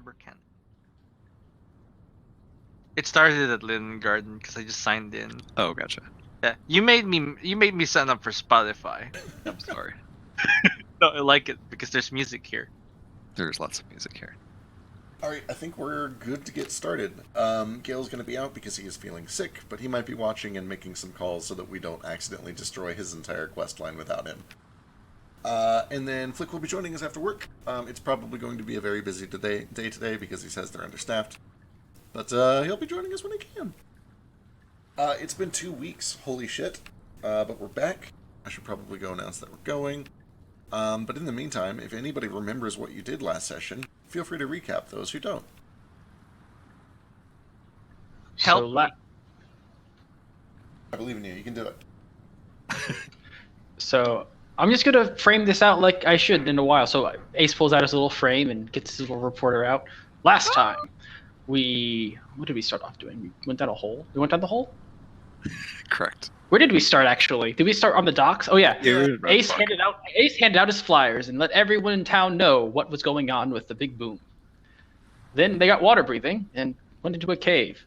Harbor Kent. It started at Linden Garden because I just signed in. Oh, gotcha. Yeah, you made me sign up for Spotify. I'm sorry. No, I like it because there's music here. There's lots of music here. Alright, I think we're good to get started. Gail's going to be out because he is feeling sick, but he might be watching and making some calls so that we don't accidentally destroy his entire quest line without him. And then Flick will be joining us after work. It's probably going to be a very busy day today because he says they're understaffed. But he'll be joining us when he can. It's been 2 weeks, holy shit. But we're back. I should probably go announce that we're going. But in the meantime, if anybody remembers what you did last session, feel free to recap those who don't. Help me. I believe in you. You can do it. So I'm just going to frame this out like I should in a while. So Ace pulls out his little frame and gets his little reporter out. Last time, what did we start off doing? We went down a hole? We went down the hole? Correct. Where did we start, actually? Did we start on the docks? Oh, yeah. Ace handed out his flyers and let everyone in town know what was going on with the big boom. Then they got water breathing and went into a cave.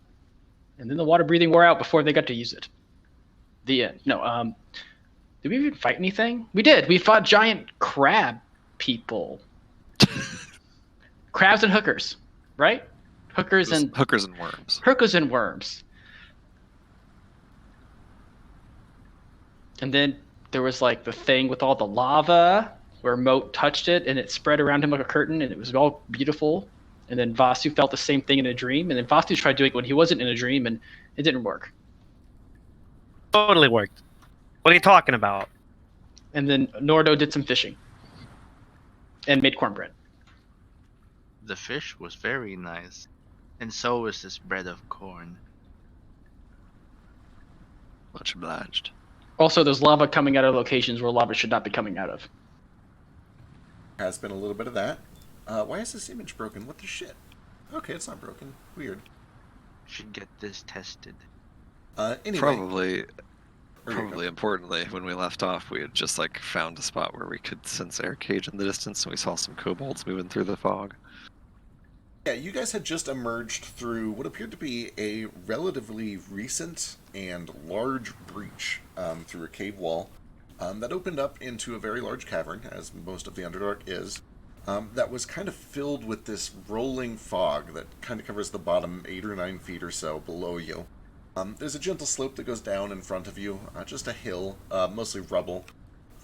And then the water breathing wore out before they got to use it. The end. No, did we even fight anything? We did. We fought giant crab people. Crabs and hookers, right? Hookers and worms. Hookers and worms. And then there was like the thing with all the lava where Moat touched it and it spread around him like a curtain and it was all beautiful. And then Vasu felt the same thing in a dream. And then Vasu tried doing it when he wasn't in a dream and it didn't work. Totally worked. What are you talking about? And then Nordo did some fishing and made cornbread. The fish was very nice, and so was this bread of corn. Much obliged. Also, there's lava coming out of locations where lava should not be coming out of. Has been a little bit of that. Why is this image broken? What the shit? Okay, it's not broken. Weird. Should get this tested. Anyway. Probably importantly, when we left off, we had just like found a spot where we could sense air cage in the distance, and we saw some kobolds moving through the fog. Yeah, you guys had just emerged through what appeared to be a relatively recent and large breach through a cave wall that opened up into a very large cavern, as most of the Underdark is, that was kind of filled with this rolling fog that kind of covers the bottom 8 or 9 feet or so below you. There's a gentle slope that goes down in front of you, just a hill, mostly rubble.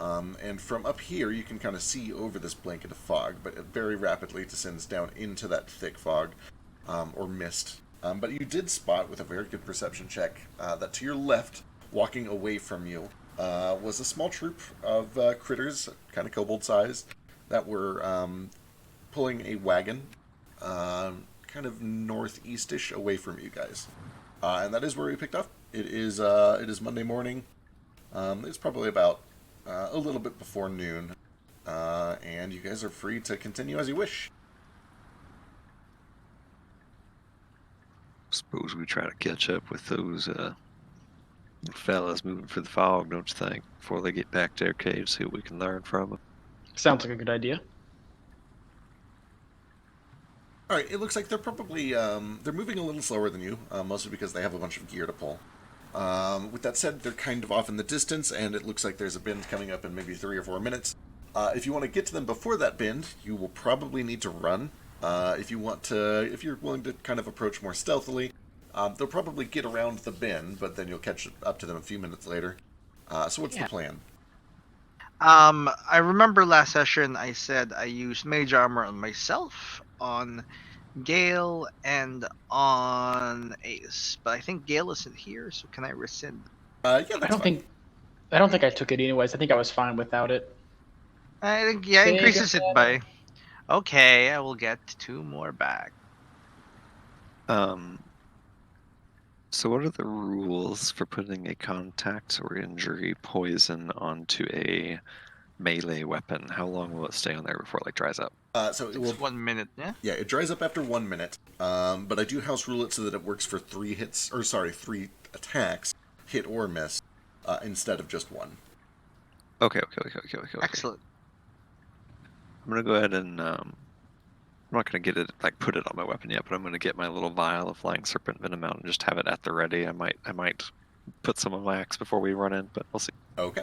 And from up here, you can kind of see over this blanket of fog, but it very rapidly descends down into that thick fog, or mist. But you did spot, with a very good perception check, that to your left, walking away from you, was a small troop of critters, kind of kobold-sized, that were pulling a wagon, kind of northeast-ish away from you guys. And that is where we picked up. It is Monday morning. It's probably about a little bit before noon. And you guys are free to continue as you wish. Suppose we try to catch up with those fellas moving for the fog, don't you think? Before they get back to their cave, see what we can learn from them. Sounds like a good idea. Alright, it looks like they're probably, they're moving a little slower than you, mostly because they have a bunch of gear to pull. With that said, they're kind of off in the distance, and it looks like there's a bend coming up in maybe 3 or 4 minutes. If you want to get to them before that bend, you will probably need to run. If you're willing to kind of approach more stealthily, they'll probably get around the bend, but then you'll catch up to them a few minutes later. So what's the plan? I remember last session I said I used mage armor on myself, on Gale, and on Ace, but I think Gale isn't here, so can I rescind? Yeah, that's I don't think I took it anyways. I think I was fine without it. I think, yeah, it increases it by... Okay, I will get 2 more back. So what are the rules for putting a contact or injury poison onto a melee weapon? How long will it stay on there before it like dries up? So it It's will 1 minute, yeah? Yeah, it dries up after 1 minute. But I do house rule it so that it works for 3 attacks, hit or miss, instead of just 1. Okay. Excellent. I'm gonna go ahead and I'm not gonna get it put it on my weapon yet, but I'm gonna get my little vial of flying serpent venom out and just have it at the ready. I might put some on my axe before we run in, but we'll see. Okay.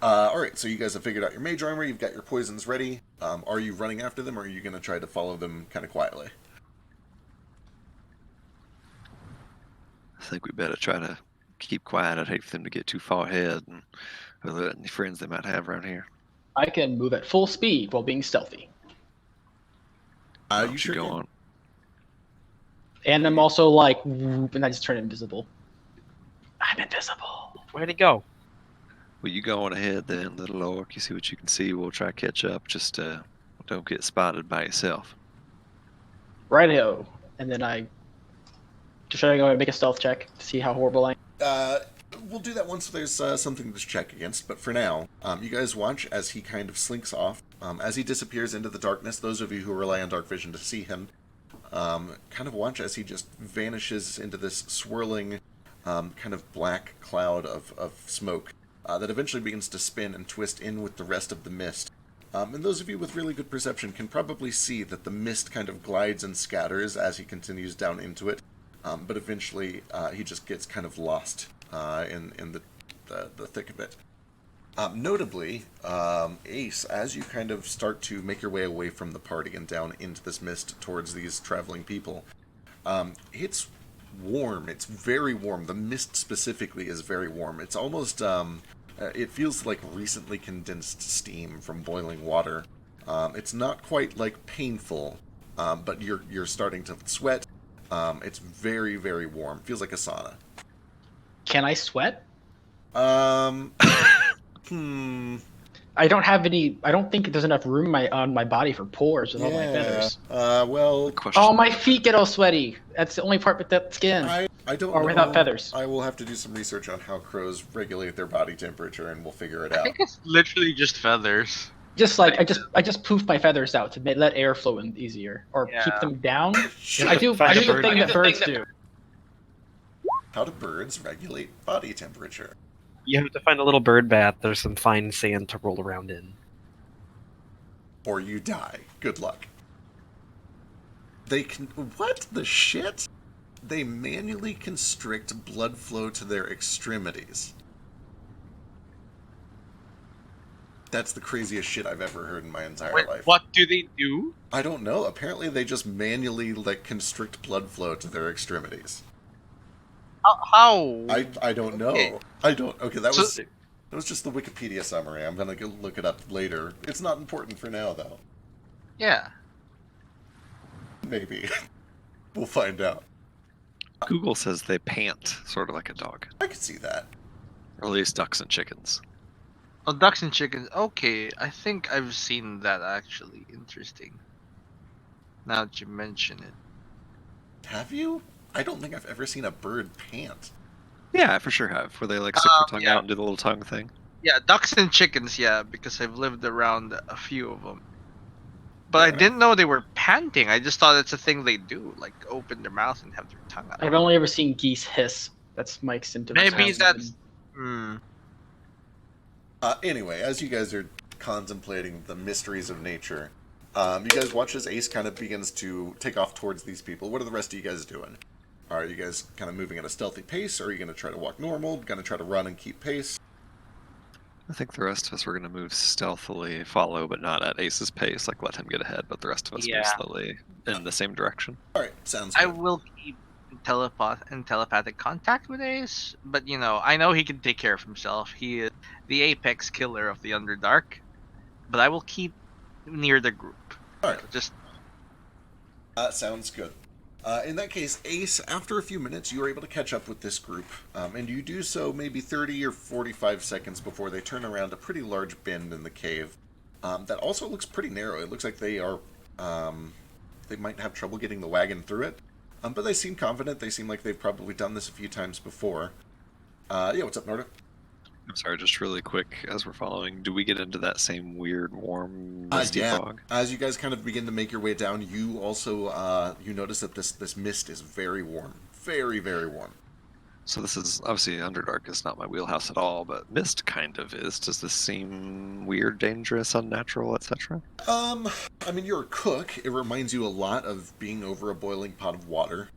All right, so you guys have figured out your mage armor. You've got your poisons ready. Are you running after them, or are you going to try to follow them kind of quietly? I think we better try to keep quiet. I'd hate for them to get too far ahead and alert any friends they might have around here. I can move at full speed while being stealthy. Why You don't sure you go can. on? And I'm also like, whoop, and I just turn invisible. I'm invisible. Where'd he go? Well, you go on ahead then, little orc. You see what you can see. We'll try to catch up. Just don't get spotted by yourself. Righto. And then I should I go and make a stealth check to see how horrible I am? We'll do that once there's something to check against, but for now, you guys watch as he kind of slinks off. As he disappears into the darkness, those of you who rely on dark vision to see him, kind of watch as he just vanishes into this swirling kind of black cloud of smoke that eventually begins to spin and twist in with the rest of the mist. And those of you with really good perception can probably see that the mist kind of glides and scatters as he continues down into it, but eventually he just gets kind of lost in the thick of it. Notably, Ace, as you kind of start to make your way away from the party and down into this mist towards these traveling people, it's warm. It's very warm. The mist specifically is very warm. It's almost, it feels like recently condensed steam from boiling water. It's not quite like painful, but you're starting to sweat. It's very, very warm. Feels like a sauna. Can I sweat? I don't think there's enough room on my body for pores with all my feathers. Well, Oh, my feet get all sweaty. That's the only part with that skin. I don't Or know. without feathers. I will have to do some research on how crows regulate their body temperature, and we'll figure it I out. think it's literally just feathers. Just like I just poof my feathers out to let air flow in easier or keep Yeah. them down. Sure. I do Find a the bird. thing that birds do. How do birds regulate body temperature? You have to find a little bird bath. There's some fine sand to roll around in. Or you die. Good luck. They can... What the shit? They manually constrict blood flow to their extremities. That's the craziest shit I've ever heard in my entire Wait, life. what do they do? I don't know. Apparently they just manually, constrict blood flow to their extremities. How? I don't know. Okay. I don't... Okay, that So- was just the Wikipedia summary. I'm gonna go look it up later. It's not important for now, though. Yeah. Maybe. We'll find out. Google says they pant, sort of like a dog. I could see that. Or at least ducks and chickens. Oh, ducks and chickens. Okay, I think I've seen that actually. Interesting. Now that you mention it. Have you? I don't think I've ever seen a bird pant. Yeah, I for sure have. Where they stick their tongue yeah. out and do the little tongue thing. Yeah, ducks and chickens, yeah, because I've lived around a few of them. But I Yeah. didn't know they were panting. I just thought it's a thing they do, like open their mouth and have their tongue out. I've only ever seen geese hiss. That's my symptom. Maybe that's. Hmm. Anyway, as you guys are contemplating the mysteries of nature, you guys watch as Ace kind of begins to take off towards these people. What are the rest of you guys doing? Are you guys kind of moving at a stealthy pace, or are you going to try to walk normal? Going to try to run and keep pace? I think the rest of us were going to move stealthily, follow, but not at Ace's pace, like let him get ahead, but the rest of us move Yeah. slowly in the same direction. All right, sounds I good. will keep telepathic contact with Ace, but I know he can take care of himself. He is the apex killer of the Underdark, but I will keep near the group. All right, Just sounds good. In that case, Ace, after a few minutes, you are able to catch up with this group, and you do so maybe 30 or 45 seconds before they turn around a pretty large bend in the cave. That also looks pretty narrow. It looks like they are, they might have trouble getting the wagon through it, but they seem confident. They seem like they've probably done this a few times before. Yeah, what's up, Norda? I'm sorry, just really quick, as we're following, do we get into that same weird, warm, misty Yeah. fog? As you guys kind of begin to make your way down, you also you notice that this mist is very warm, very, very warm. So this is obviously Underdark is not my wheelhouse at all, but Mist kind of is. Does this seem weird, dangerous, unnatural, etc.? I mean, you're a cook. It reminds you a lot of being over a boiling pot of water.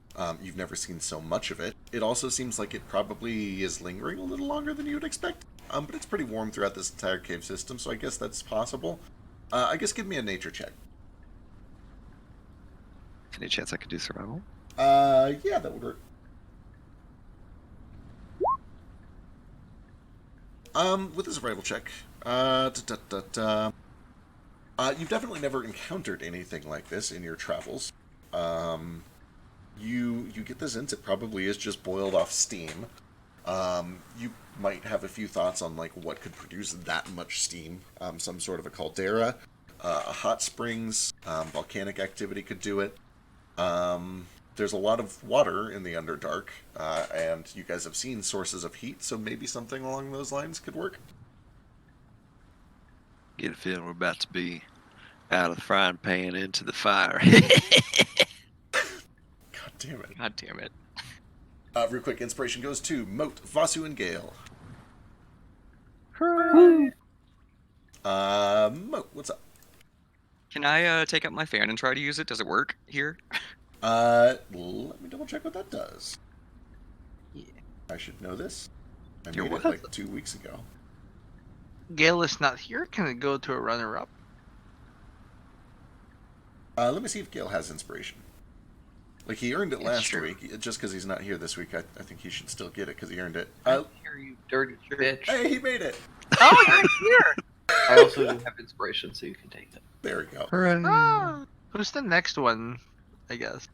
You've never seen so much of it. It also seems like it probably is lingering a little longer than you would expect. But it's pretty warm throughout this entire cave system, so I guess that's possible. I guess give me a nature check. Any chance I could do survival? Yeah, that would work. With a survival check, you've definitely never encountered anything like this in your travels. You get the sense it probably is just boiled off steam. You might have a few thoughts on like what could produce that much steam. Some sort of a caldera, hot springs, volcanic activity could do it. There's a lot of water in the Underdark, and you guys have seen sources of heat, so maybe something along those lines could work. Get a feeling we're about to be out of the frying pan into the fire. God damn it. God damn it. Real quick, inspiration goes to Moat, Vasu, and Gale. Moat, what's up? Can I take out my fan and try to use it? Does it work here? Let me double check what that does. Yeah. I should know this. I You're made it what? like 2 weeks ago. Gale is not here. Can it go to a runner-up? Let me see if Gale has inspiration. Like, he earned it Yeah, last sure. week. Just because he's not here this week, I think he should still get it because he earned it. Here, you dirty bitch. Hey, he made it! Oh, you're here! I also do have inspiration, so you can take it. There we go. Hooray. Ah, who's the next one, I guess?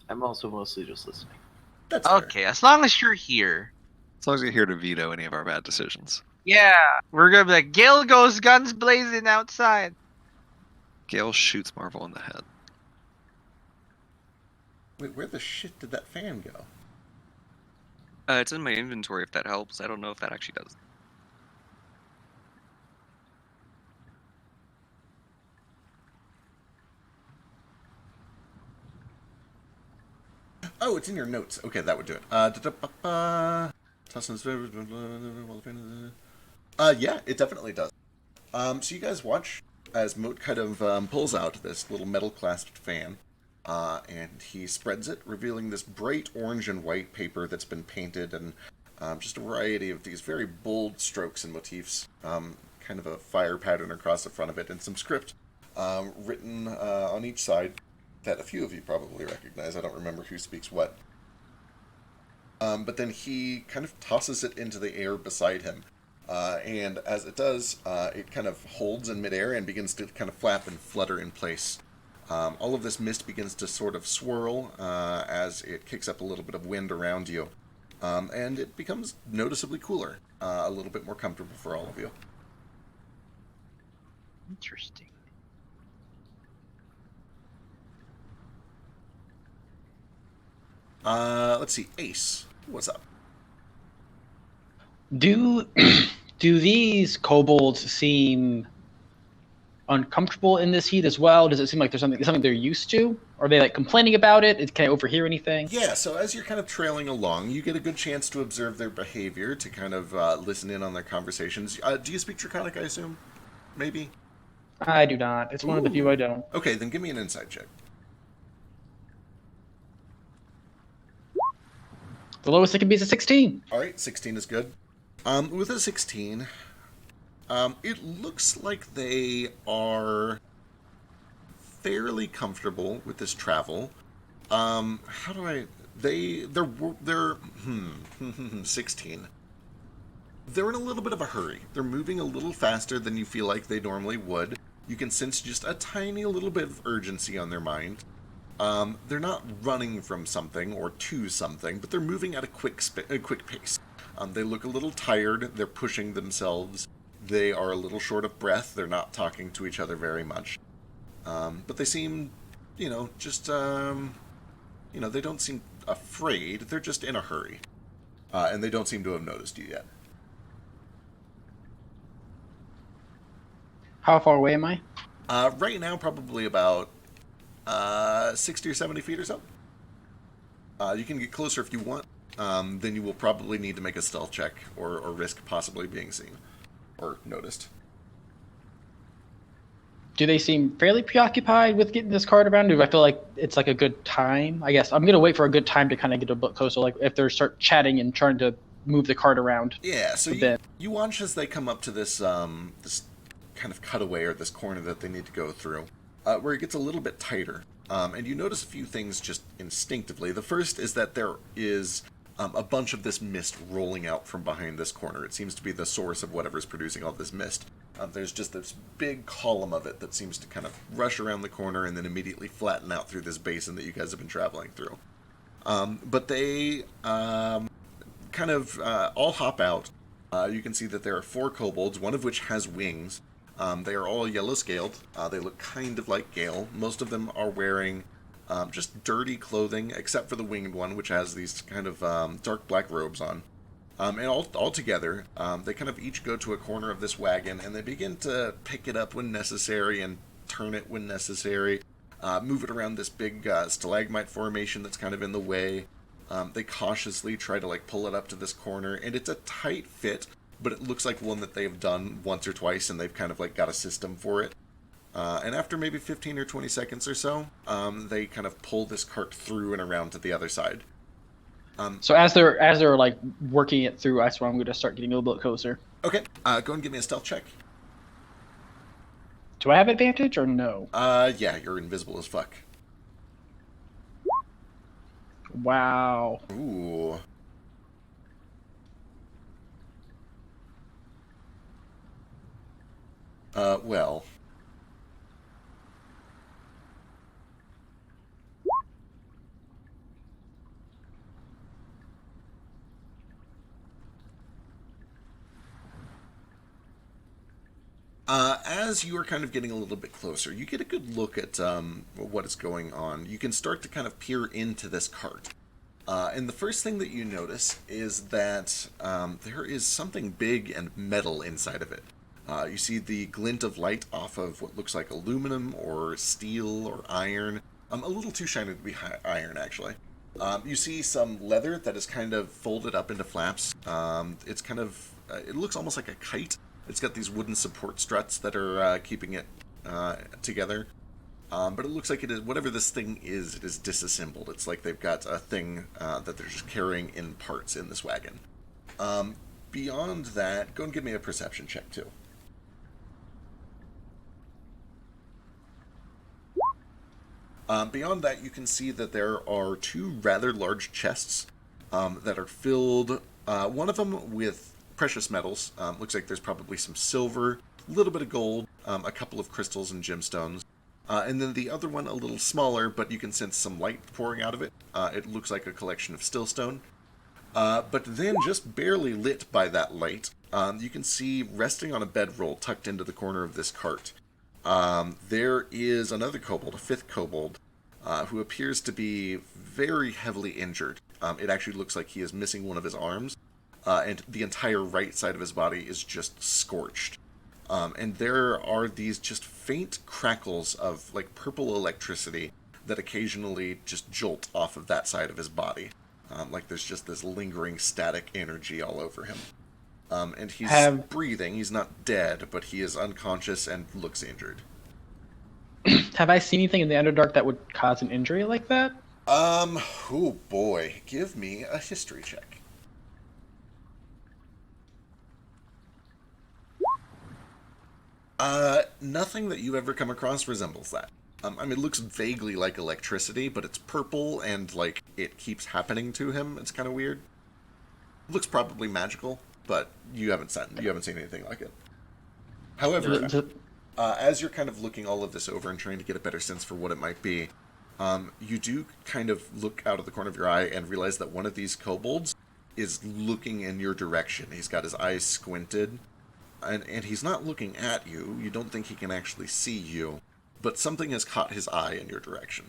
I'm also mostly just listening. That's fair. Okay, as long as you're here. As long as you're here to veto any of our bad decisions. Yeah, we're gonna be like, Gale goes guns blazing outside. Gale shoots Marvel in the head. Wait, where the shit did that fan go? It's in my inventory if that helps. I don't know if that actually does. Oh, it's in your notes. Okay, that would do it. Yeah, it definitely does. So you guys watch as Moat kind of pulls out this little metal clasped fan, and he spreads it, revealing this bright orange and white paper that's been painted, and just a variety of these very bold strokes and motifs. Kind of a fire pattern across the front of it, and some script written on each side that a few of you probably recognize. I don't remember who speaks what. But then he kind of tosses it into the air beside him. And as it does, it kind of holds in midair and begins to kind of flap and flutter in place. All of this mist begins to sort of swirl as it kicks up a little bit of wind around you. And it becomes noticeably cooler, a little bit more comfortable for all of you. Interesting. Let's see, Ace, what's up? Do do these kobolds seem uncomfortable in this heat as well? Does it seem like there's something they're used to? Are they like complaining about it? Can I overhear anything? Yeah, so as you're kind of trailing along, you get a good chance to observe their behavior, to kind of listen in on their conversations. Do you speak Draconic, I assume? Maybe? I do not. It's one of the few I don't. Okay, then give me an insight check. The lowest it can be is a 16. Alright, 16 is good. With a 16, it looks like they are fairly comfortable with this travel. How do I... They're 16. They're in a little bit of a hurry. They're moving a little faster than you feel like they normally would. You can sense just a tiny little bit of urgency on their mind. They're not running from something or to something, but they're moving at a quick pace. They look a little tired. They're pushing themselves. They are a little short of breath. They're not talking to each other very much. But they seem, they don't seem afraid. They're just in a hurry. And they don't seem to have noticed you yet. How far away am I? Right now, probably about 60 or 70 feet or so. You can get closer if you want. then you will probably need to make a stealth check or risk possibly being seen or noticed. Do they seem fairly preoccupied with getting this card around? Do I feel like it's like a good time? I guess I'm gonna wait for a good time to kind of get a bit closer. Like if they start chatting and trying to move the card around. Yeah, so a bit. you watch as they come up to this this kind of cutaway or this corner that they need to go through, where it gets a little bit tighter. And you notice a few things just instinctively. The first is that there is a bunch of this mist rolling out from behind this corner. It seems to be the source of whatever's producing all this mist. There's just this big column of it that seems to kind of rush around the corner and then immediately flatten out through this basin that you guys have been traveling through. But they kind of all hop out. You can see that there are 4 kobolds, one of which has wings. They are all yellow-scaled. They look kind of like Gale. Most of them are wearing just dirty clothing, except for the winged one, which has these kind of dark black robes on. And all together, they kind of each go to a corner of this wagon, and they begin to pick it up when necessary and turn it when necessary, move it around this big stalagmite formation that's kind of in the way. They cautiously try to pull it up to this corner, and it's a tight fit, but it looks like one that they've done once or twice, and they've kind of got a system for it. And after maybe 15 or 20 seconds or so, they kind of pull this cart through and around to the other side. So as they're working it through, that's where I'm going to start getting a little bit closer. Okay, go and give me a stealth check. Do I have advantage or no? Yeah, you're invisible as fuck. Wow. Ooh. Well. As you are kind of getting a little bit closer, you get a good look at what is going on. You can start to kind of peer into this cart. And the first thing that you notice is that there is something big and metal inside of it. You see the glint of light off of what looks like aluminum or steel or iron. A little too shiny to be iron, actually. You see some leather that is kind of folded up into flaps. It's kind of, it looks almost like a kite. It's got these wooden support struts that are keeping it together. But it looks like it is, whatever this thing is, it is disassembled. It's like they've got a thing that they're just carrying in parts in this wagon. Beyond that, go and give me a perception check, too. Beyond that, you can see that there are 2 rather large chests that are filled, one of them with precious metals. Looks like there's probably some silver, a little bit of gold, a couple of crystals and gemstones. And then the other one a little smaller, but you can sense some light pouring out of it. It looks like a collection of stillstone. But then, just barely lit by that light, you can see resting on a bedroll tucked into the corner of this cart. There is another kobold, a 5th kobold, who appears to be very heavily injured. It actually looks like he is missing one of his arms, and the entire right side of his body is just scorched. And there are these just faint crackles of purple electricity that occasionally just jolt off of that side of his body. Like there's just this lingering static energy all over him. And he's breathing. He's not dead, but he is unconscious and looks injured. Have I seen anything in the Underdark that would cause an injury like that? Oh boy. Give me a history check. Nothing that you've ever come across resembles that. I mean, it looks vaguely like electricity, but it's purple and, it keeps happening to him. It's kind of weird. It looks probably magical, but you haven't seen anything like it. However, as you're kind of looking all of this over and trying to get a better sense for what it might be, you do kind of look out of the corner of your eye and realize that one of these kobolds is looking in your direction. He's got his eyes squinted, and he's not looking at you. You don't think he can actually see you, but something has caught his eye in your direction.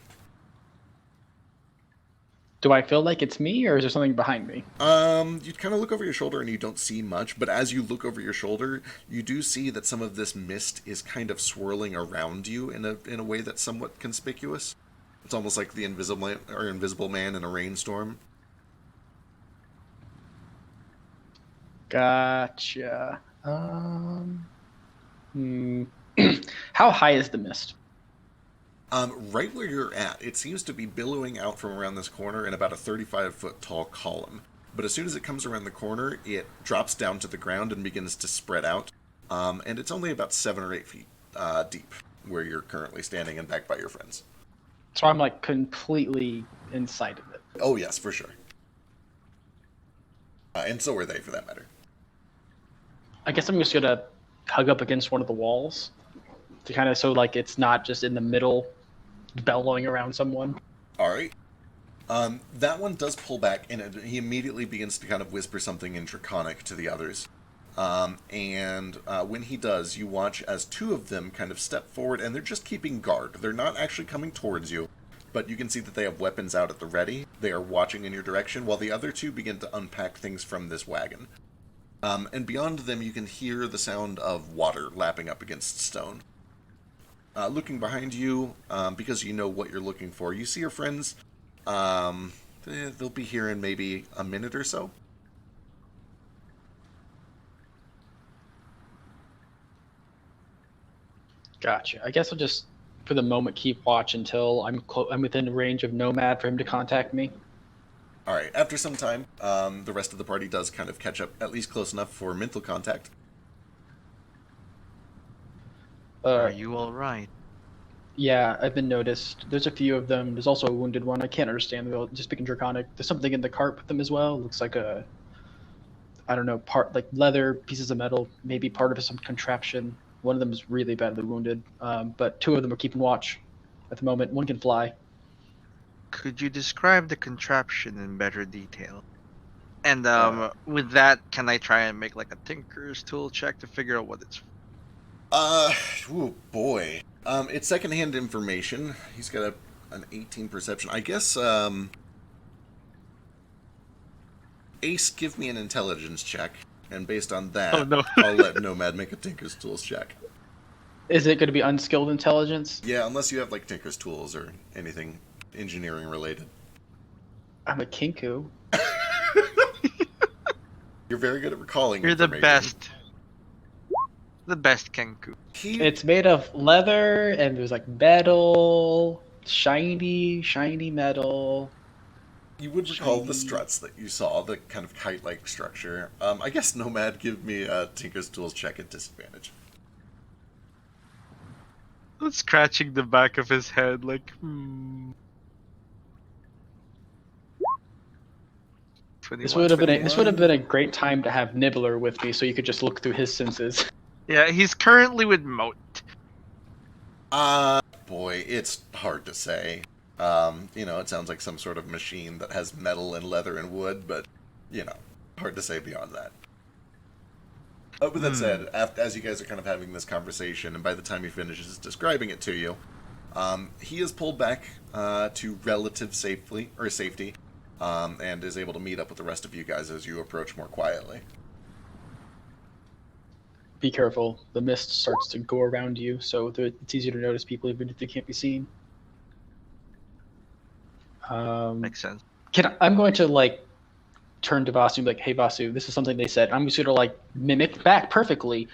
Do I feel like it's me, or is there something behind me? You kind of look over your shoulder and you don't see much, but as you look over your shoulder, you do see that some of this mist is kind of swirling around you in a way that's somewhat conspicuous. It's almost like the invisible man in a rainstorm. Gotcha. How high is the mist? Right where you're at, it seems to be billowing out from around this corner in about a 35-foot tall column. But as soon as it comes around the corner, it drops down to the ground and begins to spread out. And it's only about 7 or 8 feet deep where you're currently standing and backed by your friends. So I'm like completely inside of it. Oh, yes, for sure. And so are they, for that matter. I guess I'm just gonna hug up against one of the walls to kind of so like it's not just in the middle, bellowing around someone. All right. That one does pull back, and he immediately begins to kind of whisper something in Draconic to the others. When he does, you watch as 2 of them kind of step forward, and they're just keeping guard. They're not actually coming towards you, but you can see that they have weapons out at the ready. They are watching in your direction, while the other 2 begin to unpack things from this wagon. And beyond them, you can hear the sound of water lapping up against stone. Looking behind you, because you know what you're looking for, you see your friends. They'll be here in maybe a minute or so. Gotcha. I guess I'll just, for the moment, keep watch until I'm within range of Nomad for him to contact me. All right. After some time, the rest of the party does kind of catch up, at least close enough for mental contact. Are you all right? Yeah, I've been noticed. There's a few of them. There's also a wounded one. I can't understand. They're just speaking Draconic. There's something in the cart with them as well. Looks like I don't know, part like leather, pieces of metal, maybe part of some contraption. One of them is really badly wounded, but 2 of them are keeping watch at the moment. One can fly. Could you describe the contraption in better detail? And with that, can I try and make like a Tinker's tool check to figure out what it's? Oh boy. It's secondhand information. He's got an 18 perception. I guess, Ace, give me an intelligence check, and based on that, Oh, no. I'll let Nomad make a Tinker's Tools check. Is it going to be unskilled intelligence? Yeah, unless you have, like, Tinker's Tools or anything engineering related. I'm a Kinku. You're very good at recalling You're the information. best. The best Kenku. It's made of leather, and there's like metal, shiny metal. You would recall the struts that you saw, the kind of kite-like structure. I guess Nomad, give me a Tinker's Tools check at disadvantage. Scratching the back of his head, like, This would have been a great time to have Nibbler with me, so you could just look through his senses. Yeah, he's currently with Moat. Boy, it's hard to say. It sounds like some sort of machine that has metal and leather and wood, but, hard to say beyond that. With that said, as you guys are kind of having this conversation, and by the time he finishes describing it to you, he is pulled back to relative safety, and is able to meet up with the rest of you guys as you approach more quietly. Be careful. The mist starts to go around you, so it's easier to notice people even if they can't be seen. Makes sense. I'm going to turn to Vasu and be like, "Hey Vasu, this is something they said." I'm just going to mimic back perfectly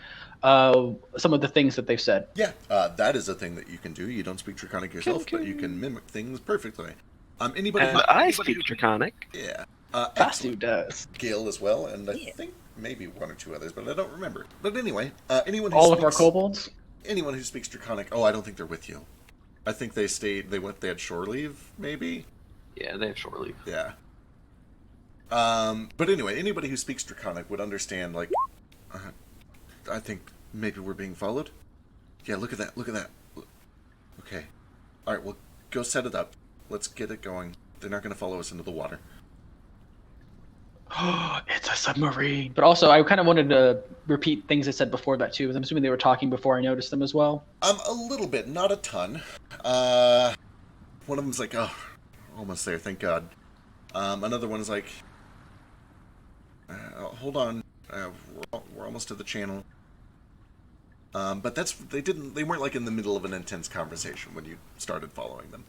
some of the things that they've said. Yeah, that is a thing that you can do. You don't speak Draconic yourself, but you can mimic things perfectly. I speak Draconic. Yeah. Vasu does. Gale as well, and I think maybe 1 or 2 others, but I don't remember. But anyway, anyone who All speaks, of our kobolds? Anyone who speaks Draconic, I don't think they're with you. I think they had shore leave, maybe? Yeah, they have shore leave. Yeah. But anyway, anybody who speaks Draconic would understand, I think maybe we're being followed? Yeah, look at that. Okay. Alright, well, go set it up. Let's get it going. They're not going to follow us into the water. It's a submarine. But also, I kind of wanted to repeat things I said before that, too. I'm assuming they were talking before I noticed them as well. A little bit, not a ton. One of them's like, oh, almost there, thank God. Another one's like, hold on, we're almost to the channel. But they weren't in the middle of an intense conversation when you started following them.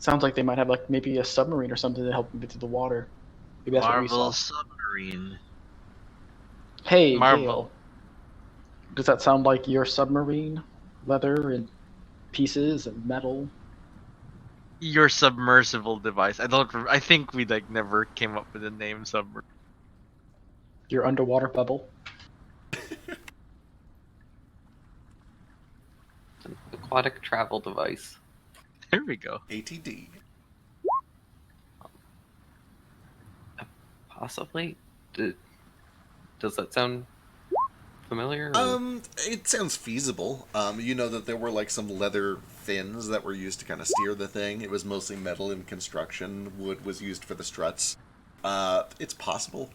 Sounds like they might have like maybe a submarine or something to help them get through the water. Maybe that's what we Marvel saw. submarine. Hey, Marvel. Gale. Does that sound like your submarine? Leather and pieces and metal. Your submersible device. I think we like never came up with the name submarine. Your underwater bubble. An aquatic travel device. There we go. ATD. Possibly. Does that sound familiar? It sounds feasible. You know that there were like some leather fins that were used to kind of steer the thing. It was mostly metal in construction. Wood was used for the struts. It's possible.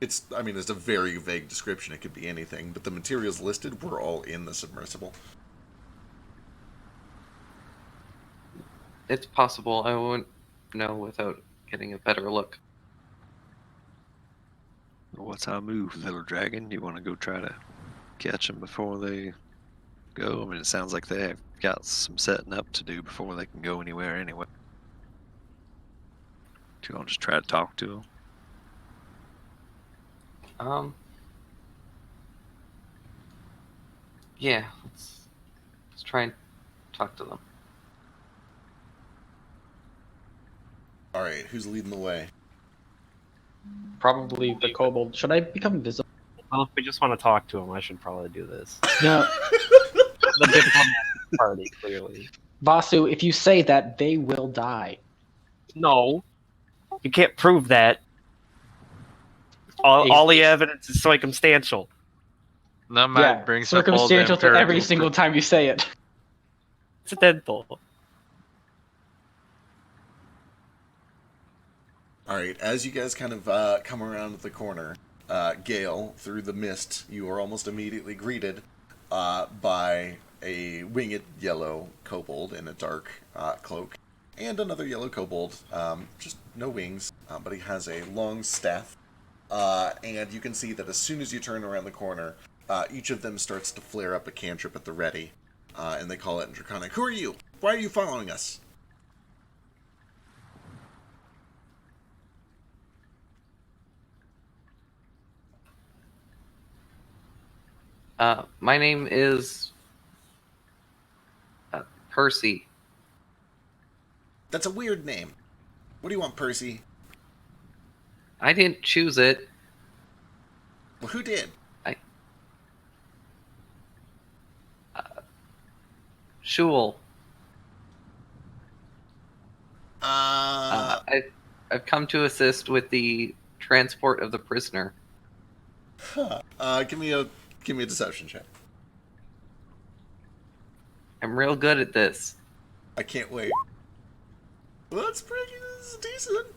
It's a very vague description. It could be anything, but the materials listed were all in the submersible. It's possible. I won't know without getting a better look. What's our move, little dragon? You want to go try to catch them before they go? I mean, it sounds like they've got some setting up to do before they can go anywhere anyway. Do you want to just try to talk to them? Yeah, let's try and talk to them. All right, who's leading the way? Probably the kobold. Should I become invisible? Well, if we just want to talk to him, I should probably do this. No. The diplomatic party, clearly. Vasu, if you say that, they will die. No, you can't prove that. All the evidence is circumstantial. No, Matt brings up all the circumstantial to every empirical single time you say it. Incidental. All right, as you guys kind of come around the corner, Gale, through the mist, you are almost immediately greeted by a winged yellow kobold in a dark cloak, and another yellow kobold, just no wings, but he has a long staff, and you can see that as soon as you turn around the corner, each of them starts to flare up a cantrip at the ready, and they call it in Draconic. Who are you? Why are you following us? My name is Percy. That's a weird name. What do you want, Percy? I didn't choose it. Well, who did? Shul. Uh, I've come to assist with the transport of the prisoner. give me a deception check. I'm real good at this. I can't wait. Well, that's decent.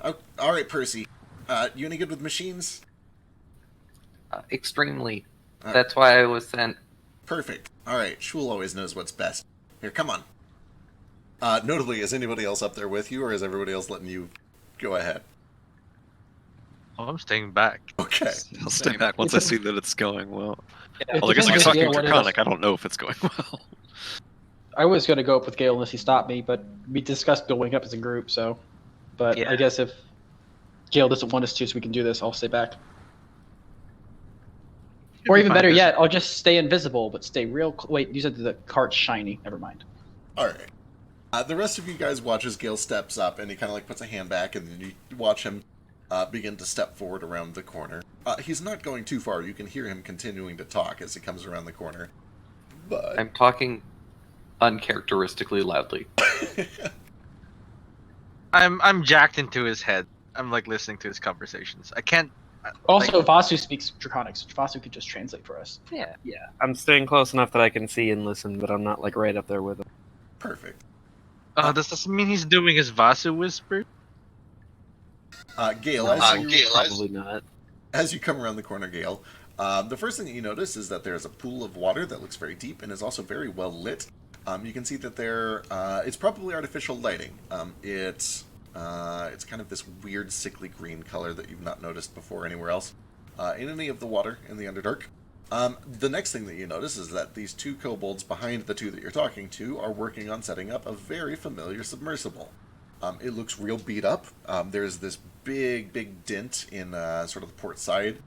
Oh, all right, Percy. You any good with machines? Extremely. All right. That's why I was sent. Perfect. All right, Shul always knows what's best. Here, come on. Notably, is anybody else up there with you, or is everybody else letting you go ahead? Oh, I'm staying back. Okay. I'll stay back once I see that it's going well. It Well, I guess I can depends talk on in Gale, what it Draconic. is. I don't know if it's going well. I was going to go up with Gale unless he stopped me, but we discussed going up as a group, so. But Yeah. I guess if Gale doesn't want us to, so we can do this, I'll stay back. Or even better yet, I'll just stay invisible, but stay real. Wait, you said the cart's shiny. Never mind. All right. The rest of you guys watch as Gale steps up, and he kind of like puts a hand back, and then you watch him begin to step forward around the corner. He's not going too far. You can hear him continuing to talk as he comes around the corner. But I'm talking uncharacteristically loudly. I'm jacked into his head. I'm like listening to his conversations. I can't. Also, Vasu speaks Draconic, so Vasu could just translate for us. Yeah. I'm staying close enough that I can see and listen, but I'm not like right up there with him. perfect. Does this mean he's doing his Vasu whisper? Gale, Probably not. as you come around the corner, Gale, the first thing that you notice is that there's a pool of water that looks very deep and is also very well lit. You can see that it's probably artificial lighting. It's kind of this weird sickly green color that you've not noticed before anywhere else. in any of the water in the Underdark. The next thing that you notice is that these two kobolds behind the two that you're talking to are working on setting up a very familiar submersible. It looks real beat up. There's this big dent in sort of the port side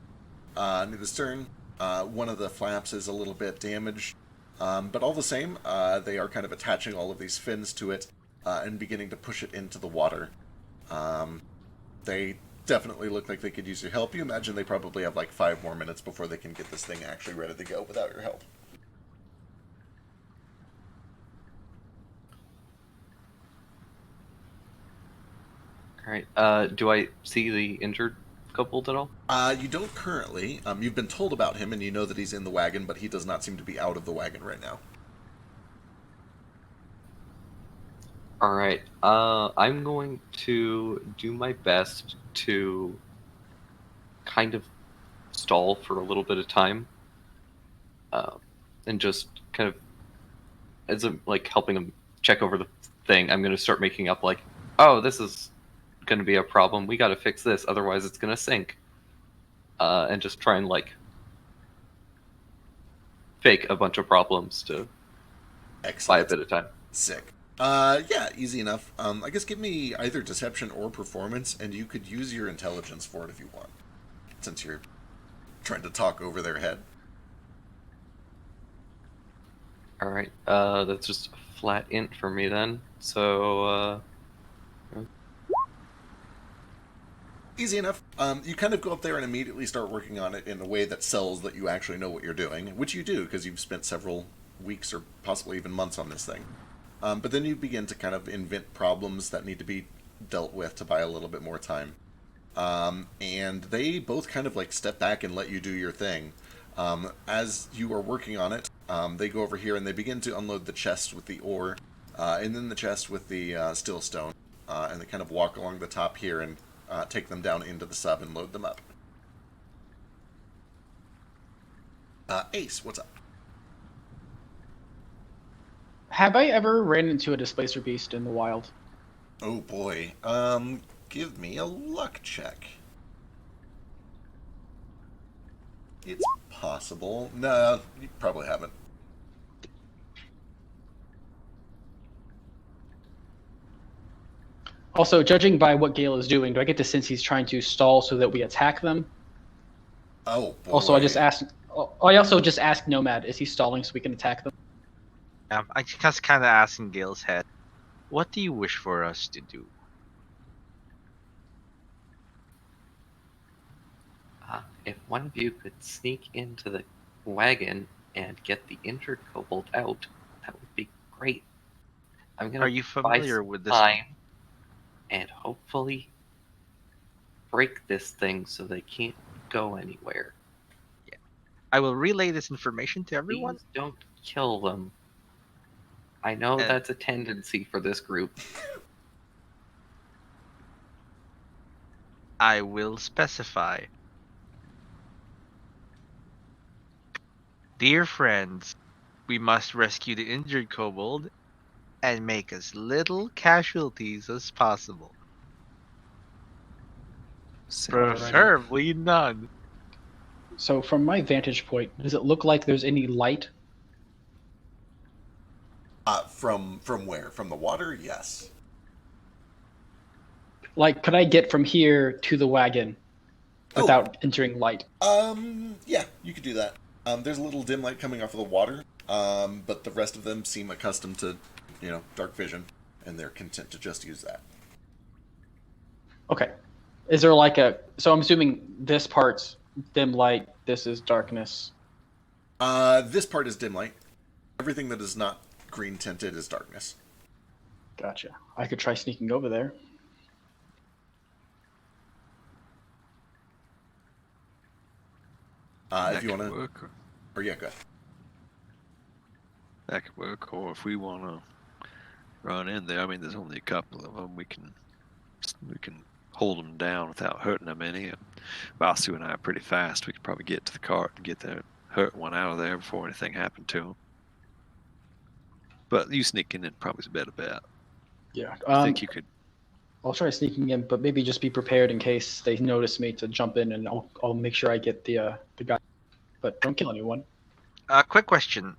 near the stern. One of the flaps is a little bit damaged, but all the same, they are kind of attaching all of these fins to it and beginning to push it into the water. They definitely look like they could use your help. You imagine they probably have like 5 more minutes before they can get this thing actually ready to go without your help. Alright, do I see the injured kobold at all? You don't currently. You've been told about him, and you know that he's in the wagon, but he does not seem to be out of the wagon right now. Alright, I'm going to do my best to kind of stall for a little bit of time. And just kind of, as I'm like helping him check over the thing, I'm going to start making up like, oh, this is going to be a problem. We got to fix this, otherwise it's going to sink. And just try and like fake a bunch of problems to buy a bit of time. Sick. Yeah, easy enough. I guess give me either deception or performance, and you could use your intelligence for it if you want, since you're trying to talk over their head. Alright, that's just a flat int for me then. So, Easy enough. You kind of go up there and immediately start working on it in a way that sells that you actually know what you're doing, which you do because you've spent several weeks or possibly even months on this thing. But then you begin to kind of invent problems that need to be dealt with to buy a little bit more time. And they both kind of like step back and let you do your thing. As you are working on it, they go over here and they begin to unload the chest with the ore, and then the chest with the still stone, and they kind of walk along the top here and take them down into the sub and load them up. Ace, what's up? Have I ever ran into a displacer beast in the wild? Oh boy. Give me a luck check. It's possible. No, you probably haven't. Also, judging by what Gale is doing, do I get to sense he's trying to stall so that we attack them? Oh boy. Also, I also just asked Nomad, is he stalling so we can attack them? Yeah, I just kind of asking Gale's head, what do you wish for us to do? if one of you could sneak into the wagon and get the injured kobold out, that would be great. I'm gonna Are you familiar buy with this? time and hopefully break this thing so they can't go anywhere. I will relay this information to everyone. Please don't kill them. I know And- that's a tendency for this group. I will specify. Dear friends, we must rescue the injured kobold and make as little casualties as possible. Preferably none. So, from my vantage point, does it look like there's any light? From where? From the water? Yes. Like, could I get from here to the wagon without entering light? Yeah, you could do that. There's a little dim light coming off of the water, but the rest of them seem accustomed to, dark vision, and they're content to just use that. Okay. Is there like so I'm assuming this part's dim light, this is darkness. This part is dim light. Everything that is not green tinted is darkness. Gotcha. I could try sneaking over there. If you want to, or yeah, go ahead. That could work, or if we want to run in there, I mean, there's only a couple of them. We can hold them down without hurting them any. And Vasu and I are pretty fast. We could probably get to the cart and get the hurt one out of there before anything happened to him. But you sneaking in probably is a better bet. Yeah. I think you could I'll try sneaking in, but maybe just be prepared in case they notice me to jump in, and I'll make sure I get the guy. But don't kill anyone. Quick question: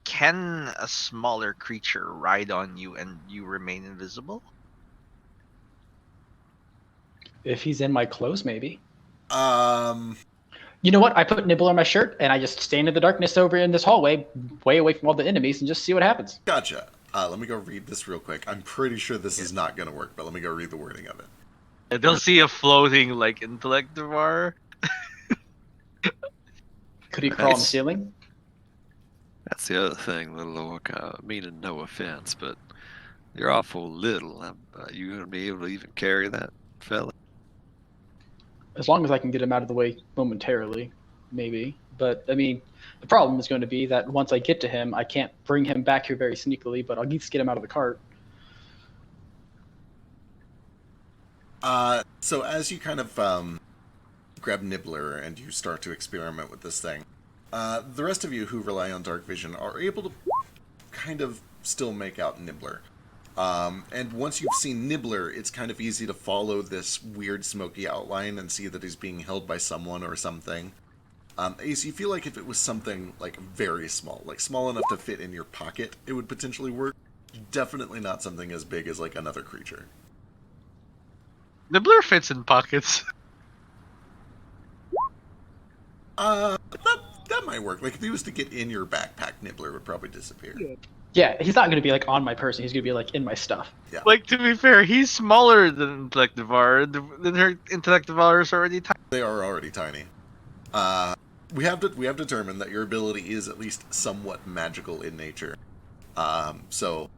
can a smaller creature ride on you and you remain invisible? If he's in my clothes, maybe. Um. You know what? I put Nibble on my shirt, and I just stand in the darkness over in this hallway, way away from all the enemies, and just see what happens. Gotcha. Let me go read this real quick. I'm pretty sure this is not going to work, but let me go read the wording of it. They'll see a floating like intellect devourer. Could he crawl on the ceiling? That's the other thing, little orc. Meaning no offense, but you're awful little. Are you going to be able to even carry that fella? As long as I can get him out of the way momentarily, maybe. But, I mean, the problem is going to be that once I get to him, I can't bring him back here very sneakily, but I'll at least get him out of the cart. So as you kind of grab Nibbler and you start to experiment with this thing, the rest of you who rely on dark vision are able to kind of still make out Nibbler. And once you've seen Nibbler, it's kind of easy to follow this weird smoky outline and see that he's being held by someone or something. Ace, you feel like if it was something like very small, like small enough to fit in your pocket, it would potentially work. Definitely not something as big as like another creature. Nibbler fits in pockets. That might work. Like if he was to get in your backpack, Nibbler would probably disappear. Yeah, he's not going to be like on my person. He's going to be like in my stuff. Yeah. Like, to be fair, he's smaller than Intellect Devourer. Her Intellect Devourer is already tiny. They are already tiny. We have determined that your ability is at least somewhat magical in nature. So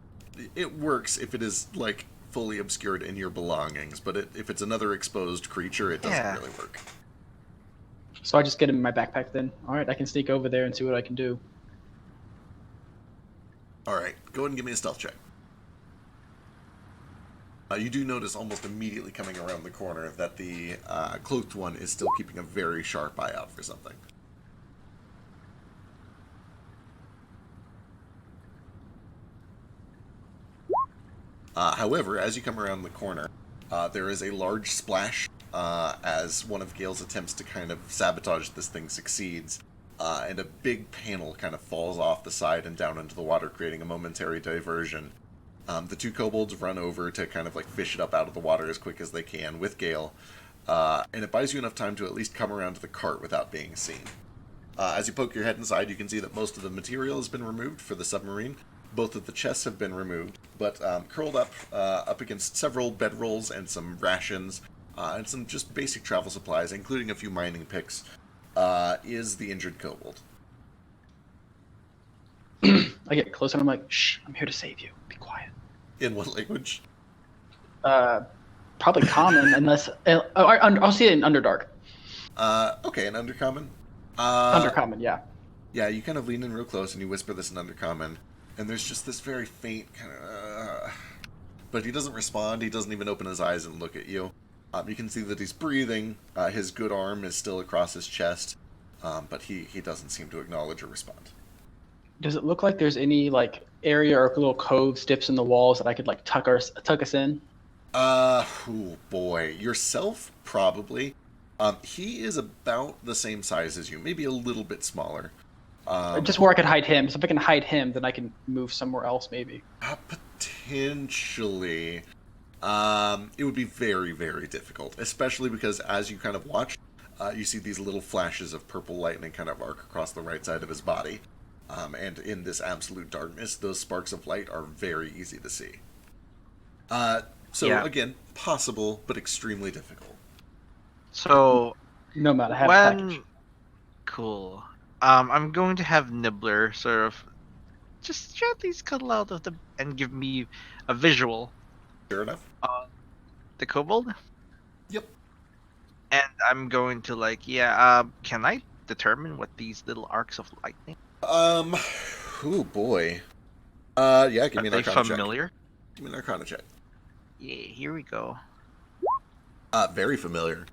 it works if it is like fully obscured in your belongings, but if it's another exposed creature, it doesn't really work. So I just get him in my backpack then. All right, I can sneak over there and see what I can do. All right, go ahead and give me a stealth check. You do notice almost immediately coming around the corner that the cloaked one is still keeping a very sharp eye out for something. However, as you come around the corner, there is a large splash as one of Gale's attempts to kind of sabotage this thing succeeds, and a big panel kind of falls off the side and down into the water, creating a momentary diversion. The two kobolds run over to kind of like fish it up out of the water as quick as they can with Gale, and it buys you enough time to at least come around to the cart without being seen. As you poke your head inside, you can see that most of the material has been removed for the submarine. Both of the chests have been removed, but curled up against several bedrolls and some rations, and some just basic travel supplies, including a few mining picks, is the injured kobold. I get closer and I'm like, shh, I'm here to save you. Be quiet. In what language? Probably common, unless... I'll see it in Underdark. Okay, in Undercommon? Undercommon, yeah. Yeah, you kind of lean in real close and you whisper this in Undercommon, and there's just this very faint kind of... But he doesn't respond, he doesn't even open his eyes and look at you. You can see that he's breathing, his good arm is still across his chest, but he doesn't seem to acknowledge or respond. Does it look like there's any like area or little coves, dips in the walls that I could like tuck us in? Oh boy. Yourself, probably. He is about the same size as you, maybe a little bit smaller. Just where I could hide him. So if I can hide him, then I can move somewhere else, maybe. Potentially. It would be very, very difficult, especially because as you kind of watch, you see these little flashes of purple lightning kind of arc across the right side of his body. And in this absolute darkness, those sparks of light are very easy to see. Again, possible, but extremely difficult. So, no matter how package. Cool. I'm going to have Nibbler sort of just gently scuttle out of and give me a visual. Sure enough. The kobold? Yep. And I'm going to can I determine what these little arcs of lightning? Oh boy. Yeah, give me an Arcana check. Familiar? Give me an Arcana check. Yeah, here we go. Very familiar.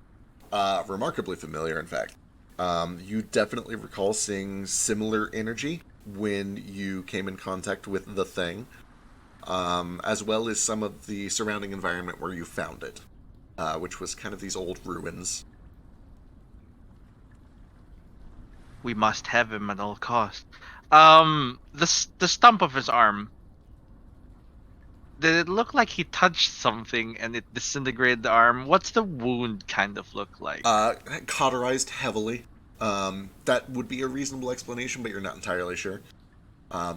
Remarkably familiar, in fact. You definitely recall seeing similar energy when you came in contact with the thing. as well as some of the surrounding environment where you found it, which was kind of these old ruins. We must have him at all costs. The stump of his arm. Did it look like he touched something and it disintegrated the arm? What's the wound kind of look like? Cauterized heavily. That would be a reasonable explanation, but you're not entirely sure.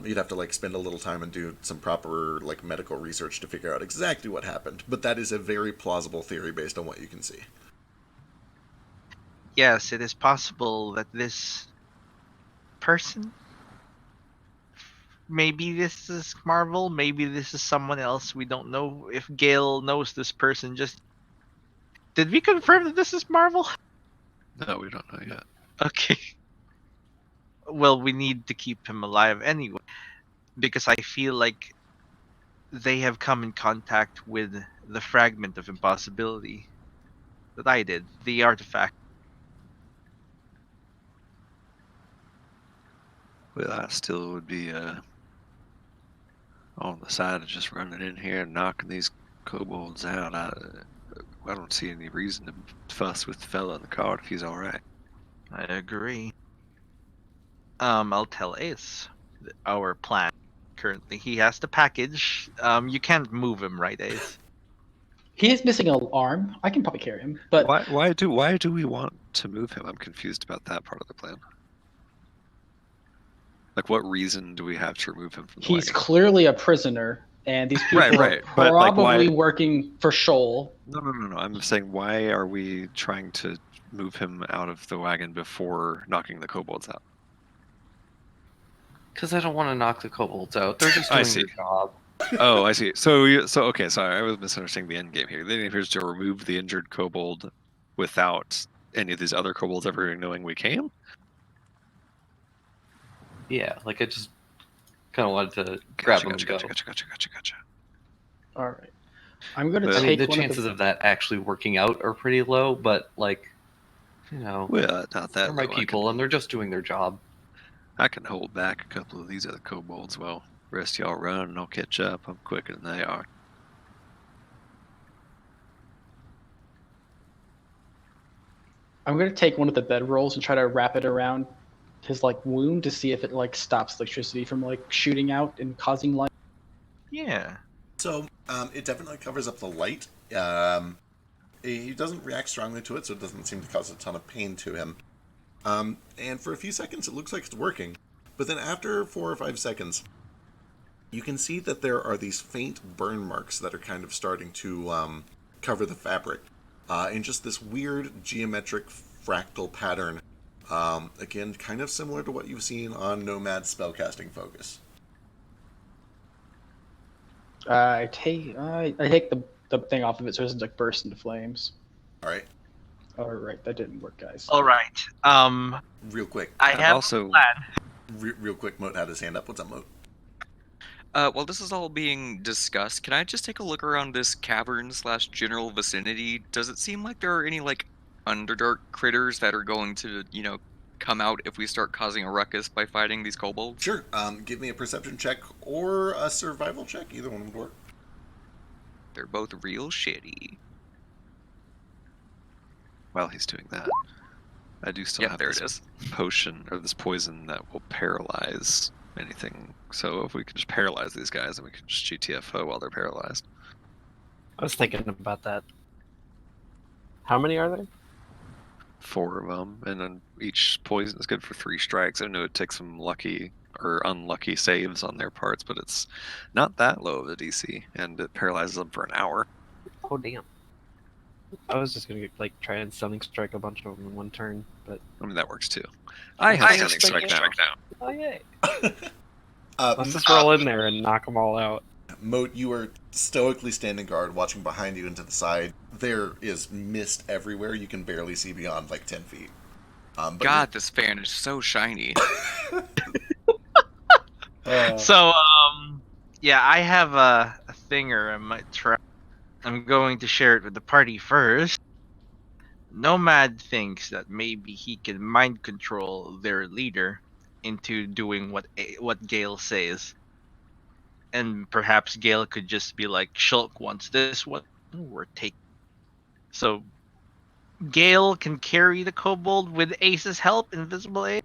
You'd have to like spend a little time and do some proper like medical research to figure out exactly what happened. But that is a very plausible theory based on what you can see. Yes, it is possible that this person, maybe this is Marvel, maybe this is someone else. We don't know if Gale knows this person. Just did we confirm that this is Marvel? No, we don't know yet. Okay. Well, we need to keep him alive anyway, because I feel like they have come in contact with the fragment of impossibility that I did, the artifact. Well, I still would be on the side of just running in here and knocking these kobolds out. I don't see any reason to fuss with the fella in the cart if he's all right. I agree. I'll tell Ace our plan. Currently, he has the package. You can't move him, right, Ace? He is missing an arm. I can probably carry him, but Why do we want to move him? I'm confused about that part of the plan. Like, what reason do we have to remove him from the he's wagon? clearly a prisoner, and these people Right. are But, like, probably why- working for Shoal. No. I'm saying, why are we trying to move him out of the wagon before knocking the kobolds out? Because I don't want to knock the kobolds out. They're just doing their job. Oh, I see. So okay. Sorry, I was misunderstanding the end game here. Then appears to remove the injured kobold without any of these other kobolds ever knowing we came. Yeah, like I just kind of wanted to grab them and go. Gotcha. All right, I'm going to But- take I mean, the one chances of of that actually working out are pretty low, but like, you know, Well, not that. they're my low. people and they're just doing their job. I can hold back a couple of these other kobolds while the rest of y'all run, and I'll catch up. I'm quicker than they are. I'm going to take one of the bedrolls and try to wrap it around his like wound to see if it like stops electricity from like shooting out and causing light. Yeah. So it definitely covers up the light. He doesn't react strongly to it, so it doesn't seem to cause a ton of pain to him. And for a few seconds, it looks like it's working. But then after 4 or 5 seconds, you can see that there are these faint burn marks that are kind of starting to cover the fabric. In just this weird geometric fractal pattern. Again, kind of similar to what you've seen on Nomad spellcasting focus. I take the thing off of it so it doesn't like burst into flames. All right. All right, that didn't work, guys. All right. Real quick. I have also- a plan. Real quick, Moat had his hand up. What's up, Moat? While this is all being discussed, can I just take a look around this cavern / general vicinity? Does it seem like there are any like underdark critters that are going to, come out if we start causing a ruckus by fighting these kobolds? Sure. Give me a perception check or a survival check. Either one would work. They're both real shitty. While he's doing that, I do still Yep, have there this it is. potion or this poison that will paralyze anything. So if we can just paralyze these guys, then we can just GTFO while they're paralyzed. I was thinking about that. How many are there? 4 of them, and then each poison is good for 3 strikes. I know it takes some lucky or unlucky saves on their parts, but it's not that low of a DC, and it paralyzes them for an hour. Oh damn! I was just gonna like try and stunning strike a bunch of them in one turn, but I mean, that works too. I have have stunning strike now. oh yay! Uh, Let's just roll in there and knock them all out. Moat, you are stoically standing guard, watching behind you and to the side. There is mist everywhere. You can barely see beyond like 10 feet. But God, this fan is so shiny. So, yeah, I have a thinger I might try. I'm going to share it with the party first. Nomad thinks that maybe he can mind control their leader into doing what Gale says. and perhaps Gale could just be like, Shulk wants this one, we're taking. So Gale can carry the kobold with Ace's help, invisible Ace.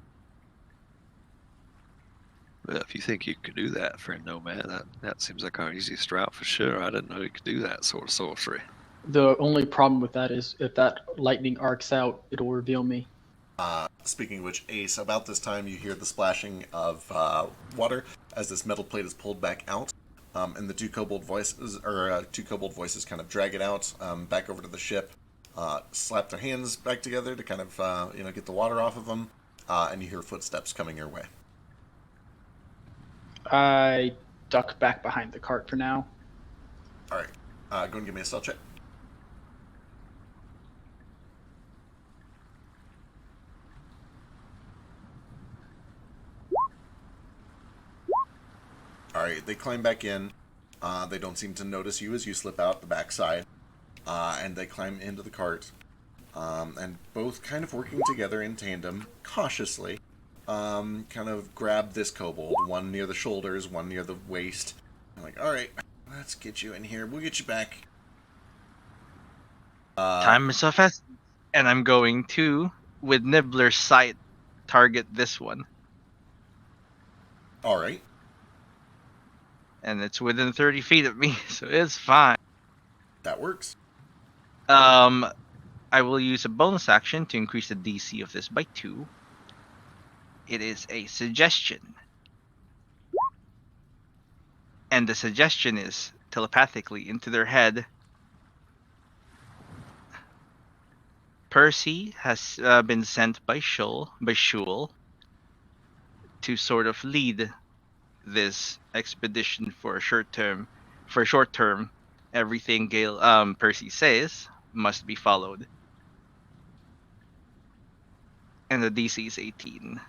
Well, if you think you could do that for a nomad, that seems like our easiest route for sure. I didn't know you could do that sort of sorcery. The only problem with that is if that lightning arcs out, it'll reveal me. Speaking of which, Ace, about this time you hear the splashing of water as this metal plate is pulled back out, and the two kobold voices kind of drag it out back over to the ship, slap their hands back together to kind of get the water off of them, and you hear footsteps coming your way. I duck back behind the cart for now. All right, go and give me a stealth check. Alright, they climb back in. They don't seem to notice you as you slip out the backside. And they climb into the cart. And both kind of working together in tandem, cautiously, kind of grab this kobold. One near the shoulders, one near the waist. I'm like, alright, let's get you in here. We'll get you back. Time is of essence. And I'm going to, with Nibbler's sight, target this one. Alright. And it's within 30 feet of me, so it's fine. That works. I will use a bonus action to increase the DC of this by 2. It is a suggestion. And the suggestion is telepathically into their head. Percy has been sent by Shul to sort of lead this expedition for a short term. For a short term, everything Percy says must be followed. And the DC is 18.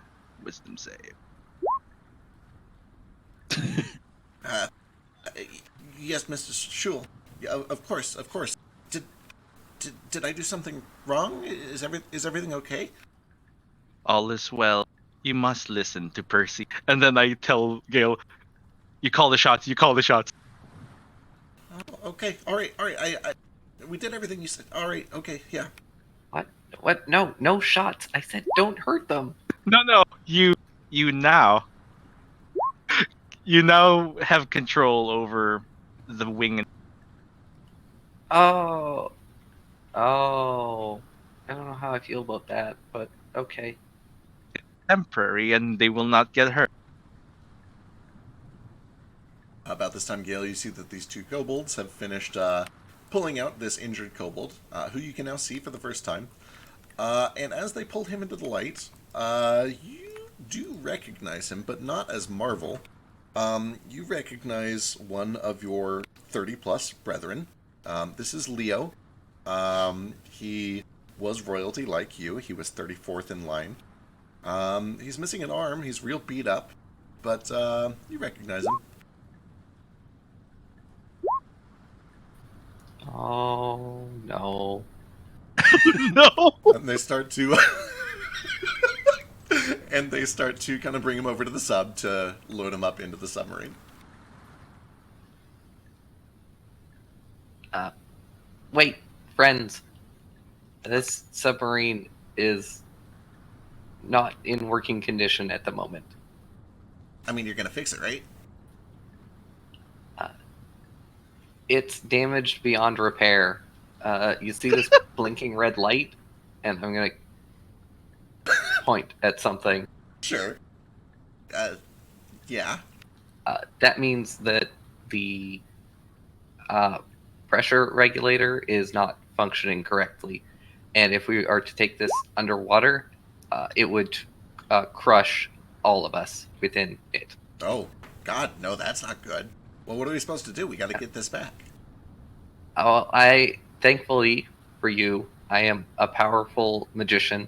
Wisdom save. Yes, Mr. Shul. Yeah, of course. Did I do something wrong? Is everything okay? All is well. You must listen to Percy. And then I tell Gale, you call the shots. Oh, okay. All right. We did everything you said. All right. Okay. Yeah. What? No shots. I said don't hurt them. No. You now have control over the wing. Oh. I don't know how I feel about that, but okay. Temporary, and they will not get hurt. About this time, Gale, you see that these two kobolds have finished pulling out this injured kobold, who you can now see for the first time. And as they pull him into the light, you do recognize him, but not as Marvel. You recognize one of your 30-plus brethren. This is Leo. He was royalty like you. He was 34th in line. He's missing an arm. He's real beat up, but you recognize him. Oh no. No. And they start to kind of bring him over to the sub to load him up into the submarine. Wait, friends. This submarine is not in working condition at the moment. I mean, you're gonna fix it, right? It's damaged beyond repair. You see this blinking red light? And I'm going to point at something. Sure. Yeah. That means that the pressure regulator is not functioning correctly. And if we are to take this underwater, it would crush all of us within it. Oh, God, no, that's not good. Well, what are we supposed to do? We got to get this back. Thankfully for you, I am a powerful magician,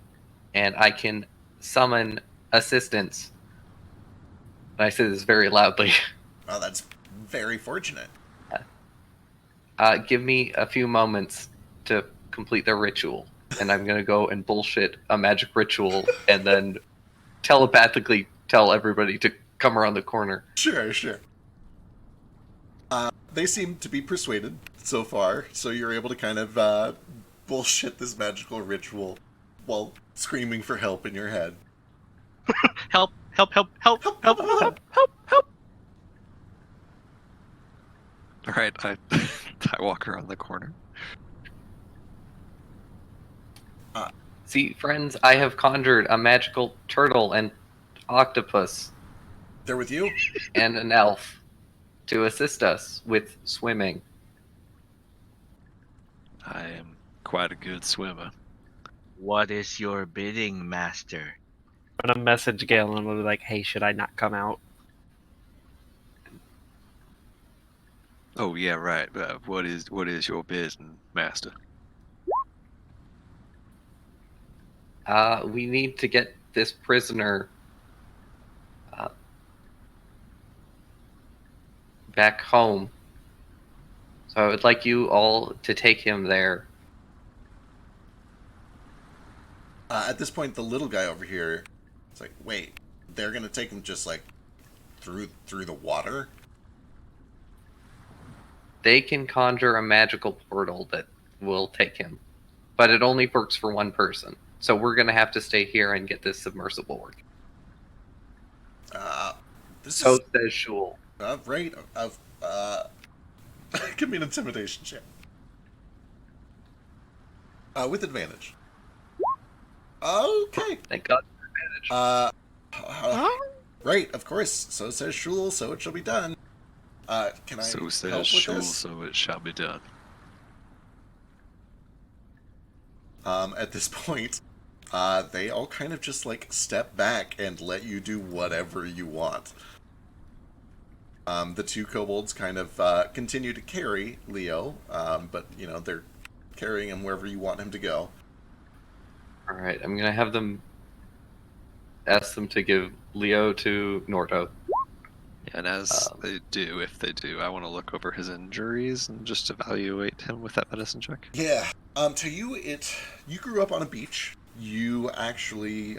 and I can summon assistance. And I say this very loudly. Well, that's very fortunate. Give me a few moments to complete the ritual, and I'm going to go and bullshit a magic ritual, and then telepathically tell everybody to come around the corner. Sure. They seem to be persuaded so far, so you're able to kind of bullshit this magical ritual while screaming for help in your head. Help! Help! Help! Help! Help! Help! Help! Help! Help! Help! All right, I I walk around the corner. See, friends, I have conjured a magical turtle and octopus They're with you? and an elf to assist us with swimming. I am quite a good swimmer. What is your bidding, master? I'm gonna message Gale and we'll be like, "Hey, should I not come out?" Oh yeah, right. What is your business, master? We need to get this prisoner back home. So I would like you all to take him there. At this point, the little guy over here is like, wait, they're gonna take him just like through the water? They can conjure a magical portal that will take him, but it only works for one person. So we're gonna have to stay here and get this submersible working. This So is says Shul. right. Give me an intimidation check. With advantage. Okay. Thank God. Right, of course. So says Shul, so it shall be done. Can I So help says with Shul, this? so it shall be done. At this point, they all kind of just like step back and let you do whatever you want. The two kobolds kind of continue to carry Leo, but you know they're carrying him wherever you want him to go. All right, I'm gonna have them ask them to give Leo to Nordo. And as they do, if they do, I want to look over his injuries and just evaluate him with that medicine check. Yeah. To you, you grew up on a beach. You actually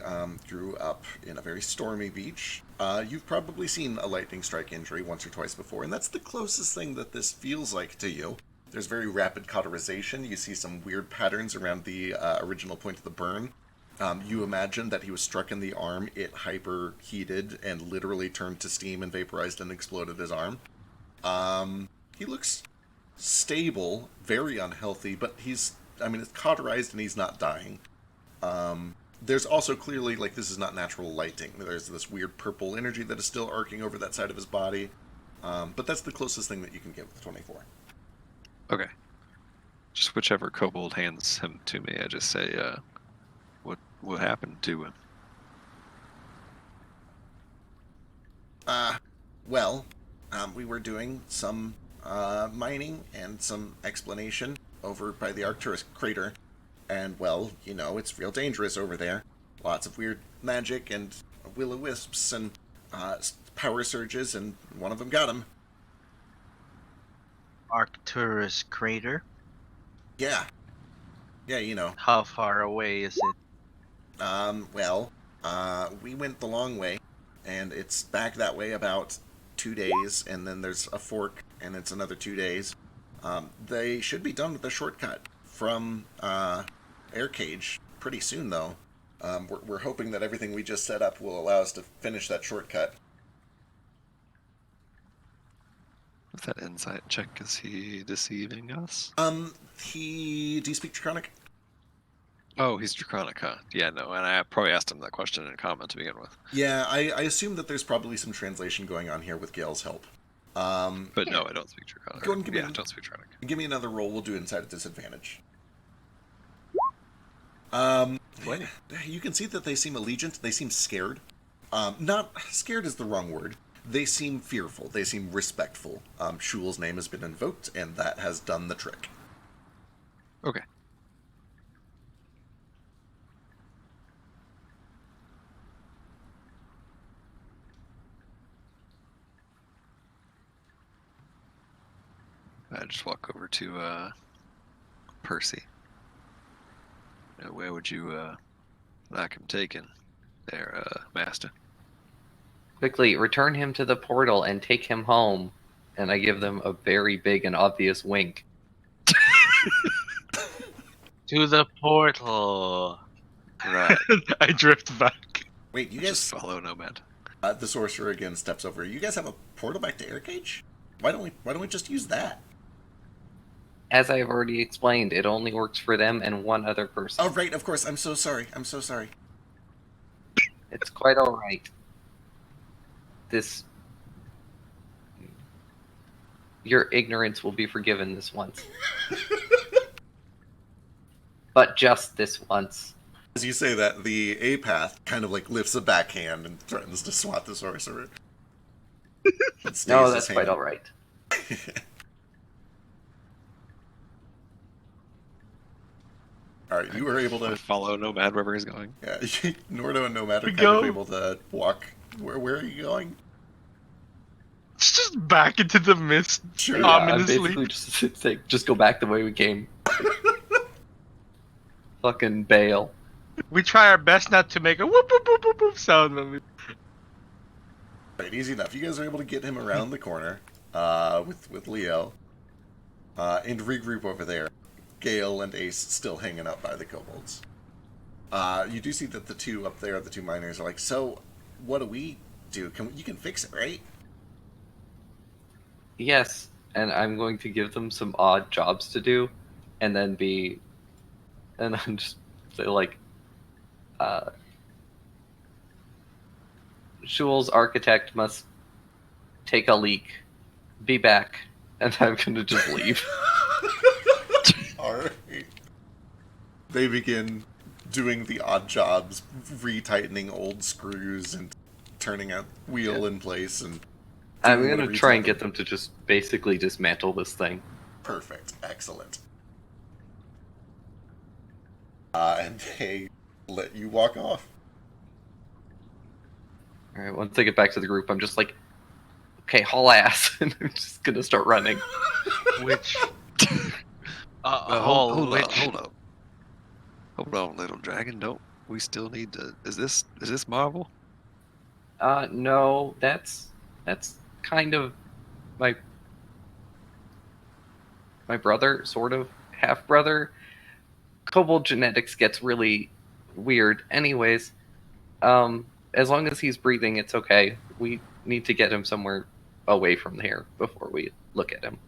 grew up in a very stormy beach. You've probably seen a lightning strike injury once or twice before, and that's the closest thing that this feels like to you. There's very rapid cauterization. You see some weird patterns around the original point of the burn. You imagine that he was struck in the arm, it hyperheated, and literally turned to steam and vaporized and exploded his arm. He looks stable, very unhealthy, but it's cauterized and he's not dying. There's also clearly, like, this is not natural lighting. There's this weird purple energy that is still arcing over that side of his body. But that's the closest thing that you can get with the 24. Okay. Just whichever kobold hands him to me, I just say, what happened to him? We were doing some mining and some explanation over by the Arcturus crater. And, well, you know, it's real dangerous over there. Lots of weird magic and will-o-wisps and power surges, and one of them got him. Arcturus crater? Yeah. Yeah, you know. How far away is it? We went the long way, and it's back that way about 2 days, and then there's a fork, and it's another 2 days. They should be done with the shortcut from Air Cage pretty soon, though. We're hoping that everything we just set up will allow us to finish that shortcut. With that insight check, is he deceiving us? Do you speak Draconic? Oh, he's Draconic, huh? Yeah, no, and I probably asked him that question in comment to begin with. Yeah, I assume that there's probably some translation going on here with Gale's help. But no, I don't speak Draconic. Go and give me don't speak Draconic. Give me another roll. We'll do Insight at disadvantage. You can see that they seem allegiant. They seem scared. Not scared is the wrong word. They seem fearful. They seem respectful. Shul's name has been invoked, and that has done the trick. Okay. I just walk over to Percy. Where would you like him taken there, master? Quickly, return him to the portal and take him home and I give them a very big and obvious wink. To the portal. Right. I drift back. Wait, you Just guys. follow Nomad. The sorcerer again steps over. You guys have a portal back to Aircage? Why don't we just use that? As I have already explained, it only works for them and one other person. Oh right, of course. I'm so sorry. I'm so sorry. It's quite all right. Your ignorance will be forgiven this once. But just this once. As you say that, the A-Path kind of like lifts a backhand and threatens to swat the sorcerer. No, that's quite all right. Alright, you were able to... Follow Nomad wherever he's going. Yeah, Nordo and Nomad are kind Go. of able to walk. Where are you going? It's just back into the mist. Sure. Yeah, I'm Ominously. basically just saying, just go back the way we came. Fucking bail. We try our best not to make a whoop whoop whoop whoop whoop sound when we... Right, easy enough. You guys are able to get him around the corner with Leo and regroup over there. Gale and Ace still hanging out by the kobolds. You do see that the two up there, the two miners, are like, so what do we do? You can fix it, right? Yes, and I'm going to give them some odd jobs to do, and then I'm just say like, Shul's architect must take a leak, be back, and I'm gonna just leave. Alright. They begin doing the odd jobs, retightening old screws and turning a wheel in place and I'm doing gonna whatever you try tell and get them. them to just basically dismantle this thing. Perfect. Excellent. And they let you walk off. Alright, once I get back to the group, I'm just like, okay, haul ass, and I'm just gonna start running. Which... Hold which... up. Hold on, little dragon. Don't we still need to... Is this Marvel? No, that's kind of my brother, sort of half brother. Kobold genetics gets really weird. Anyways, as long as he's breathing, it's okay. We need to get him somewhere away from here before we look at him.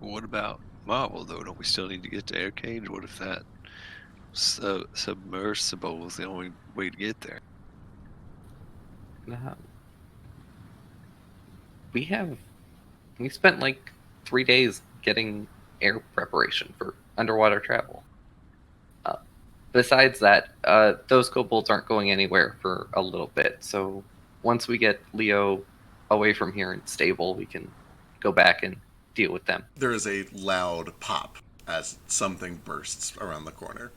What about Marvel, though? Don't we still need to get to Aircage? What if that submersible is the only way to get there? We spent like 3 days getting air preparation for underwater travel. Besides that, those kobolds aren't going anywhere for a little bit. So once we get Leo away from here and stable, we can go back and deal with them. There is a loud pop as something bursts around the corner.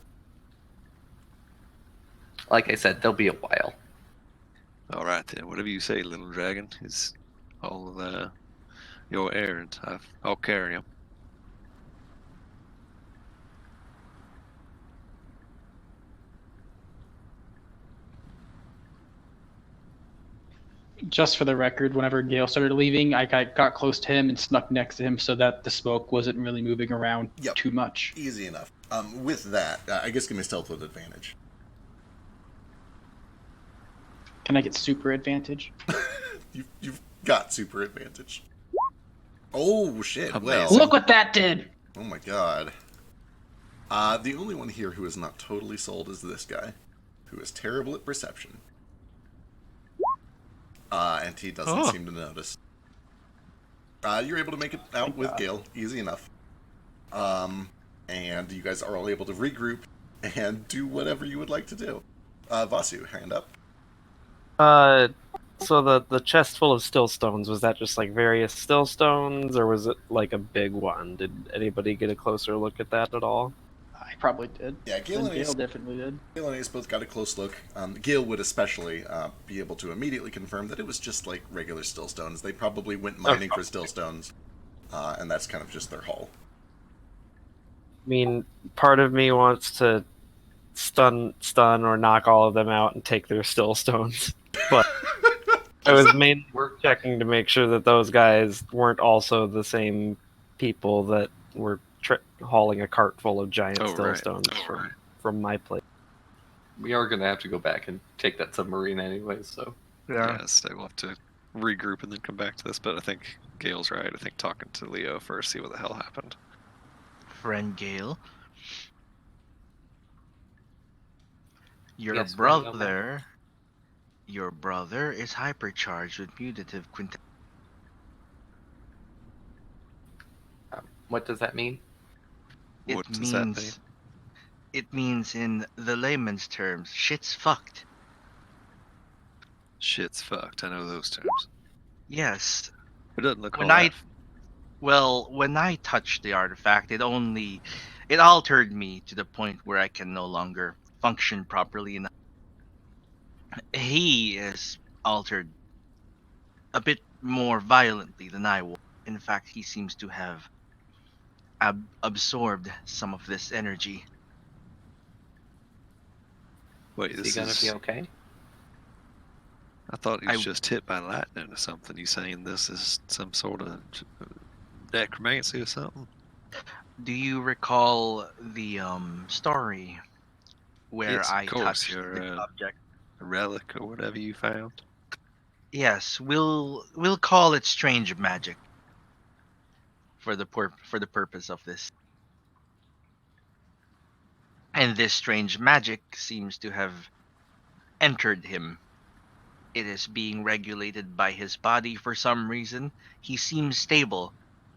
Like I said, they'll be a while. All right then. Whatever you say, little dragon. Is all your errand. I'll carry him. Just for the record, whenever Gale started leaving, I got close to him and snuck next to him so that the smoke wasn't really moving around too much. Easy enough. With that, I guess give me stealth with advantage. Can I get super advantage? You've got super advantage. Oh shit! Well, Amazing. Look what that did! oh my god. The only one here who is not totally sold is this guy, who is terrible at perception. And he doesn't seem to notice. You're able to make it out with Gale, easy enough. And you guys are all able to regroup and do whatever you would like to do. Vasu, hand up. So the chest full of still stones, was that just like various still stones, or was it like a big one? Did anybody get a closer look at that at all? I probably did. Yeah, Gale and Gale Ace, definitely did. Gale and Ace both got a close look. Gale would especially be able to immediately confirm that it was just like regular still stones. They probably went mining for still stones, and that's kind of just their haul. I mean, part of me wants to stun or knock all of them out and take their still stones, but I was mainly We're checking to make sure that those guys weren't also the same people that were hauling a cart full of giant Oh, still right. stones from my place. we are gonna have to go back and take that submarine anyway. So Yes, we'll have to regroup and then come back to this. But I think Gail's right. I think talking to Leo first, see what the hell happened. Friend Gale, your Yes, friend, no more. brother is hypercharged with mutative quintessence. What does that mean? It What does that mean? means it means in the layman's terms, shit's fucked. Shit's fucked. I know those terms. Yes. It doesn't look When all I that. when I touched the artifact, it altered me to the point where I can no longer function properly enough. He is altered a bit more violently than I was. In fact, he seems to have absorbed some of this energy. Wait, Is he this gonna is. be okay? I thought he was I just hit by lightning or something. You saying this is some sort of necromancy or something? Do you recall the story where Yes, of I course. touched You're this a object? relic or whatever you found. Yes, we'll call it strange magic for the purpose of this. And this strange magic seems to have entered him. It is being regulated by his body for some reason. He seems stable.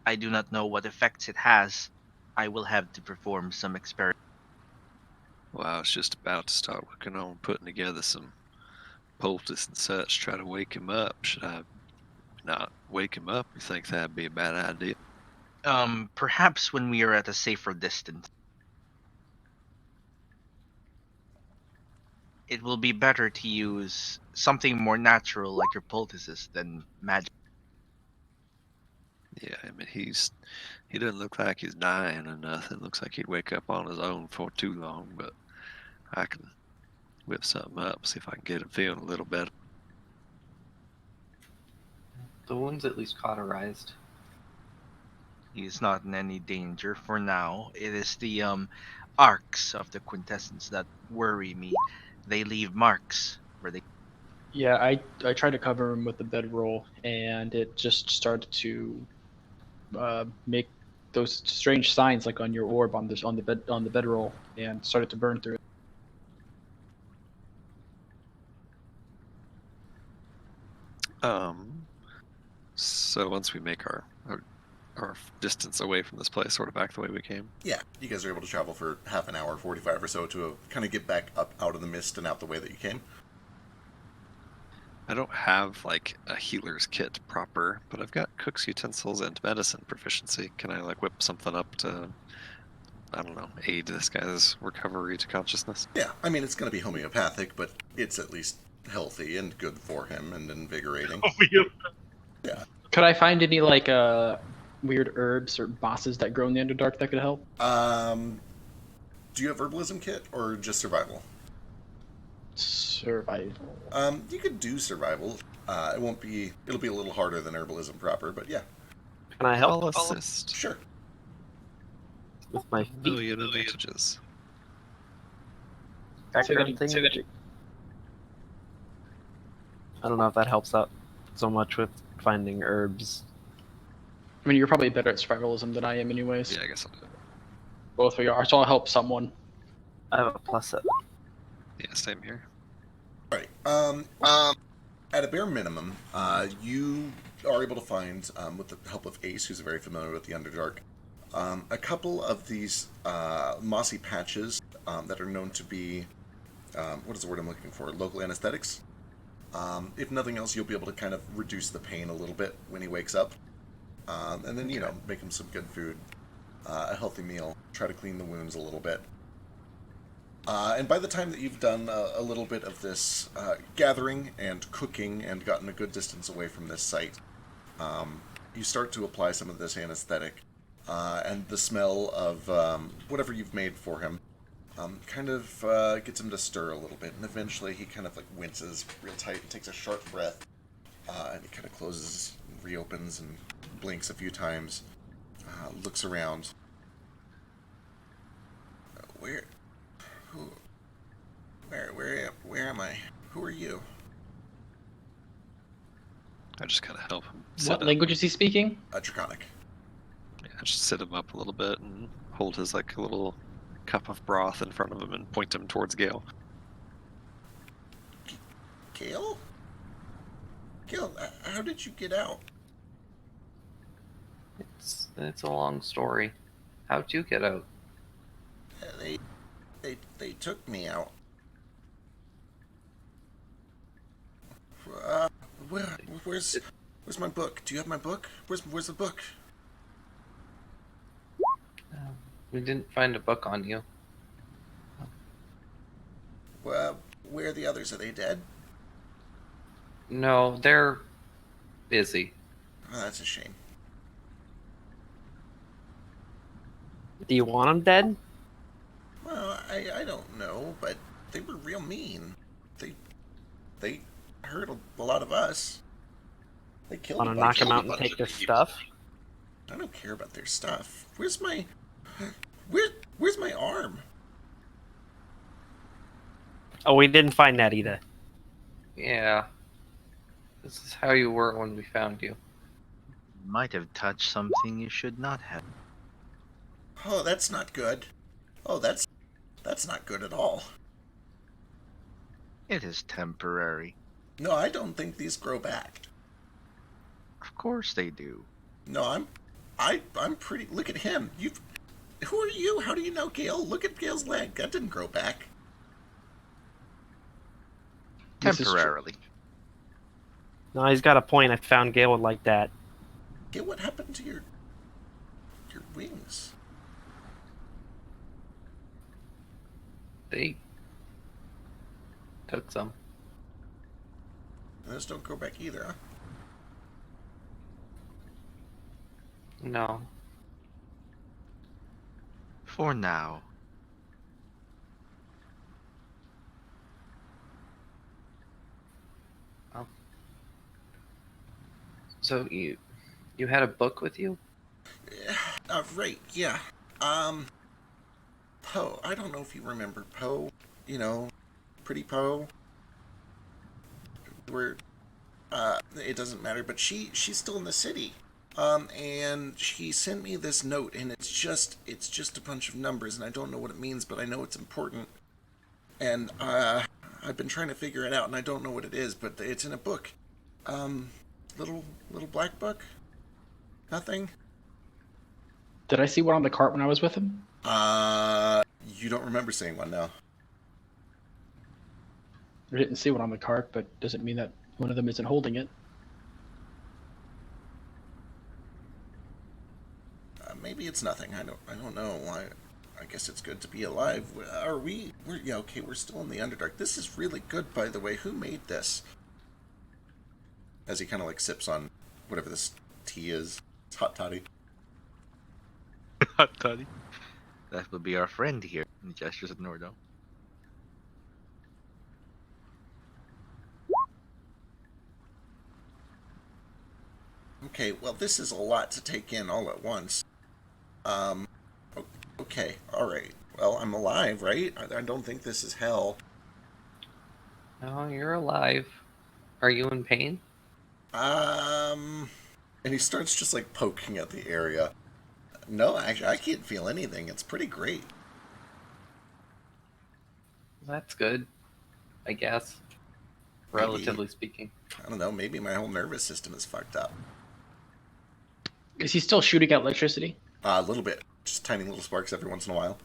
I do not know what effects it has. I will have to perform some experiments. Well, I was just about to start working on putting together some poultice and such, try to wake him up. Should I not wake him up? You think that'd be a bad idea? Perhaps when we are at a safer distance. It will be better to use something more natural like your poultices than magic. Yeah, I mean he doesn't look like he's dying or nothing. Looks like he'd wake up on his own for too long, but I can whip something up, see if I can get him feeling a little better. The wound's at least cauterized. He is not in any danger for now. It is the arcs of the quintessence that worry me. They leave marks where they. Yeah, I tried to cover him with the bedroll, and it just started to make those strange signs like on your orb on the bedroll, and started to burn through it. So once we make our distance away from this place sort of back the way we came. Yeah, you guys are able to travel for half an hour, 45 or so, to kind of get back up out of the mist and out the way that you came. I don't have like a healer's kit proper, but I've got cook's utensils and medicine proficiency. Can I like whip something up to, I don't know, aid this guy's recovery to consciousness? Yeah, I mean, it's going to be homeopathic, but it's at least healthy and good for him and invigorating. Yeah. Could I find any like weird herbs or mosses that grow in the Underdark that could help? Do you have herbalism kit or just survival? Survival. You could do survival. It'll be a little harder than herbalism proper, but yeah. Can I help? I'll assist. Sure. With my A feet. million advantages. Background thing. I don't know if that helps out so much with finding herbs. I mean, you're probably better at survivalism than I am, anyways. Yeah, I guess I'll do it. Both of you are, so I'll help someone. I have a +7. Yeah, same here. Right. At a bare minimum, you are able to find, with the help of Ace, who's very familiar with the Underdark, a couple of these mossy patches that are known to be, what is the word I'm looking for? Local anesthetics. If nothing else, you'll be able to kind of reduce the pain a little bit when he wakes up. And then, make him some good food, a healthy meal, try to clean the wounds a little bit. And by the time that you've done a little bit of this gathering and cooking and gotten a good distance away from this site, you start to apply some of this anesthetic, and the smell of whatever you've made for him kind of gets him to stir a little bit, and eventually he kind of like winces real tight and takes a sharp breath, And he kind of closes, reopens, and blinks a few times. Looks around. Where am I? Who are you? I just kind of help him sit What up. language is he speaking? Draconic. Yeah, just sit him up a little bit and hold his like a little cup of broth in front of him and point him towards Gale. Gale? Gale, how did you get out? It's a long story. How'd you get out? They took me out. Where's my book? Do you have my book? Where's the book? We didn't find a book on you. Where are the others? Are they dead? No, they're busy. Oh, that's a shame. Do you want him dead? Well, I don't know, but they were real mean. They hurt a lot of us. They killed Want a to bunch knock him of out and people. take their stuff? I don't care about their stuff. Where's my arm? Oh, we didn't find that either. Yeah. This is how you were when we found you. Might have touched something you should not have. Oh, that's not good. Oh, that's not good at all. It is temporary. No, I don't think these grow back. Of course they do. No, I'm pretty. Look at him. Who are you? How do you know Gale? Look at Gale's leg. That didn't grow back. This is true. Temporarily. No, he's got a point. I found Gale would like that. Gale, what happened to your wings? They took some. Those don't grow back either, huh? No. For now. So you had a book with you? Right, yeah. Poe. I don't know if you remember Poe. You know, Pretty Poe. It doesn't matter, but she's still in the city. And she sent me this note, and it's just a bunch of numbers, and I don't know what it means, but I know it's important. And I've been trying to figure it out, and I don't know what it is, but it's in a book. Little black book. Nothing. Did I see one on the cart when I was with him? You don't remember seeing one, no? I didn't see one on the cart, but doesn't mean that one of them isn't holding it. Maybe it's nothing. I don't know. I guess it's good to be alive. Yeah, okay, we're still in the Underdark. This is really good, by the way. Who made this? As he kind of like sips on whatever this tea is. It's hot toddy. Hot toddy. That will be our friend here. And he gestures at Nordo. Okay, well, this is a lot to take in all at once. Okay, alright. Well, I'm alive, right? I don't think this is hell. No, you're alive. Are you in pain? And he starts just like poking at the area. No, actually, I can't feel anything. It's pretty great. That's good, I guess. Relatively speaking. I don't know, maybe my whole nervous system is fucked up. Is he still shooting out electricity? A little bit. Just tiny little sparks every once in a while.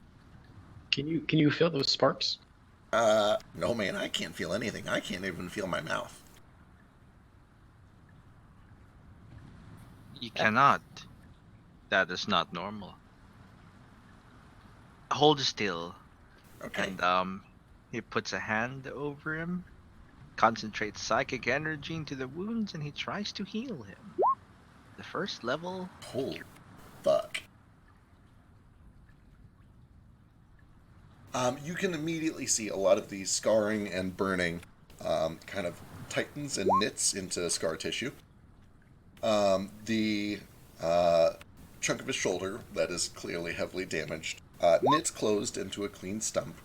Can you feel those sparks? No, man, I can't feel anything. I can't even feel my mouth. You cannot. That is not normal. Hold still. Okay. And he puts a hand over him, concentrates psychic energy into the wounds, and he tries to heal him. The first level. Holy fuck. You can immediately see a lot of the scarring and burning kind of tightens and knits into scar tissue. The chunk of his shoulder that is clearly heavily damaged knits closed into a clean stump,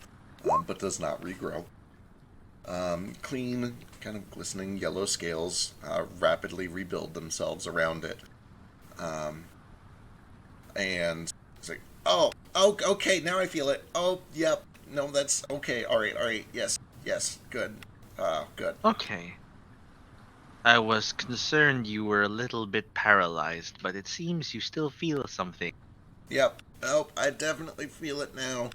but does not regrow. Clean, kind of glistening yellow scales rapidly rebuild themselves around it. And it's like, oh, okay, now I feel it. Oh, yep, no, that's okay. All right, yes, good, good. Okay. I was concerned you were a little bit paralyzed, but it seems you still feel something. Yep. Oh, I definitely feel it now.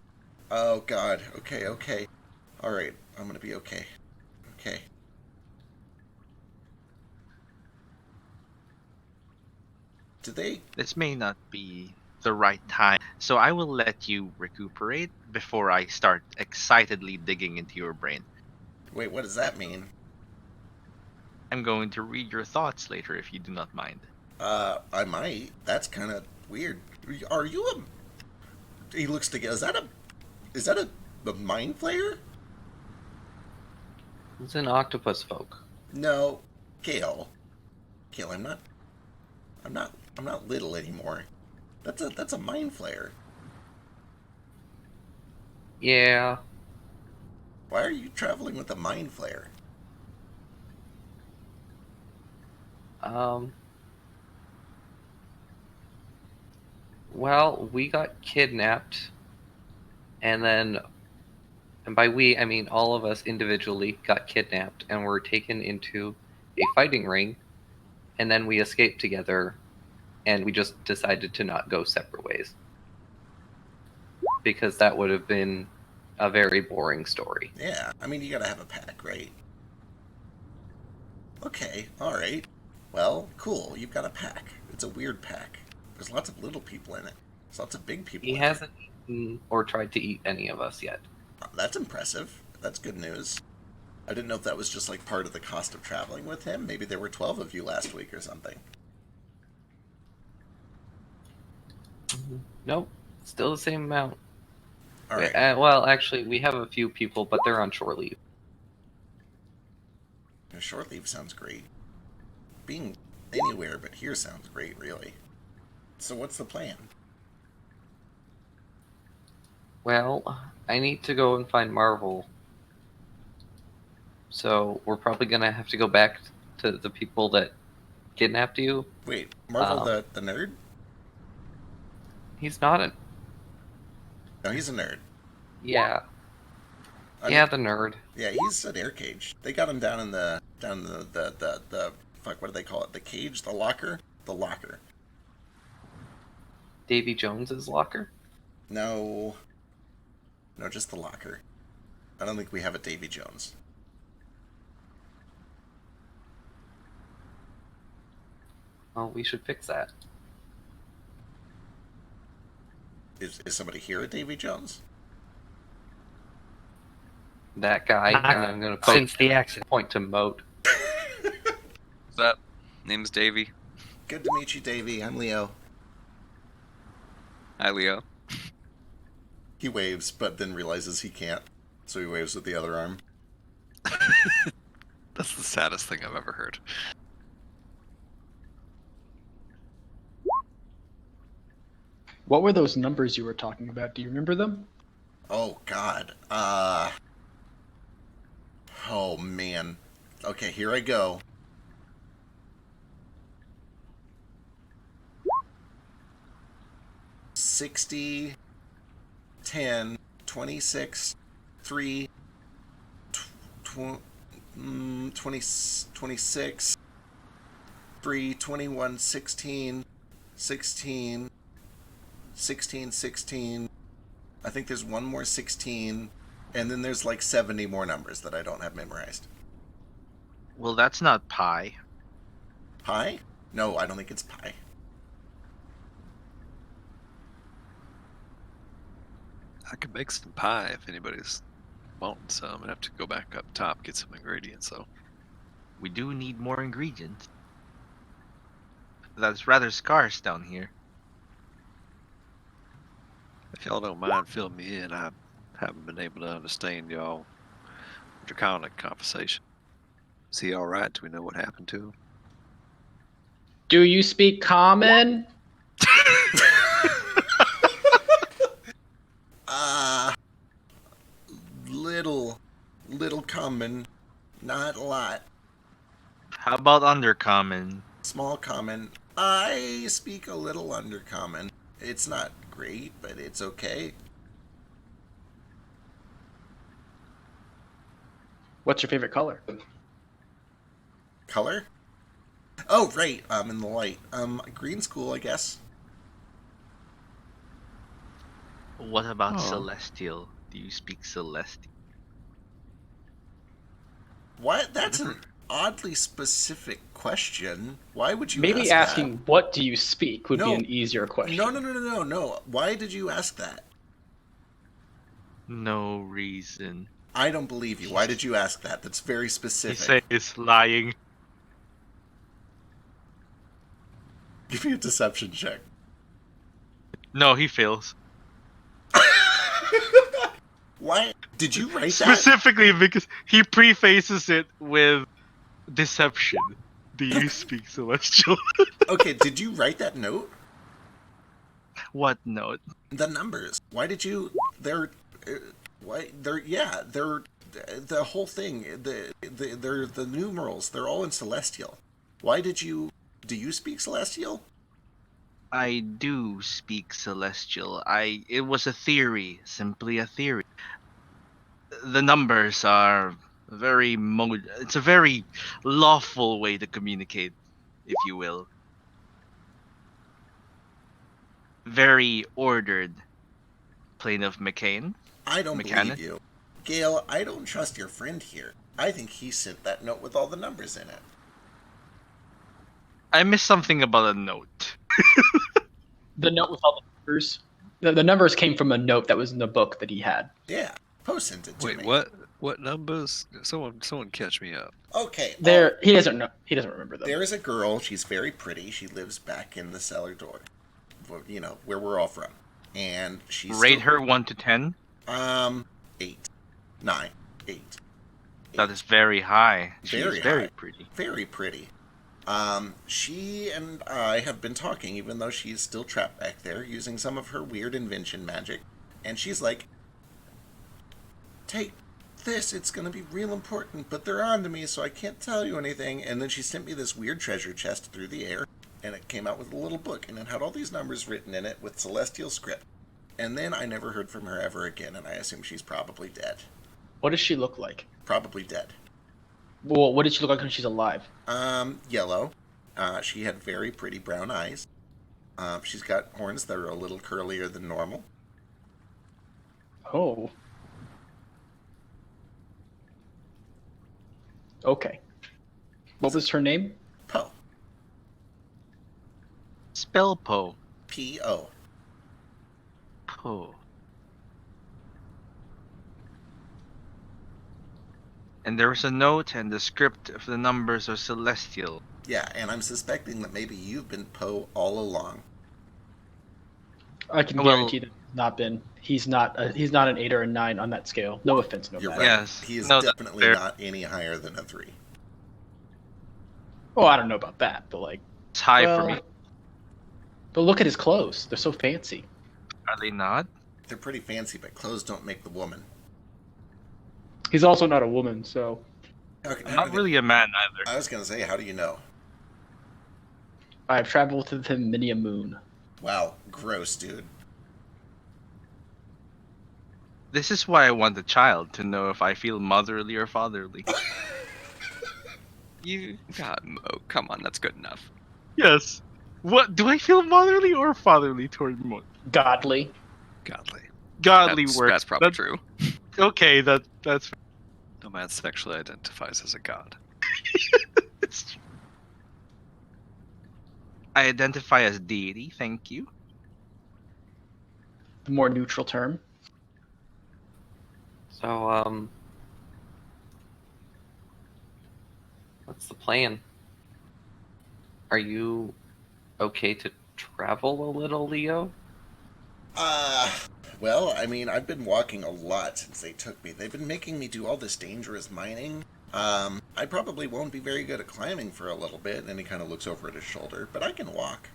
Oh God. Okay. All right, I'm gonna be okay. Okay. Did they? This may not be the right time, so I will let you recuperate before I start excitedly digging into your brain. Wait, what does that mean? I'm going to read your thoughts later if you do not mind. I might. That's kind of weird. Are you a? He looks together. Is that a mind flayer? It's an octopus folk. No, Kale. Kale, I'm not little anymore. That's a mind flayer. Yeah. Why are you traveling with a mind flayer? Um. Well, we got kidnapped, and then, and by we, I mean all of us individually got kidnapped and were taken into a fighting ring, and then we escaped together, and we just decided to not go separate ways. Because that would have been a very boring story. Yeah, I mean you gotta have a pack, right? Okay, all right. Well, cool. You've got a pack. It's a weird pack. There's lots of little people in it. There's lots of big people He in hasn't eaten or tried to eat any of us yet. it. That's impressive. That's good news. I didn't know if that was just like part of the cost of traveling with him. Maybe there were 12 of you last week or something. Nope, still the same amount. All right. Well, actually, we have a few people, but they're on shore leave. Short leave sounds great. Being anywhere but here sounds great, really. So what's the plan? Well, I need to go and find Marvel. So we're probably gonna have to go back to the people that kidnapped you. Wait, Marvel Um, the nerd? He's not a. No, he's a nerd. Yeah. I Yeah, mean, the nerd. yeah, he's an air cage. They got him down in the fuck. What do they call it? The cage, the locker, the locker. Davy Jones's locker. No, no, just the locker. I don't think we have a Davy Jones. Well, we should fix that. Is somebody here at Davy Jones? That guy, Not and I'm gonna since the accident. point to Moat. What's up? Name's Davey. Good to meet you, Davy. I'm Leo. Hi, Leo. He waves, but then realizes he can't, so he waves with the other arm. That's the saddest thing I've ever heard. What were those numbers you were talking about? Do you remember them? Oh God. Oh man. Okay, here I go. $60, 10, 26, 3, 26, 3, 21, 16, 16, 16, 16. I think there's one more 16, and then there's like 70 more numbers that I don't have memorized. Well, that's not pi. Pi? No, I don't think it's pi. I could make some pie if anybody's wanting some. I'd have to go back up top, get some ingredients, though. We do need more ingredients. That's rather scarce down here. If y'all don't mind filling me in, I haven't been able to understand y'all draconic conversation. Is he all right? Do we know what happened to him? Do you speak common? Little common, not a lot. How about undercommon? Small common. I speak a little undercommon. It's not great, but it's okay. What's your favorite color? Color? Oh, right. In the light. Green school, I guess. What about Oh. celestial? Do you speak celestial? What? That's an oddly specific question. Why would you Maybe ask asking what do you speak would be No. an easier that? question. No. Why did you ask that? No reason. I don't believe you. Why did you ask that? That's very He specific. says lying. Give me a deception check. No, he fails. Why? Did you write that? Specifically because he prefaces it with deception. Do you speak celestial? Okay, did you write that note? What note? The numbers. Why did you? They're. Why? They're. Yeah. They're. The whole thing. They're the numerals. They're all in celestial. Why did you? Do you speak celestial? I do speak celestial. It was a theory, simply a theory. The numbers are it's a very lawful way to communicate, if you will. Very ordered. Plane of McCain. I don't Mechanic? believe you. Gail, I don't trust your friend here. I think he sent that note with all the numbers in it. I missed something about a note. The note with all the numbers. The numbers came from a note that was in the book that he had. Yeah. Poe sent it to Wait, me. what? What numbers? Someone catch me up. Okay. There, he doesn't know. He doesn't remember them. There is a girl. She's very pretty. She lives back in the cellar door. You know, where we're all from. And she's Rate her 1 to 10. 8. 9. 8. That is very high. She's Very very high. pretty. Very pretty. She and I have been talking, even though she's still trapped back there, using some of her weird invention magic. And she's like, take this, it's gonna be real important, but they're on to me, so I can't tell you anything. And then she sent me this weird treasure chest through the air, and it came out with a little book, and it had all these numbers written in it with celestial script. And then I never heard from her ever again, and I assume she's probably dead. What does she look like? Probably dead. Well, what did she look like when she's alive? Yellow. She had very pretty brown eyes. She's got horns that are a little curlier than normal. Oh. Okay. What was her name? Poe. Spell Poe. P-O. Poe. And there was a note, and the script of the numbers are celestial. Yeah, and I'm suspecting that maybe you've been Poe all along. I can Well- guarantee that he's not been. He's not an 8 or a 9 on that scale. No offense, no You're bad. right. Yes. He is No, that's definitely fair. not any higher than a 3. Oh, I don't know about that, but like, It's high well, for me. But look at his clothes. They're so fancy. Are they not? They're pretty fancy, but clothes don't make the woman. He's also not a woman, so Okay, I'm not really a man either. I was going to say, how do you know? I've traveled with him many a moon. Wow, gross, dude. This is why I want a child, to know if I feel motherly or fatherly. You got Mo. Come on, that's good enough. Yes. What do I feel motherly or fatherly toward Mo? Godly. Godly. Godly That's, work. that's probably true. Okay, that's No man sexually identifies as a god. it's, I identify as deity, thank you. The more neutral term. So, what's the plan? Are you okay to travel a little, Leo? Well, I mean, I've been walking a lot since they took me. They've been making me do all this dangerous mining. I probably won't be very good at climbing for a little bit, and he kind of looks over at his shoulder, but I can walk.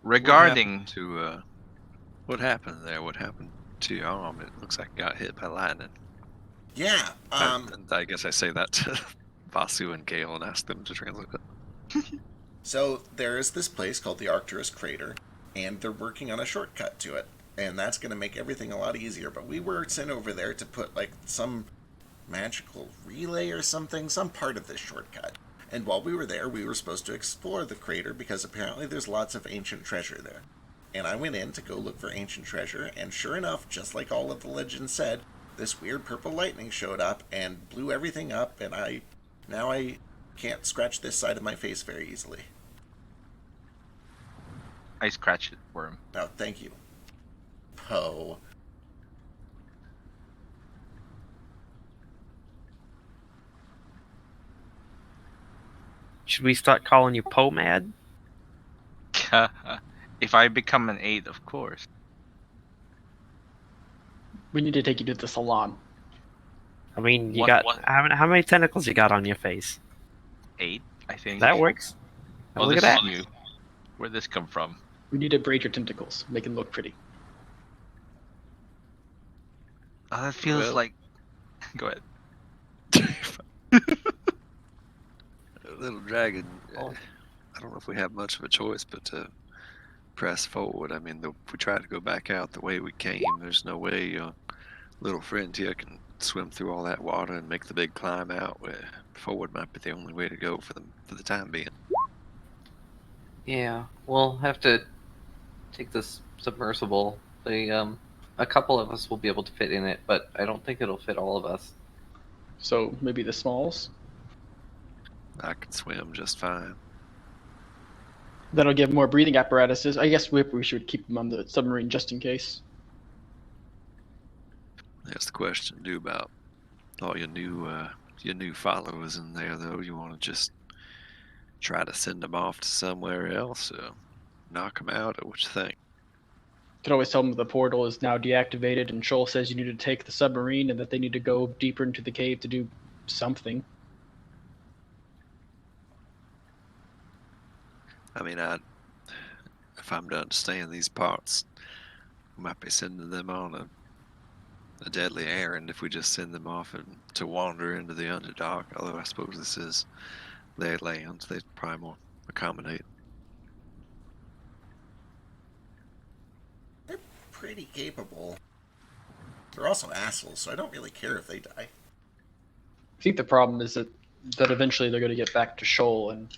Regarding- What happened there? What happened to your arm? It looks like it got hit by lightning. Yeah, I guess I say that to Vasu and Gale and ask them to translate it. so there is this place called the Arcturus Crater, and they're working on a shortcut to it, and that's going to make everything a lot easier. But we were sent over there to put like some magical relay or something, some part of this shortcut. And while we were there, we were supposed to explore the crater because apparently there's lots of ancient treasure there. And I went in to go look for ancient treasure, and sure enough, just like all of the legends said, this weird purple lightning showed up and blew everything up, and now I can't scratch this side of my face very easily. I scratched it for him. Oh, thank you. Poe. Should we start calling you Pomad? If I become an 8, of course. We need to take you to the salon. I mean, you What- got what- how many tentacles you got on your face? 8, I think. That works. Oh, Look this at that. is new. Where'd this come from? We need to braid your tentacles, make them look pretty. Oh, that feels Well- like. Go ahead. Little dragon. Oh. I don't know if we have much of a choice but to press forward. I mean, if we try to go back out the way we came, there's no way your little friend here can swim through all that water and make the big climb out. Where forward might be the only way to go for the time being. Yeah, we'll have to take this submersible. A couple of us will be able to fit in it, but I don't think it'll fit all of us. So maybe the smalls. I can swim just fine. That'll give more breathing apparatuses. I guess we should keep them on the submarine just in case. That's the question to do about all your new followers in there, though. You want to just try to send them off to somewhere else, or knock them out, or what you think? Could always tell them the portal is now deactivated, and Shoal says you need to take the submarine, and that they need to go deeper into the cave to do something. I mean, if I'm to understand these parts, we might be sending them on a deadly errand if we just send them off to wander into the Underdark. Although I suppose this is their land, they'd probably more accommodate. They're pretty capable. They're also assholes, so I don't really care if they die. I think the problem is that eventually they're going to get back to Shoal, and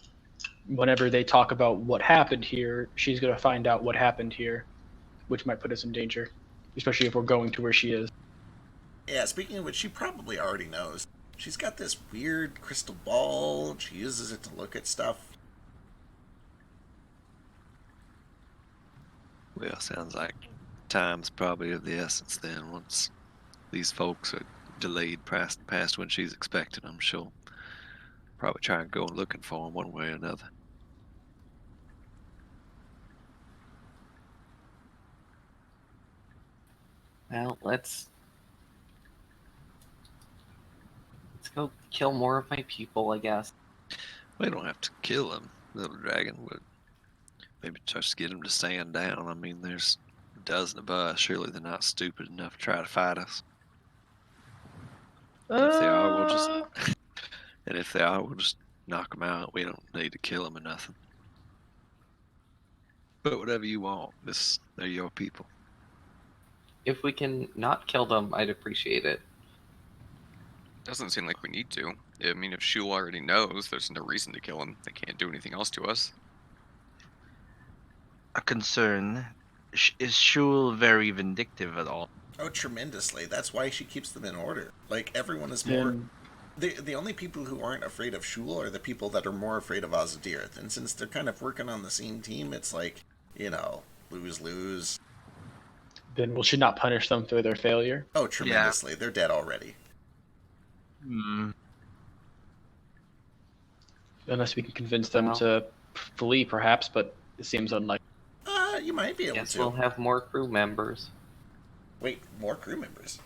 whenever they talk about what happened here, she's going to find out what happened here, which might put us in danger, especially if we're going to where she is. Yeah, speaking of which, she probably already knows. She's got this weird crystal ball. She uses it to look at stuff. Well, sounds like time's probably of the essence then. Once these folks are delayed past when she's expecting them, she'll probably try and go looking for them one way or another. Well, let's go kill more of my people, I guess. We don't have to kill them, little dragon. But maybe just get them to stand down. I mean, there's a dozen of us. Surely they're not stupid enough to try to fight us. If they are, we'll just. And if they are, we'll just knock them out. We don't need to kill them or nothing. But whatever you want, they're your people. If we can not kill them, I'd appreciate it. Doesn't seem like we need to. I mean, if Shul already knows, there's no reason to kill him. They can't do anything else to us. A concern. Is Shul very vindictive at all? Oh, tremendously. That's why she keeps them in order. Like, everyone is more... And The only people who aren't afraid of Shul are the people that are more afraid of Azadirth. And since they're kind of working on the same team, it's like, lose-lose. then we should not punish them for their failure. Oh, tremendously. They're dead already. Hmm. Unless we can convince them Well. to flee, perhaps, but it seems unlikely. You might be able Guess to. we'll have more crew members. Wait, more crew members?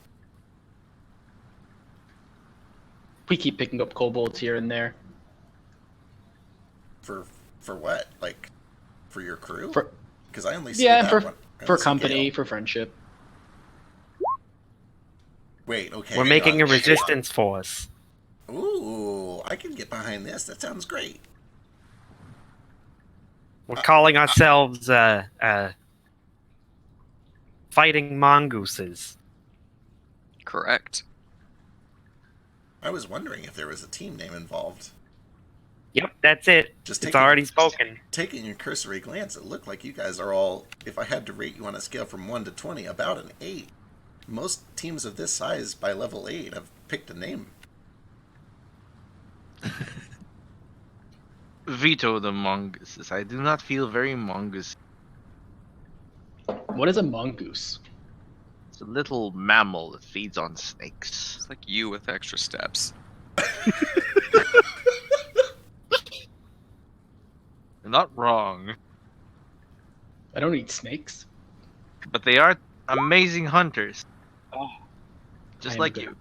We keep picking up kobolds here and there. For what? Like, for your crew? For Because I only see yeah, that one. I for only see company, Gale. for friendship. Wait, okay. We're hang making on. a resistance force. Ooh, I can get behind this. That sounds great. We're calling ourselves fighting mongooses. Correct. I was wondering if there was a team name involved. Yep, that's it. Just It's already spoken. Taking a cursory glance, it looked like you guys are all, if I had to rate you on a scale from 1 to 20, about an 8. Most teams of this size by level 8 have picked a name. Veto the mongooses. I do not feel very mongoose. What is a mongoose? It's a little mammal that feeds on snakes. It's like you with extra steps. You're not wrong, I don't eat snakes. but they are amazing hunters, Oh, just I am like good. you.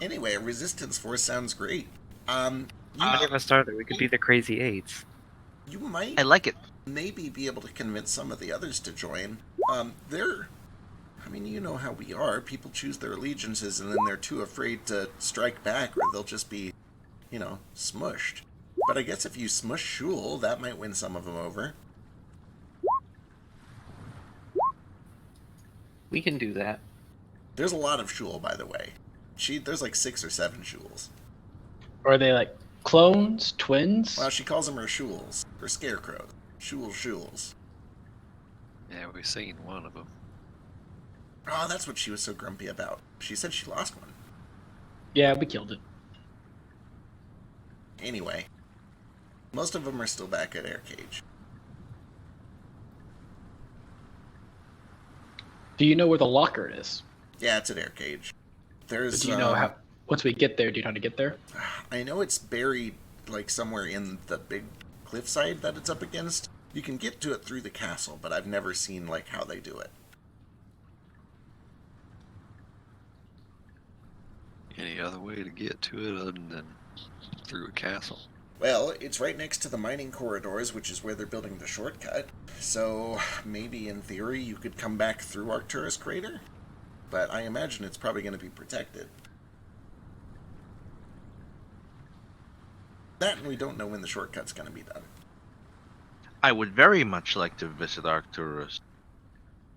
Anyway, a resistance force sounds great. How many of us are there? We could be the crazy eights. You might I like it. maybe be able to convince some of the others to join. I mean, you know how we are. People choose their allegiances and then they're too afraid to strike back or they'll just be, smushed. But I guess if you smush Shul, that might win some of them over. We can do that. There's a lot of Shul, by the way. There's like 6 or 7 Shuls. Are they like clones, twins? Well, she calls them her Shuls, her scarecrows. Shuls. Yeah, we've seen one of them. Oh, that's what she was so grumpy about. She said she lost one. Yeah, we killed it. Anyway, most of them are still back at Air Cage. Do you know where the locker is? Yeah, it's at Air Cage. There's. Do you know how? Once we get there, do you know how to get there? I know it's buried like somewhere in the big cliffside that it's up against. You can get to it through the castle, but I've never seen like how they do it. Any other way to get to it other than through a castle? Well, it's right next to the mining corridors, which is where they're building the shortcut. So maybe in theory you could come back through Arcturus Crater, but I imagine it's probably going to be protected. That, and we don't know when the shortcut's going to be done. I would very much like to visit Arcturus.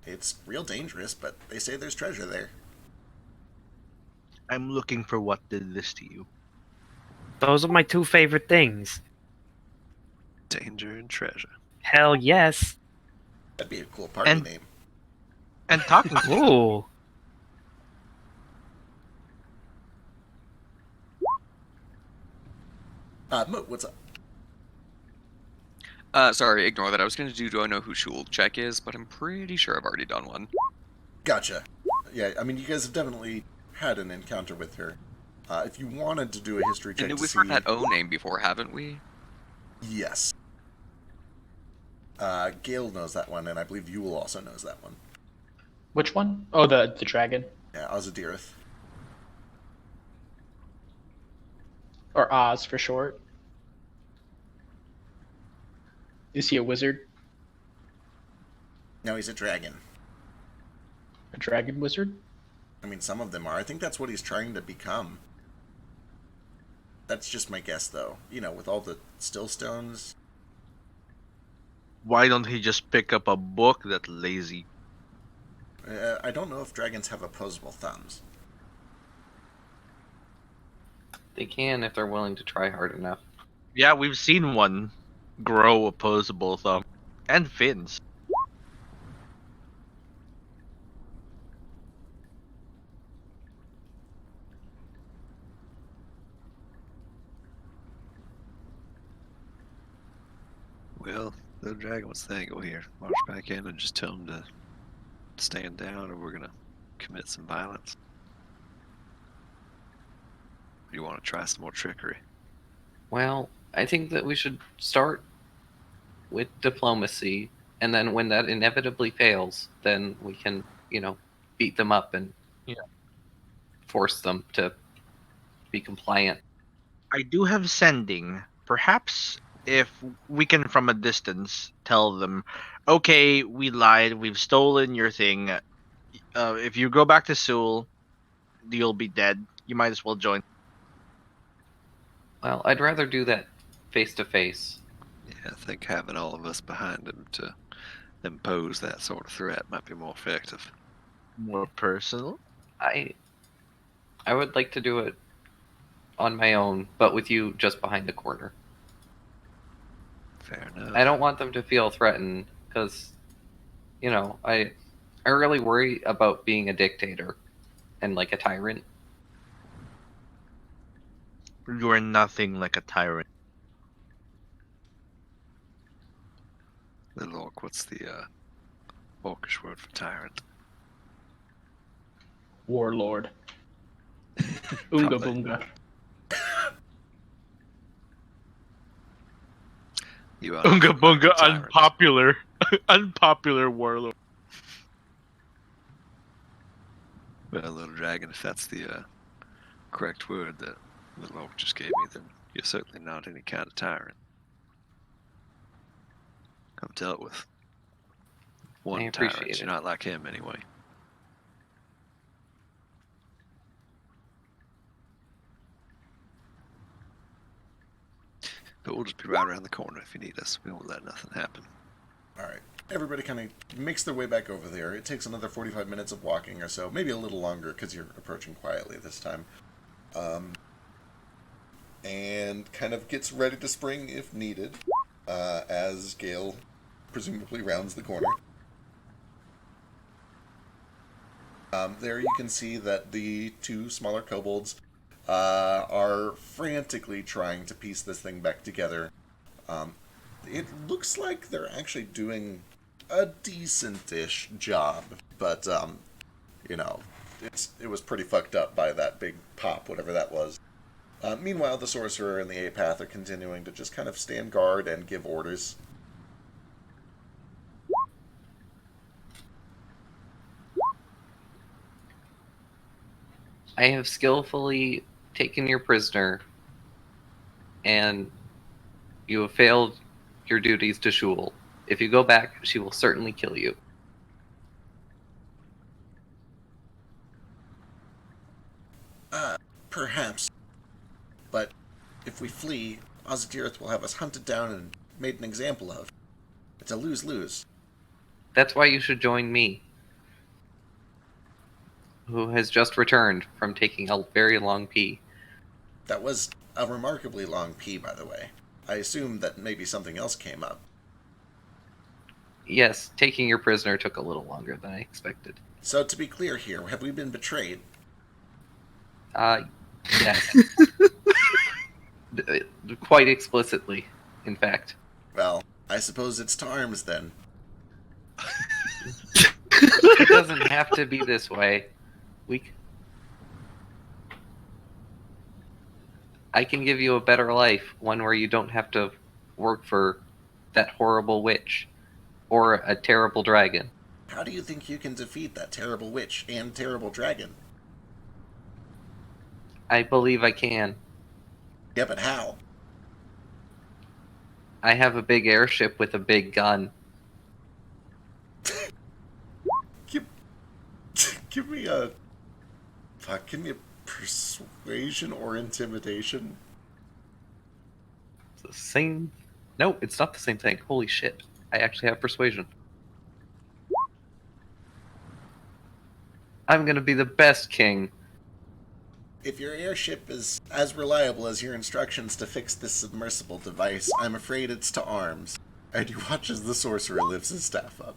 It's real dangerous, but they say there's treasure there. I'm looking for what did this to you. Those are my two favorite things. Danger and treasure. Hell yes. That'd be a cool party And- name. And talking to you. Ooh. Moat, what's up? Sorry, ignore that. I was going to do I know who Shul check is, but I'm pretty sure I've already done one. Gotcha. Yeah, I mean, you guys have definitely had an encounter with her. If you wanted to do a history check And to we've see... heard that O name before, haven't we? Yes. Gale knows that one, and I believe Yule also knows that one. Which one? Oh, the dragon. Yeah, Ozadirith. Or Oz for short. Is he a wizard? No, he's a dragon. A dragon wizard? I mean, some of them are. I think that's what he's trying to become. That's just my guess, though. You know, with all the still stones. Why don't he just pick up a book, that lazy? I don't know if dragons have opposable thumbs. They can if they're willing to try hard enough. Yeah, we've seen one grow opposable thumb. And fins. Well, the dragon was saying, go here. March back in and just tell him to stand down or we're going to commit some violence. Or you want to try some more trickery? Well, I think that we should start with diplomacy, and then when that inevitably fails, then we can, beat them up and force them to be compliant. I do have sending. Perhaps if we can from a distance tell them, okay, we lied, we've stolen your thing. If you go back to Seoul, you'll be dead. You might as well join. Well, I'd rather do that face to face. Yeah, I think having all of us behind him to impose that sort of threat might be more effective. More personal. I would like to do it on my own, but with you just behind the corner. Fair enough. I don't want them to feel threatened because, I really worry about being a dictator and like a tyrant. You are nothing like a tyrant. Little orc, what's the orcish word for tyrant? Warlord. Oonga Probably. boonga. You are Unga not bunga a tyrant. unpopular. Unpopular warlord. Well, little dragon, if that's the correct word that little orc just gave me, then you're certainly not any kind of tyrant. I've dealt with one I appreciate tyrant. it. You're not like him, anyway. But we'll just be right around the corner if you need us. We won't let nothing happen. All right. Everybody kind of makes their way back over there. It takes another 45 minutes of walking or so, maybe a little longer because you're approaching quietly this time. And kind of gets ready to spring if needed, as Gale presumably rounds the corner. There you can see that the two smaller kobolds are frantically trying to piece this thing back together. It looks like they're actually doing a decent-ish job, but it was pretty fucked up by that big pop, whatever that was. Meanwhile, the sorcerer and the apath are continuing to just kind of stand guard and give orders. I have skillfully taken your prisoner, and you have failed your duties to Shul. If you go back, she will certainly kill you. Perhaps. But if we flee, Ozdirith will have us hunted down and made an example of. It's a lose-lose. That's why you should join me, who has just returned from taking a very long pee. That was a remarkably long pee, by the way. I assume that maybe something else came up. Yes, taking your prisoner took a little longer than I expected. So to be clear here, have we been betrayed? Yes. Quite explicitly, in fact. Well, I suppose it's to arms then. It doesn't have to be this way. I can give you a better life, one where you don't have to work for that horrible witch or a terrible dragon. How do you think you can defeat that terrible witch and terrible dragon? I believe I can. Yeah, but how? I have a big airship with a big gun. Give me a... Fuck, give me a persuasion or intimidation. It's the same... No, it's not the same thing. Holy shit. I actually have persuasion. I'm gonna be the best king. If your airship is as reliable as your instructions to fix this submersible device, I'm afraid it's to arms. And you watch as the sorcerer lifts his staff up.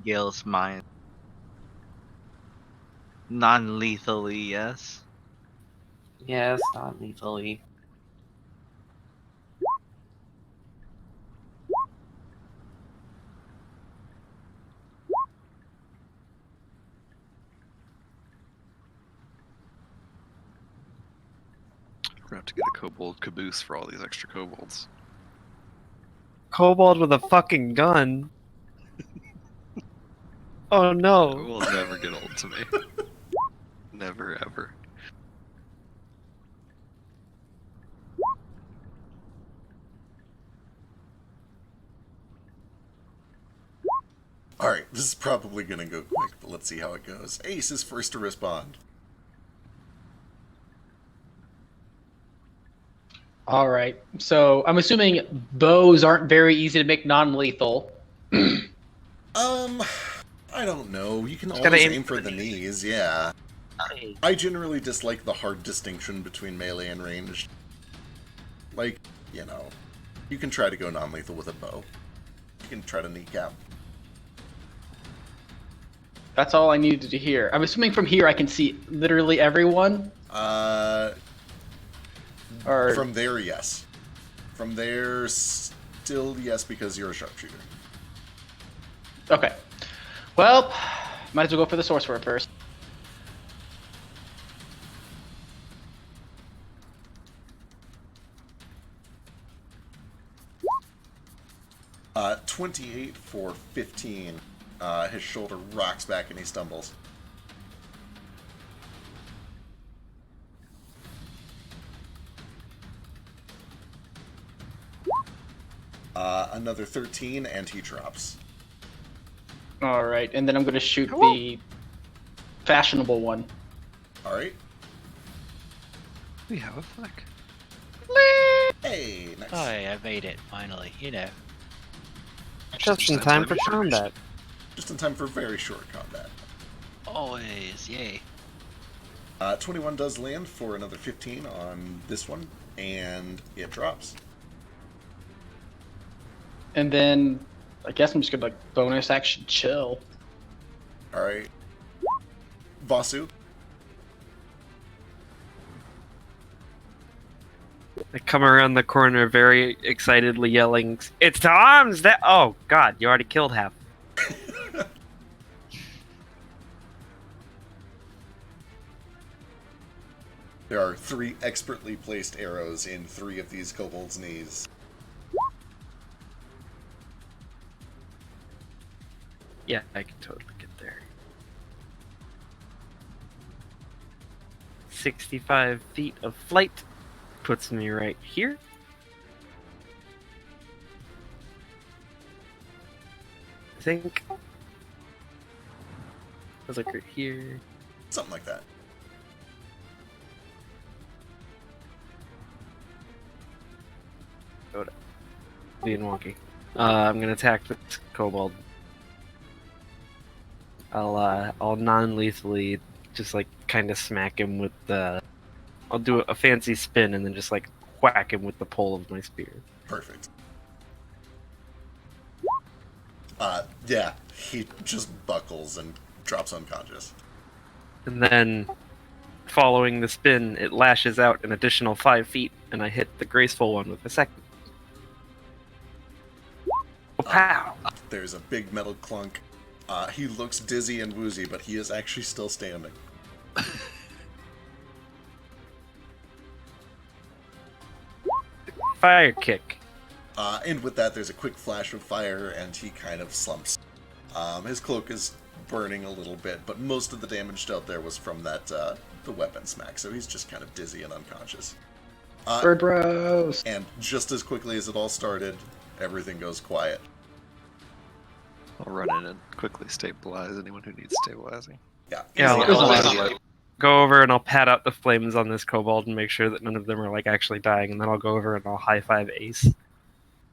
Gale's mind. Non-lethally, yes. Yes, not lethally. We're gonna have to get a kobold caboose for all these extra kobolds. Kobold with a fucking gun. Oh It no. will never get old to me. Never ever. Alright, this is probably going to go quick, but let's see how it goes. Ace is first to respond. All right. So I'm assuming bows aren't very easy to make non-lethal. I don't know. You can gotta always aim aim for for the knees, yeah. I generally dislike the hard distinction between melee and ranged. Like, you know, you can try to go non-lethal with a bow. You can try to kneecap. That's all I needed to hear. I'm assuming from here I can see literally everyone. Or From there, yes. From there, still yes, because you're a sharpshooter. okay. Well, might as well go for the sorcerer first. Uh, 28 for 15. His shoulder rocks back and he stumbles. Another 13 and he drops. All right, and then I'm going to shoot the fashionable one. Alright. We have a flick. Hey, nice. Oh, I made it, finally, you know. Just in time for combat. Just in time for very short combat. Always, yay. 21 does land for another 15 on this one, and it drops. And then I guess I'm just going to like bonus action chill. Alright. Vasu. I come around the corner very excitedly yelling, "It's Tom's! That oh god, you already killed half." There are 3 expertly placed arrows in 3 of these kobolds' knees. Yeah, I can totally get there. 65 feet of flight puts me right here. I think. Was like right here. Something like that. Being wonky. I'm gonna attack this kobold. I'll non-lethally just like kind of smack him with the. I'll do a fancy spin and then just like whack him with the pole of my spear. Perfect. Yeah, he just buckles and drops unconscious. And then, following the spin, it lashes out an additional 5 feet, and I hit the graceful one with a second. Oh, pow! There's a big metal clunk. He looks dizzy and woozy, but he is actually still standing. Fire kick. And with that, there's a quick flash of fire, and he kind of slumps. His cloak is burning a little bit, but most of the damage dealt there was from that the weapon smack, so he's just kind of dizzy and unconscious. Bird bros. And just as quickly as it all started, everything goes quiet. I'll run in and quickly stabilize anyone who needs stabilizing. Yeah. Yeah, Easily. go over and I'll pat out the flames on this kobold and make sure that none of them are like actually dying, and then I'll go over and I'll high five Ace.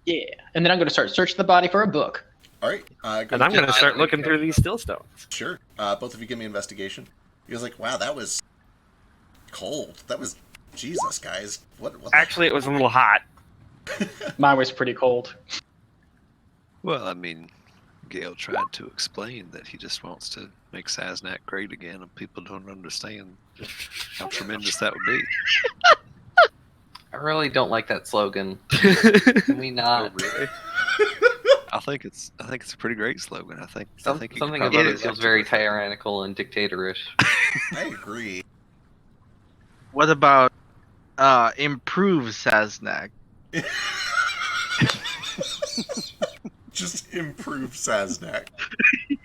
Yeah, and then I'm going to start searching the body for a book. All right. And I'm going to start looking through these still stones. Sure. Both of you give me investigation. He was like, "Wow, that was cold. That was Jesus, guys. What Actually, it was a little hot. Mine was pretty cold. Well, I mean, Gale tried to explain that he just wants to make Saznak great again, and people don't understand how tremendous that would be. I really don't like that slogan. Can we Oh, not? really? I think it's a pretty great slogan. I think you could Something probably about live it feels up to very tyrannical and dictatorish. I agree. What about Improve Saznak. Just improve Saznak.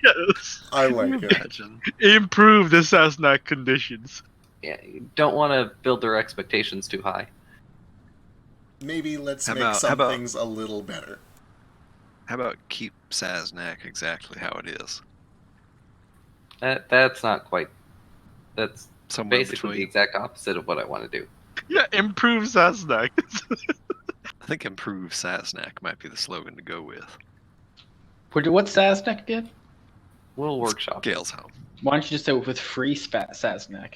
Yes. I like it. Imagine. Improve the Saznak conditions. Yeah, you don't want to build their expectations too high. Maybe let's How make about- some how about- things a little better. How about keep Saznak exactly how it is? That's not quite. That's Somewhere basically the between. exact opposite of what I want to do. Yeah, improve Saznak. I think improve Saznak might be the slogan to go with. What's Saznak again? We'll workshop. Gale's home. Why don't you just say with free Saznak?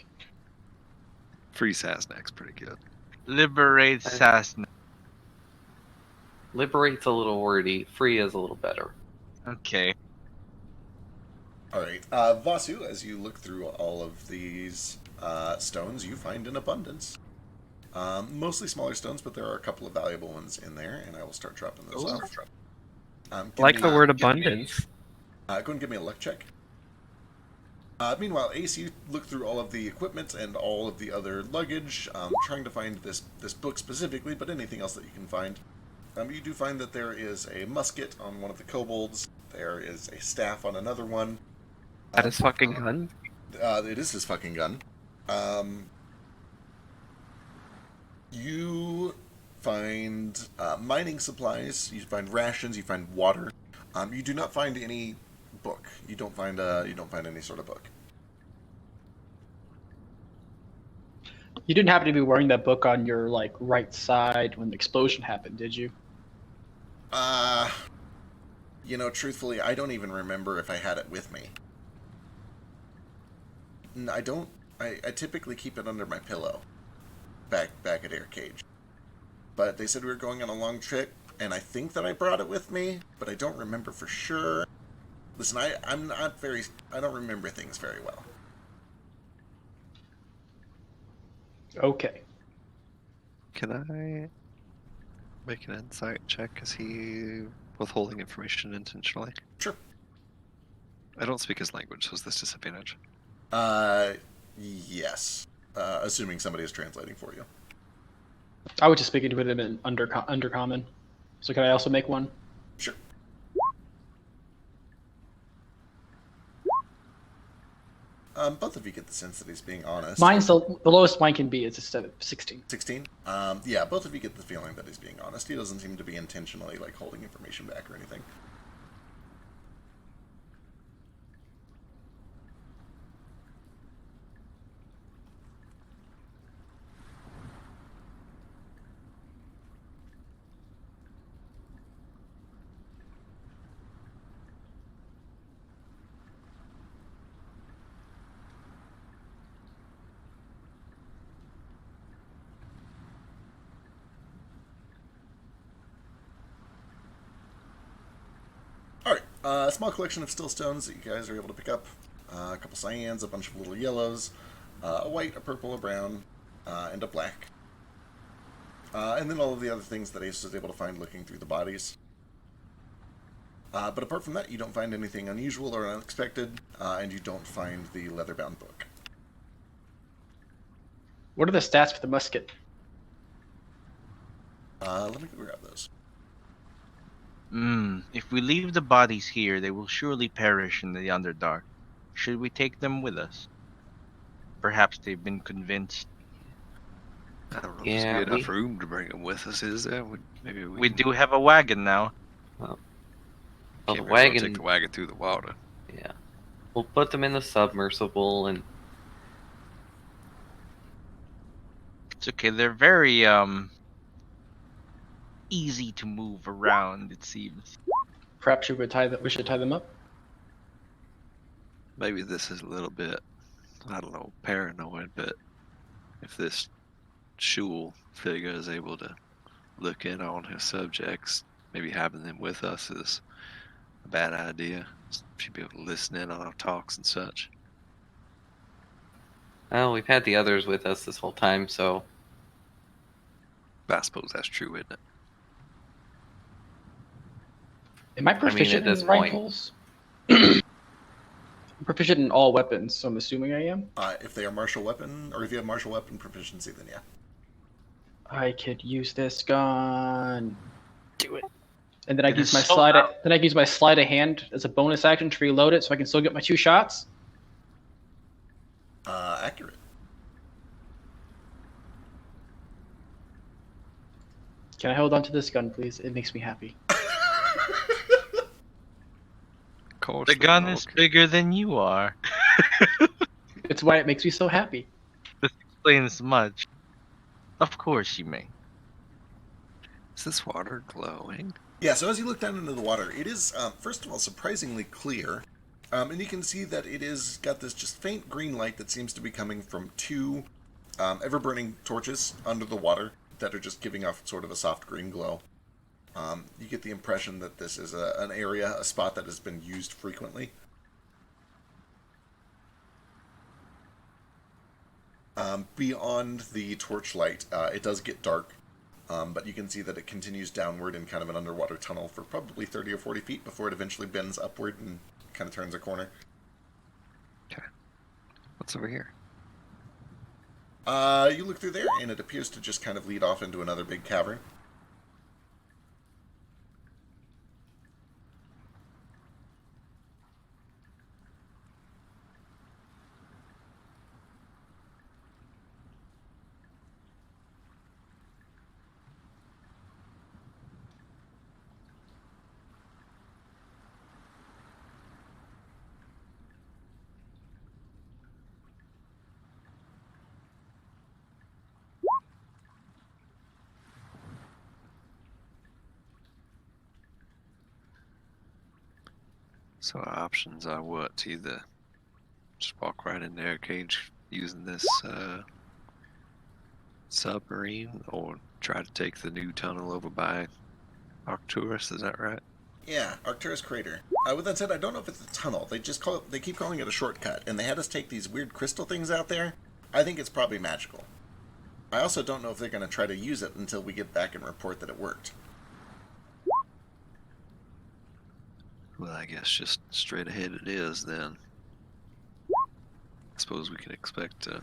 Free Saznak's pretty good. Liberate Saznak. Liberate's a little wordy. Free is a little better. Okay. All right, Vasu, as you look through all of these stones, you find an abundance. Mostly smaller stones, but there are a couple of valuable ones in there, and I will start dropping those off. Give Like me- the word give me- abundance. go and give me a luck check. Meanwhile, Ace, you look through all of the equipment and all of the other luggage, trying to find this book specifically, but anything else that you can find. You do find that there is a musket on one of the kobolds. There is a staff on another one. That is fucking gun. It is his fucking gun. You find mining supplies. You find rations. You find water. You do not find any book. You don't find any sort of book. You didn't happen to be wearing that book on your right side when the explosion happened, did you? Truthfully, I don't even remember if I had it with me. I don't. I typically keep it under my pillow, back at Air Cage. But they said we were going on a long trip, and I think that I brought it with me, but I don't remember for sure. Listen, I'm not very. I don't remember things very well. Okay. Can I make an insight check? Is he withholding information intentionally? Sure. I don't speak his language, so is this disadvantage? Yes. Assuming somebody is translating for you. I was just speaking to him in undercommon. So can I also make one? Sure. Both of you get the sense that he's being honest. Mine's the lowest mine can be is a 16. 16? Yeah, both of you get the feeling that he's being honest. He doesn't seem to be intentionally, holding information back or anything. Alright, a small collection of still stones that you guys are able to pick up. A couple cyans, a bunch of little yellows, a white, a purple, a brown, and a black. And then all of the other things that Ace was able to find looking through the bodies. But apart from that, you don't find anything unusual or unexpected, and you don't find the leather-bound book. What are the stats for the musket? Let me go grab those. If we leave the bodies here, they will surely perish in the Underdark. Should we take them with us? Perhaps they've been convinced. I don't know if Yeah, there's enough room to bring him with us, is there? Maybe We do have a wagon now. Well, can't the very well wagon. take the wagon through the water. Yeah. We'll put them in the submersible and It's okay. They're very easy to move around. It seems. Perhaps we should tie them up. Maybe this is a little bit, I don't know, paranoid, but if this Shul figure is able to look in on his subjects, maybe having them with us is a bad idea. Should be able to listen in on our talks and such. well, we've had the others with us this whole time, so But I suppose that's true, isn't it? Am I proficient at this in point- rifles? I'm proficient in all weapons, so I'm assuming I am. If they are martial weapon, or if you have martial weapon proficiency, then yeah. I could use this gun. Do it. And then I It use is my so slide. loud. Then I use my sleight of hand as a bonus action to reload it, so I can still get my 2 shots. Accurate. Can I hold on to this gun, please? It makes me happy. Of course The we gun will. is bigger than you are. It's why it makes me so happy. This explains much. Of course you may. Is this water glowing? Yeah, so as you look down into the water, it is, first of all, surprisingly clear. And you can see that it is got this just faint green light that seems to be coming from 2 ever-burning torches under the water that are just giving off sort of a soft green glow. You get the impression that this is an area, a spot that has been used frequently. Beyond the torchlight, it does get dark, but you can see that it continues downward in kind of an underwater tunnel for probably 30 or 40 feet before it eventually bends upward and kind of turns a corner. Okay. What's over here? You look through there, and it appears to just kind of lead off into another big cavern. So our options are what? To either just walk right in the air cage using this submarine, or try to take the new tunnel over by Arcturus. Is that right? Yeah, Arcturus Crater. With that said, I don't know if it's a tunnel. They keep calling it a shortcut, and they had us take these weird crystal things out there. I think it's probably magical. I also don't know if they're going to try to use it until we get back and report that it worked. Well, I guess just straight ahead it is then. I suppose we can expect a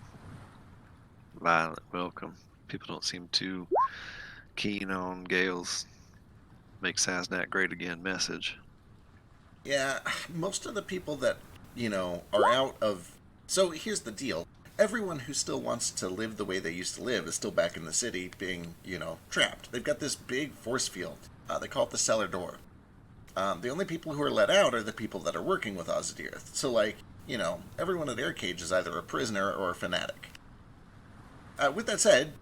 violent welcome. People don't seem too keen on Gale's "Make Sasnak Great Again" message. Yeah, most of the people that, are out of... So here's the deal. Everyone who still wants to live the way they used to live is still back in the city being, trapped. They've got this big force field. They call it the cellar door. The only people who are let out are the people that are working with Ozydirth. So, everyone at Aircage is either a prisoner or a fanatic. With that said,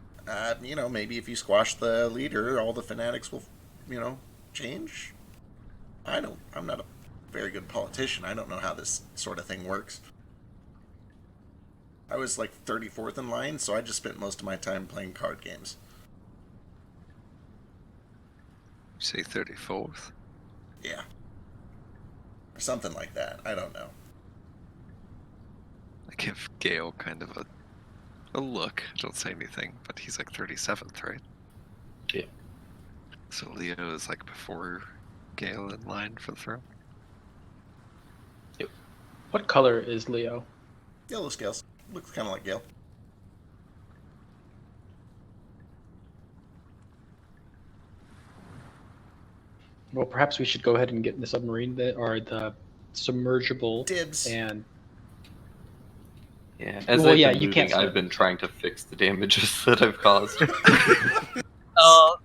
maybe if you squash the leader, all the fanatics will, change? I'm not a very good politician. I don't know how this sort of thing works. I was 34th in line, so I just spent most of my time playing card games. You say 34th? Yeah. Or something like that. I don't know. I give Gale kind of a look. Don't say anything, but he's 37th, right? Yeah. So Leo is before Gale in line for the throne? What color is Leo? Yellow scales. Looks kind of like Gale. Well, perhaps we should go ahead and get in the submarine or the submergible. Dibs. And Yeah, as Well, I've yeah, been you can't moving, I've swim. been trying to fix the damages that I've caused.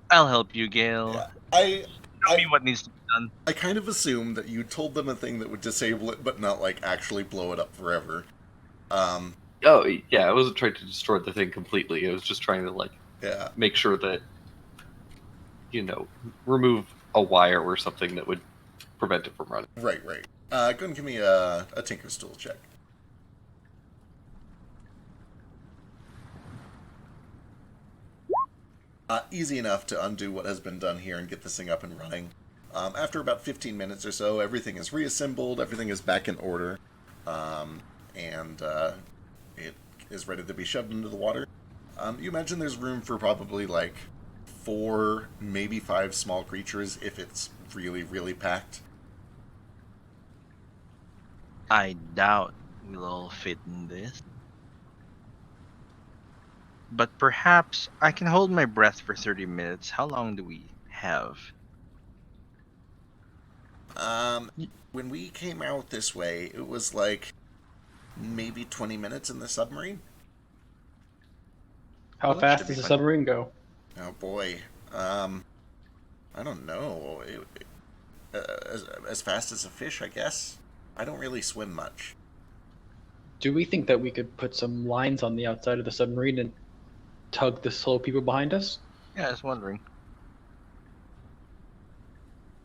I'll help you, Gale. Yeah. Tell me what needs to be done. I kind of assumed that you told them a thing that would disable it, but not actually blow it up forever. Oh, yeah, I wasn't trying to destroy the thing completely. I was just trying to, Yeah. make sure that, remove a wire or something that would prevent it from running. Right. Go ahead and give me a Tinker's Tool check. Easy enough to undo what has been done here and get this thing up and running. After about 15 minutes or so, everything is reassembled, everything is back in order, and it is ready to be shoved into the water. You imagine there's room for probably 4, maybe 5 small creatures if it's really, really packed. I doubt we'll all fit in this. but perhaps I can hold my breath for 30 minutes. How long do we have? When we came out this way, it was like maybe 20 minutes in the submarine. How Well, that fast should be does the fine. submarine go? Oh boy. I don't know. As fast as a fish, I guess. I don't really swim much. Do we think that we could put some lines on the outside of the submarine and tug the slow people behind us? Yeah, I was wondering.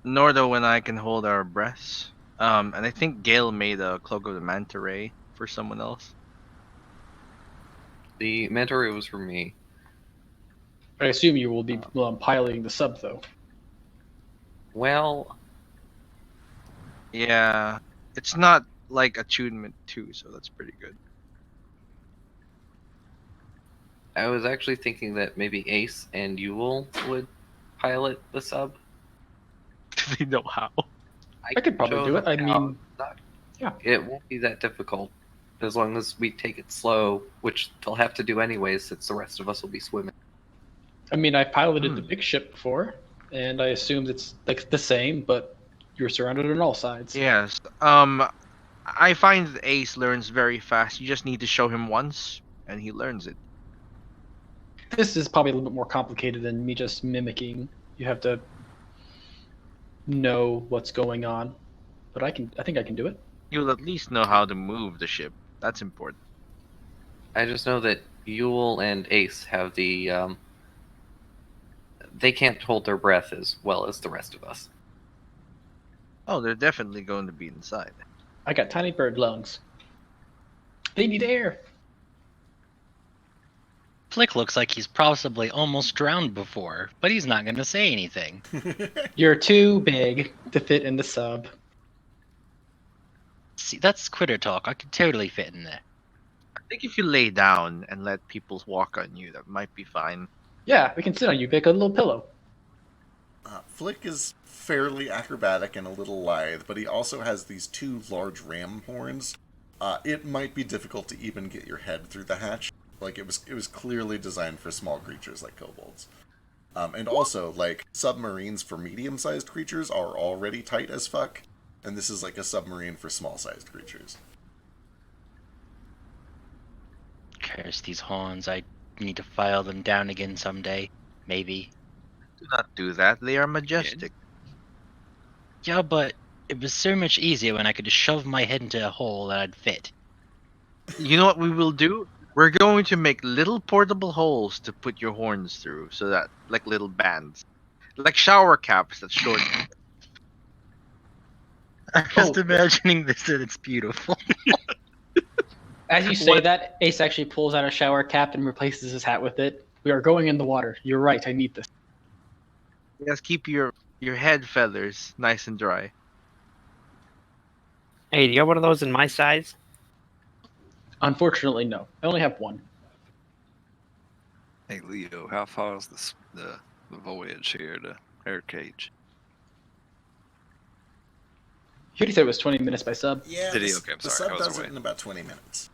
Nordo and I can hold our breaths. And I think Gale made a cloak of the manta ray for someone else. The manta ray was for me. I assume you will be piloting the sub, though. Well, Yeah, it's not like attunement 2, so that's pretty good. I was actually thinking that maybe Ace and Yule would pilot the sub. Do they know how? I could probably show do it. them I how. mean, Not- yeah. It won't be that difficult as long as we take it slow, which they'll have to do anyways, since the rest of us will be swimming. I mean, I piloted the big ship before, and I assumed it's like the same, but you're surrounded on all sides. Yes. I find that Ace learns very fast. You just need to show him once, and he learns it. This is probably a little bit more complicated than me just mimicking. You have to know what's going on, but I think I can do it. You'll at least know how to move the ship. That's important. I just know that Yule and Ace have the they can't hold their breath as well as the rest of us. Oh, they're definitely going to be inside. I got tiny bird lungs. They need air. Flick looks like he's possibly almost drowned before, but he's not going to say anything. You're too big to fit in the sub. See, that's quitter talk. I could totally fit in there. I think if you lay down and let people walk on you, that might be fine. Yeah, we can sit on you, make a little pillow. Flick is fairly acrobatic and a little lithe, but he also has these two large ram horns. It might be difficult to even get your head through the hatch. Like it was clearly designed for small creatures like kobolds. And also, like, submarines for medium-sized creatures are already tight as fuck, and this is like a submarine for small-sized creatures. Curse these horns. I need to file them down again someday. Maybe. Do not do that. They are majestic. Yeah, but it was so much easier when I could just shove my head into a hole and I'd fit. You know what we will do? We're going to make little portable holes to put your horns through, so that, like little bands. Like shower caps that short. I'm just imagining this and it's beautiful. As you say that, Ace actually pulls out a shower cap and replaces his hat with it. We are going in the water. You're right, I need this. Yes, keep your head feathers nice and dry. Hey, do you got one of those in my size? Unfortunately, no. I only have one. Hey Leo, how far is the voyage here to Air Cage? You already said it was 20 minutes by sub. Yeah, Did he? the, Okay, I'm the sorry, I sub was does it away. in about 20 minutes.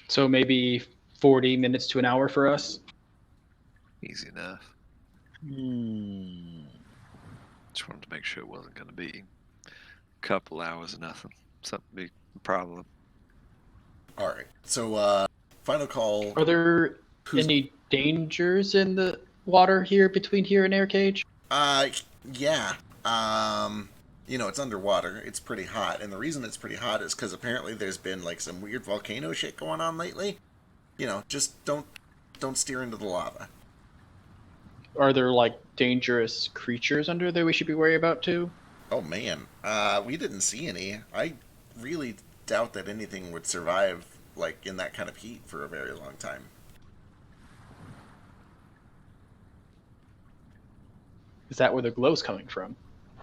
So maybe 40 minutes to an hour for us. Easy enough. Just wanted to make sure it wasn't going to be a couple hours of nothing. Something big problem. Alright, so, final call. Are there any dangers in the water here between here and Air Cage? Yeah. You know, it's underwater. It's pretty hot. And the reason it's pretty hot is because apparently there's been, like, some weird volcano shit going on lately. You know, just don't steer into the lava. Are there, like, dangerous creatures under there we should be worried about, too? Oh, man. We didn't see any. I really doubt that anything would survive, like, in that kind of heat for a very long time. Is that where the glow's coming from?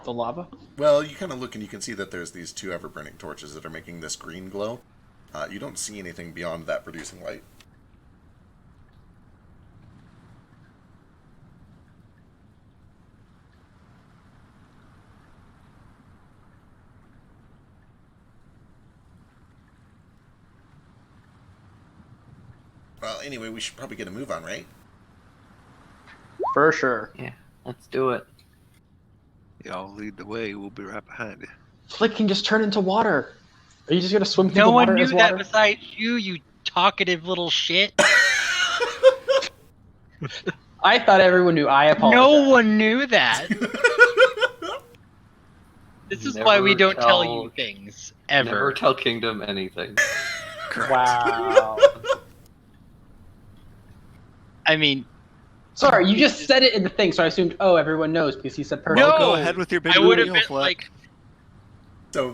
The lava? Well, you kind of look and you can see that there's these two ever-burning torches that are making this green glow. You don't see anything beyond that producing light. Well, anyway, we should probably get a move on, right? For sure. Yeah, let's do it. Y'all lead the way. We'll be right behind you. Flick can just turn into water. Are you just gonna swim through No the one water knew as that water? besides you talkative little shit. I thought everyone knew. I apologize. No one knew that. This is why we don't tell you things ever. Never tell Kingdom anything. Wow. I mean, Sorry, you just said it in the thing, so I assumed, oh, everyone knows because he said perfect. Well, no. go ahead with your big I would have reveal, been Fleck. like, So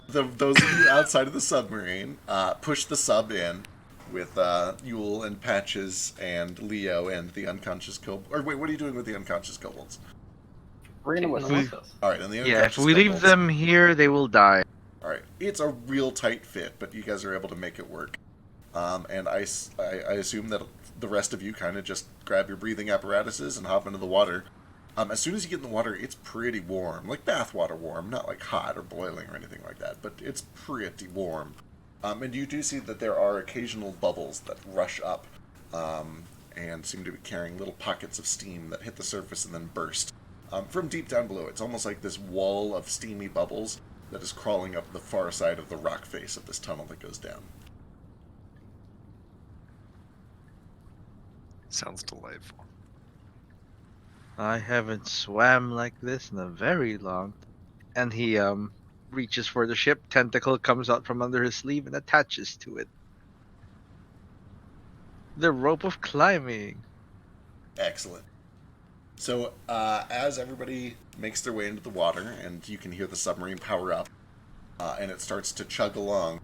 those of you outside of the submarine push the sub in with Yule and Patches and Leo and the unconscious kobold. Or wait, what are you doing with the unconscious kobolds? Bring him with Taking them us. with us. All right, and the Yeah, unconscious if we leave kobolds- them here, they will die. All right, it's a real tight fit, but you guys are able to make it work. And I assume that the rest of you kind of just grab your breathing apparatuses and hop into the water. As soon as you get in the water, it's pretty warm, like bathwater warm, not like hot or boiling or anything like that, but it's pretty warm. And you do see that there are occasional bubbles that rush up and seem to be carrying little pockets of steam that hit the surface and then burst. From deep down below, it's almost like this wall of steamy bubbles that is crawling up the far side of the rock face of this tunnel that goes down. Sounds delightful. I haven't swam like this in a very long. And he reaches for the ship. Tentacle comes out from under his sleeve and attaches to it. The rope of climbing. Excellent. So, as everybody makes their way into the water, and you can hear the submarine power up, and it starts to chug along,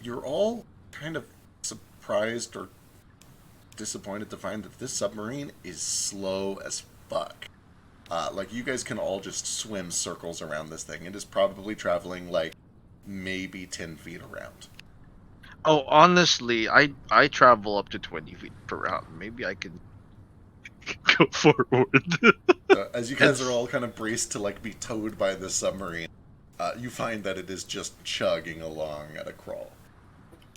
you're all kind of surprised or disappointed to find that this submarine is slow as fuck. Like, you guys can all just swim circles around this thing. It is probably traveling, like, maybe 10 feet around. Oh, honestly, I travel up to 20 feet per round. Maybe I can go forward. As you guys are all kind of braced to, like, be towed by this submarine, you find that it is just chugging along at a crawl.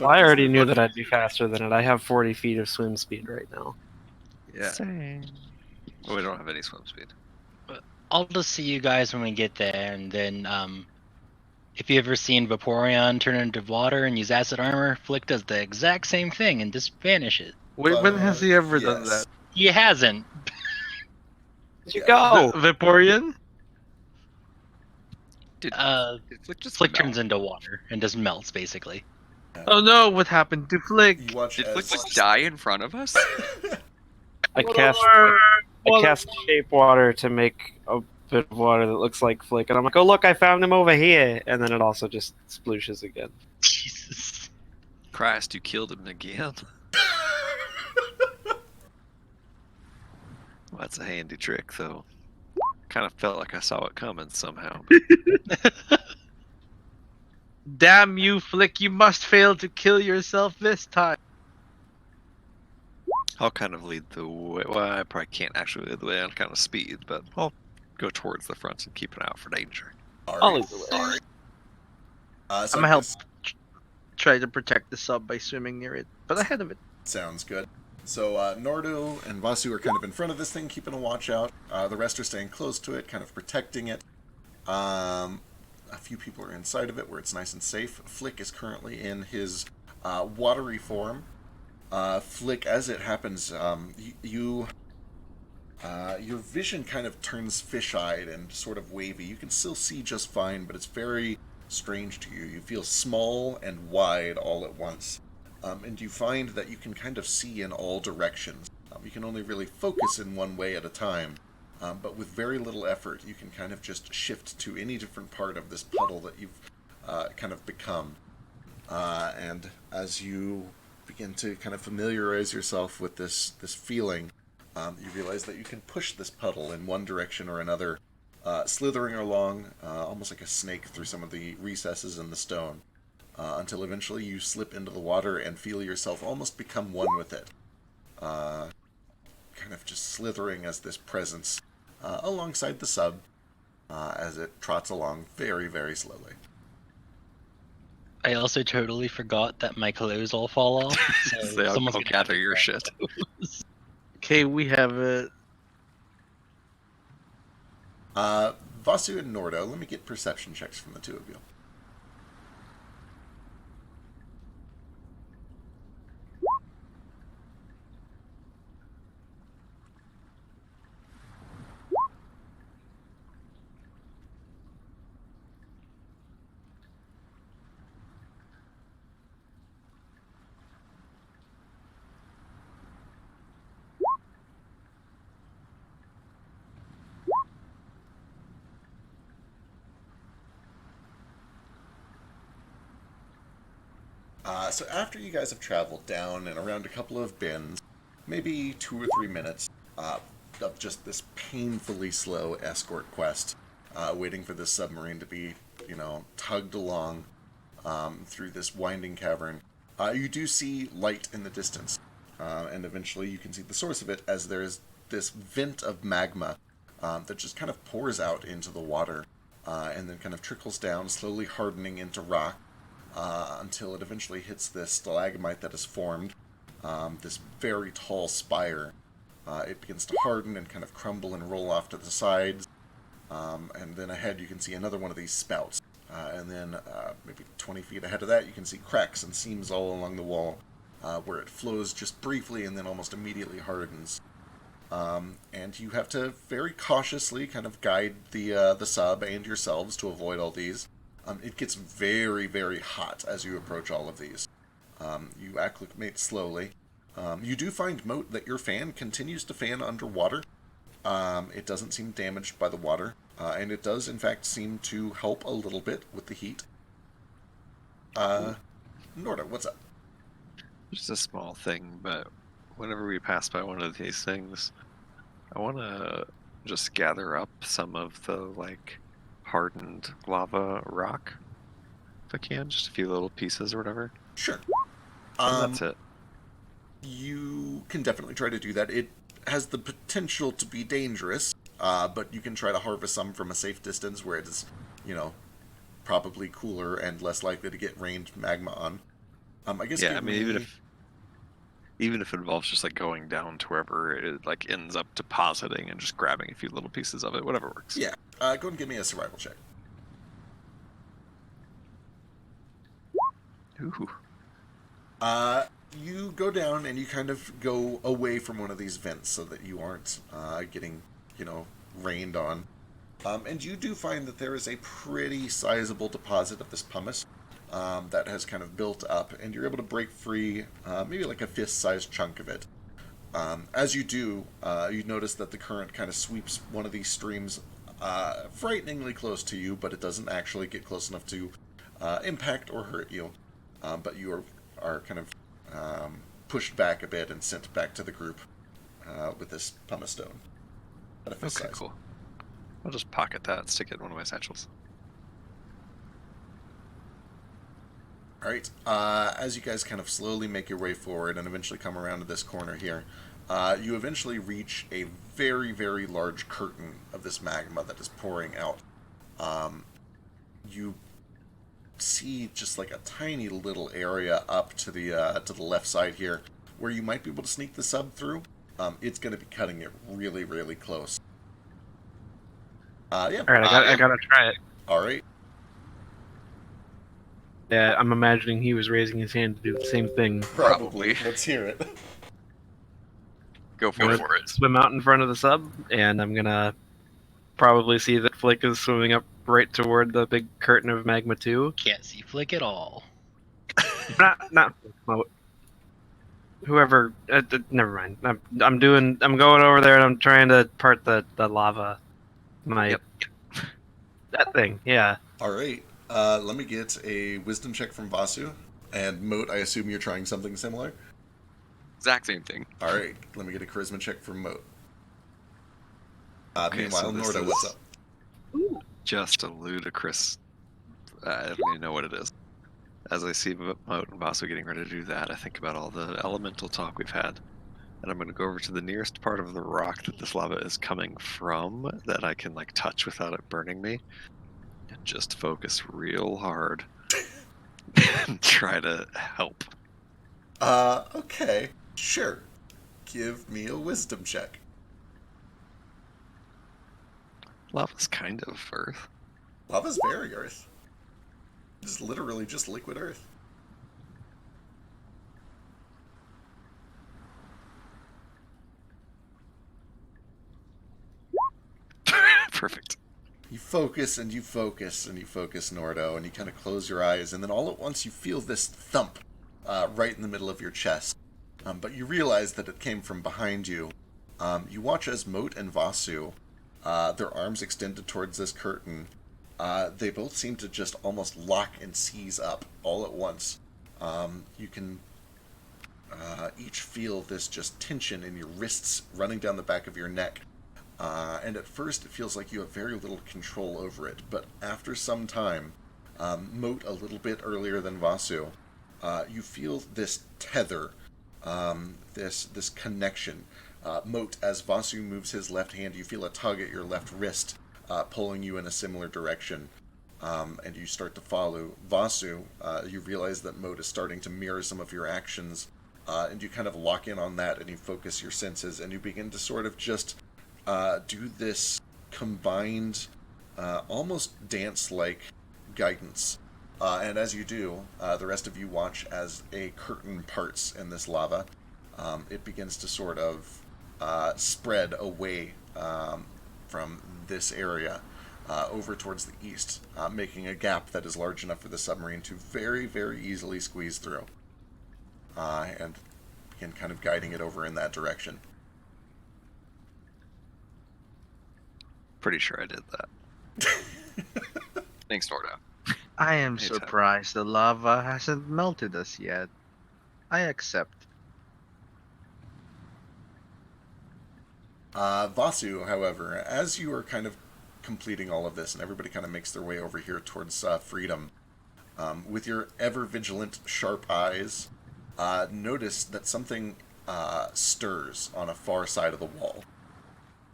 Well, I already knew that I'd be faster than it. I have 40 feet of swim speed right now. Yeah. Well, we don't have any swim speed. I'll just see you guys when we get there, and then if you ever seen Vaporeon turn into water and use acid armor, Flick does the exact same thing and just vanishes. Wait, when has he ever done yes. that? He hasn't. Where'd you go? Vaporeon? Did Flick just Flick melt? turns into water and just melts, basically. Oh no, what happened to Flick? You watch Did as... Flick just die in front of us? I cast shape water to make a bit of water that looks like Flick, and I'm like, oh look, I found him over here, and then it also just splooshes again. Jesus. Christ, you killed him again. Well, that's a handy trick, though. Kind of felt like I saw it coming somehow. Damn you, Flick, you must fail to kill yourself this time. I'll kind of lead the way. Well, I probably can't actually lead the way on kind of speed, but I'll go towards the front and keep an eye out for danger. I'll lead the way. So I'm gonna help try to protect the sub by swimming near it, but ahead of it. Sounds good. So Nordo and Vasu are kind of in front of this thing, keeping a watch out. The rest are staying close to it, kind of protecting it. A few people are inside of it where it's nice and safe. Flick is currently in his watery form. Flick, as it happens, your vision kind of turns fish-eyed and sort of wavy. You can still see just fine, but it's very strange to you. You feel small and wide all at once. And you find that you can kind of see in all directions. You can only really focus in one way at a time. But with very little effort, you can kind of just shift to any different part of this puddle that you've kind of become. And as you begin to kind of familiarize yourself with this feeling, you realize that you can push this puddle in one direction or another, slithering along almost like a snake through some of the recesses in the stone, until eventually you slip into the water and feel yourself almost become one with it. Kind of just slithering as this presence alongside the sub as it trots along very, very slowly. I also totally forgot that my clothes all fall off. So So someone's I'll gonna have gather to your grab shit. those. Okay, we have it. Vasu and Nordo, let me get perception checks from the two of you. So after you guys have traveled down and around a couple of bends, maybe 2 or 3 minutes of just this painfully slow escort quest, waiting for this submarine to be, tugged along through this winding cavern, you do see light in the distance, and eventually you can see the source of it as there is this vent of magma that just kind of pours out into the water, and then kind of trickles down, slowly hardening into rock, until it eventually hits this stalagmite that is formed, this very tall spire. It begins to harden and kind of crumble and roll off to the sides, and then ahead you can see another one of these spouts. And then maybe 20 feet ahead of that you can see cracks and seams all along the wall, where it flows just briefly and then almost immediately hardens. And you have to very cautiously kind of guide the sub and yourselves to avoid all these. It gets very, very hot as you approach all of these. You acclimate slowly. You do find, Moat, that your fan continues to fan underwater. It doesn't seem damaged by the water, and it does, in fact, seem to help a little bit with the heat. Norda, what's up? Just a small thing, but whenever we pass by one of these things, I want to just gather up some of the, hardened lava rock, if I can, just a few little pieces or whatever. Sure. And that's it. You can definitely try to do that. It has the potential to be dangerous, but you can try to harvest some from a safe distance where it is, probably cooler and less likely to get rained magma on. I guess. Yeah, I mean, even if it involves just going down to wherever it ends up depositing and just grabbing a few little pieces of it, whatever works. Yeah. Go ahead and give me a survival check. Ooh. You go down and you kind of go away from one of these vents so that you aren't getting, rained on. And you do find that there is a pretty sizable deposit of this pumice that has kind of built up, and you're able to break free maybe like a fist-sized chunk of it. As you do, you notice that the current kind of sweeps one of these streams frighteningly close to you, but it doesn't actually get close enough to impact or hurt you. But you are kind of pushed back a bit and sent back to the group with this pumice stone. Okay, cool. I'll just pocket that and stick it in one of my satchels. Alright, as you guys kind of slowly make your way forward and eventually come around to this corner here, you eventually reach a very, very large curtain of this magma that is pouring out. You see just like a tiny little area up to the left side here where you might be able to sneak the sub through. It's going to be cutting it really, really close. Yeah. All right, I gotta try it. All right. Yeah, I'm imagining he was raising his hand to do the same thing. Probably. Let's hear it. Go for it. Swim out in front of the sub, and I'm gonna probably see that Flick is swimming up right toward the big curtain of magma too. Can't see Flick at all. not whoever. Never mind. I'm going over there and I'm trying to part the lava. That thing. Yeah. All right. Let me get a wisdom check from Vasu. And Moat, I assume you're trying something similar? Exact same thing. All right. Let me get a charisma check from Moat. Okay, Meanwhile, so Norda, what's up? Just a ludicrous. I don't even know what it is. As I see Moat and Vasu getting ready to do that, I think about all the elemental talk we've had. And I'm going to go over to the nearest part of the rock that this lava is coming from that I can touch without it burning me. And just focus real hard try to help. Okay, sure. Give me a wisdom check. Lava's kind of earth. Lava's very earth. It's literally just liquid earth. Perfect. You focus and you focus and you focus, Nordo, and you kind of close your eyes, and then all at once you feel this thump right in the middle of your chest. But you realize that it came from behind you. You watch as Moat and Vasu, their arms extended towards this curtain, they both seem to just almost lock and seize up all at once. You can each feel this just tension in your wrists running down the back of your neck. And at first it feels like you have very little control over it, but after some time, Moat a little bit earlier than Vasu, you feel this tether, this connection. Moat, as Vasu moves his left hand, you feel a tug at your left wrist, pulling you in a similar direction, and you start to follow. Vasu, you realize that Moat is starting to mirror some of your actions, and you kind of lock in on that, and you focus your senses, and you begin to sort of just do this combined, almost dance-like guidance. And as you do, the rest of you watch as a curtain parts in this lava. It begins to sort of spread away from this area over towards the east, making a gap that is large enough for the submarine to very, very easily squeeze through. And begin kind of guiding it over in that direction. Pretty sure I did that. Thanks, Nordo. I am Anytime. surprised the lava hasn't melted us yet. I accept. Vasu, however, as you are kind of completing all of this, and everybody kind of makes their way over here towards freedom, with your ever-vigilant, sharp eyes, notice that something stirs on a far side of the wall.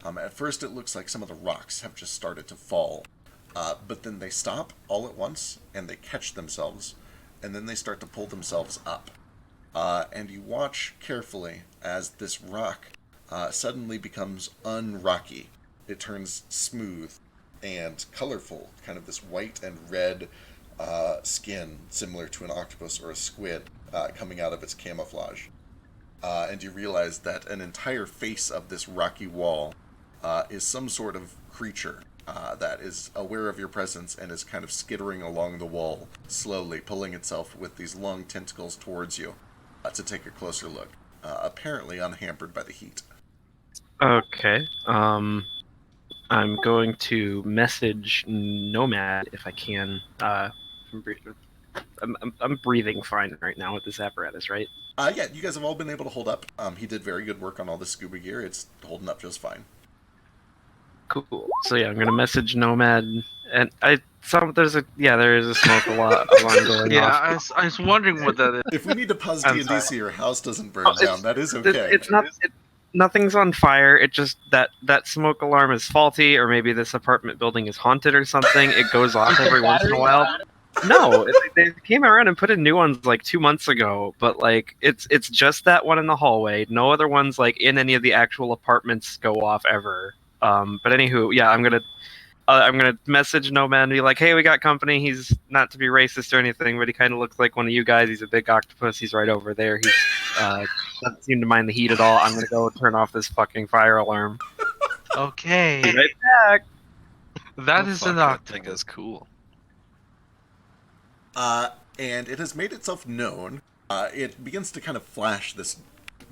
At first it looks like some of the rocks have just started to fall, but then they stop all at once, and they catch themselves, and then they start to pull themselves up. And you watch carefully as this rock suddenly becomes unrocky. It turns smooth and colorful, kind of this white and red skin, similar to an octopus or a squid, coming out of its camouflage. And you realize that an entire face of this rocky wall is some sort of creature that is aware of your presence and is kind of skittering along the wall, slowly pulling itself with these long tentacles towards you to take a closer look, apparently unhampered by the heat. Okay. I'm going to message Nomad if I can. I'm breathing fine right now with this apparatus, right? Yeah, you guys have all been able to hold up. He did very good work on all the scuba gear. It's holding up just fine. Cool. So yeah, I'm gonna message Nomad, and there is a smoke alarm going Yeah, off. I was wondering what that is. If we need to pause I'm D&D sorry. so your house doesn't burn down, that is okay. It's not. Nothing's on fire. It just that smoke alarm is faulty, or maybe this apartment building is haunted or something. It goes off every once in a while. No, they came around and put in new ones like 2 months ago, but like it's just that one in the hallway. No other ones like in any of the actual apartments go off ever. But anywho, yeah, I'm gonna message Nomad and be like, hey, we got company. He's not to be racist or anything, but he kind of looks like one of you guys. He's a big octopus. He's right over there. He's doesn't seem to mind the heat at all. I'm gonna go turn off this fucking fire alarm. Okay, Be right back. that Oh, is fuck, an that octopus. thing is cool. And it has made itself known. It begins to kind of flash this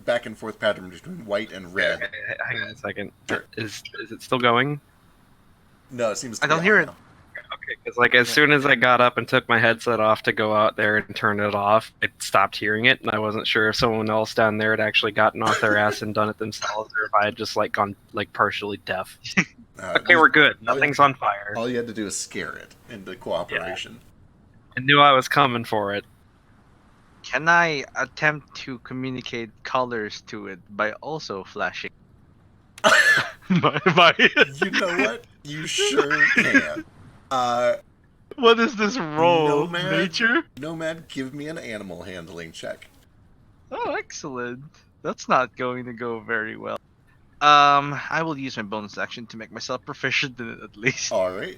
back and forth pattern between white and red. Hang on a second. Is it still going? No, it seems to I be don't off hear it. now. Okay, because like as soon as I got up and took my headset off to go out there and turn it off, I stopped hearing it, and I wasn't sure if someone else down there had actually gotten off their ass and done it themselves, or if I had just like gone like partially deaf. Okay, we're good. Nothing's on fire. All you had to do is scare it into cooperation. I knew I was coming for it. Can I attempt to communicate colors to it by also flashing? You know what? You sure can. What is this roll? Nomad? Nature? Nomad, give me an animal handling check. Oh, excellent. That's not going to go very well. I will use my bonus action to make myself proficient in it at least. All right.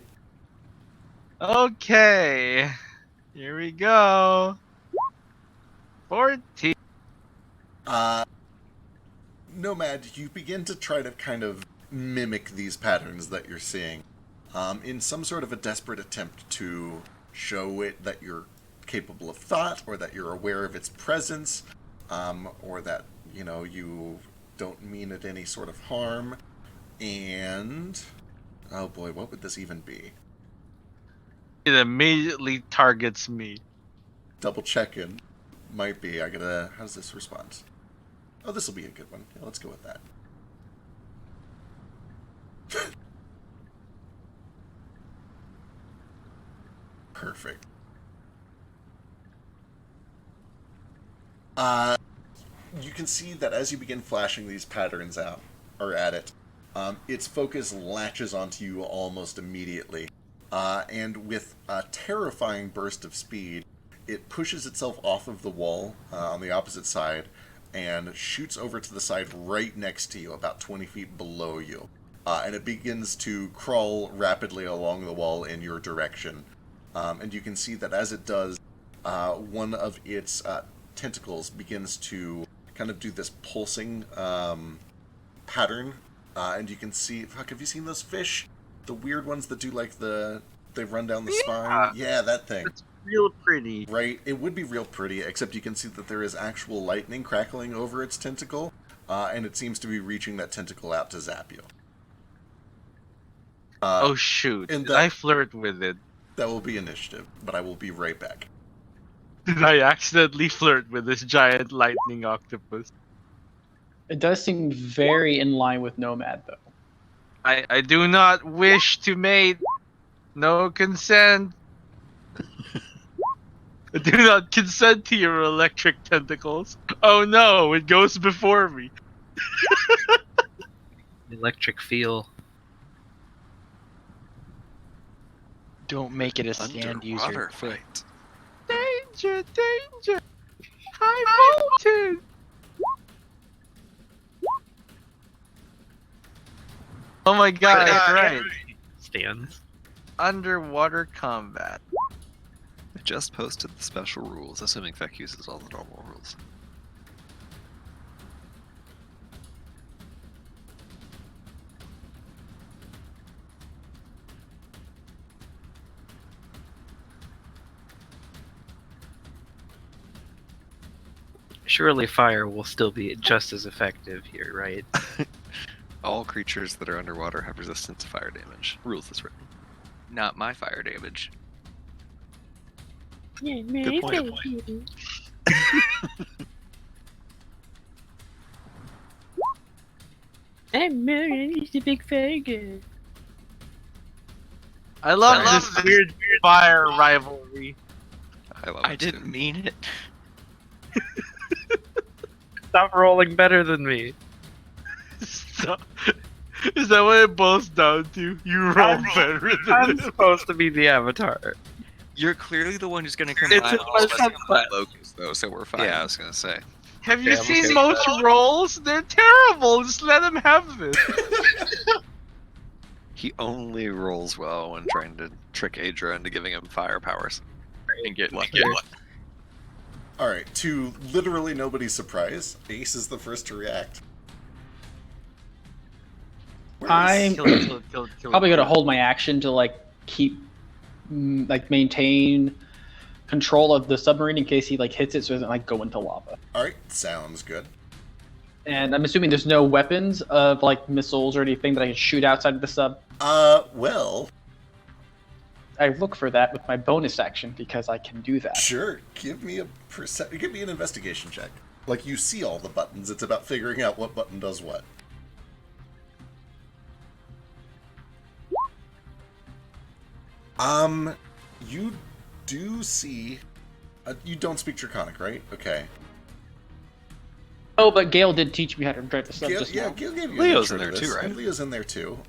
Okay. Here we go. 14. Nomad, you begin to try to kind of mimic these patterns that you're seeing in some sort of a desperate attempt to show it that you're capable of thought, or that you're aware of its presence, or that, you don't mean it any sort of harm. And, oh boy, what would this even be? It immediately targets me. Double checking. Might be. How does this respond? Oh, this will be a good one. Yeah, let's go with that. Perfect. You can see that as you begin flashing these patterns out, or at it, its focus latches onto you almost immediately. And with a terrifying burst of speed, it pushes itself off of the wall on the opposite side and shoots over to the side right next to you, about 20 feet below you. And it begins to crawl rapidly along the wall in your direction. And you can see that as it does, one of its tentacles begins to kind of do this pulsing pattern. And you can see, have you seen those fish? The weird ones that do they run down the spine? Yeah, that thing. It's real pretty. Right, it would be real pretty, except you can see that there is actual lightning crackling over its tentacle, and it seems to be reaching that tentacle out to zap you. Oh shoot, and did I flirt with it? That will be initiative, but I will be right back. Did I accidentally flirt with this giant lightning octopus? It does seem very in line with Nomad, though. I do not wish to mate. No consent. I do not consent to your electric tentacles. Oh no, it goes before me. Electric feel. Don't make it a stand user. Underwater fight. Danger, danger. High voltage. Oh my god, that's right. Stands. Underwater combat. I just posted the special rules, assuming Feck uses all the normal rules. Surely fire will still be just as effective here, right? All creatures that are underwater have resistance to fire damage. Rules is written. Not my fire damage. Good point. I'm Merlin, the big faggot. I love this weird fire rivalry. I didn't mean it. Stop rolling better than me. Stop. Is that what it boils down to? You roll better than I'm him. supposed to be the avatar. You're clearly the one who's going to It's combine in all my of us into subclass. Locust, though, so we're fine. Yeah, I was gonna say. Have you Yeah, I'm seen okay most rolls? They're terrible. Just let him have this. He only rolls well when trying to trick Adra into giving him fire powers. And get lucky. Alright, to literally nobody's surprise, Ace is the first to react. I'm Kill it, kill it, kill it, kill it. probably gonna hold my action to keep maintain control of the submarine in case he hits it so it doesn't go into lava. Alright, sounds good. And I'm assuming there's no weapons of missiles or anything that I can shoot outside of the sub. Well, I look for that with my bonus action because I can do that. sure, give me an investigation check. Like, you see all the buttons, it's about figuring out what button does what. You do see... you don't speak Draconic, right? Okay. Oh, but Gale did teach me how to drive the sub Gale, just yeah, now. Gale gave you Leo's an in intro there to too, this, right? and Leo's in there too.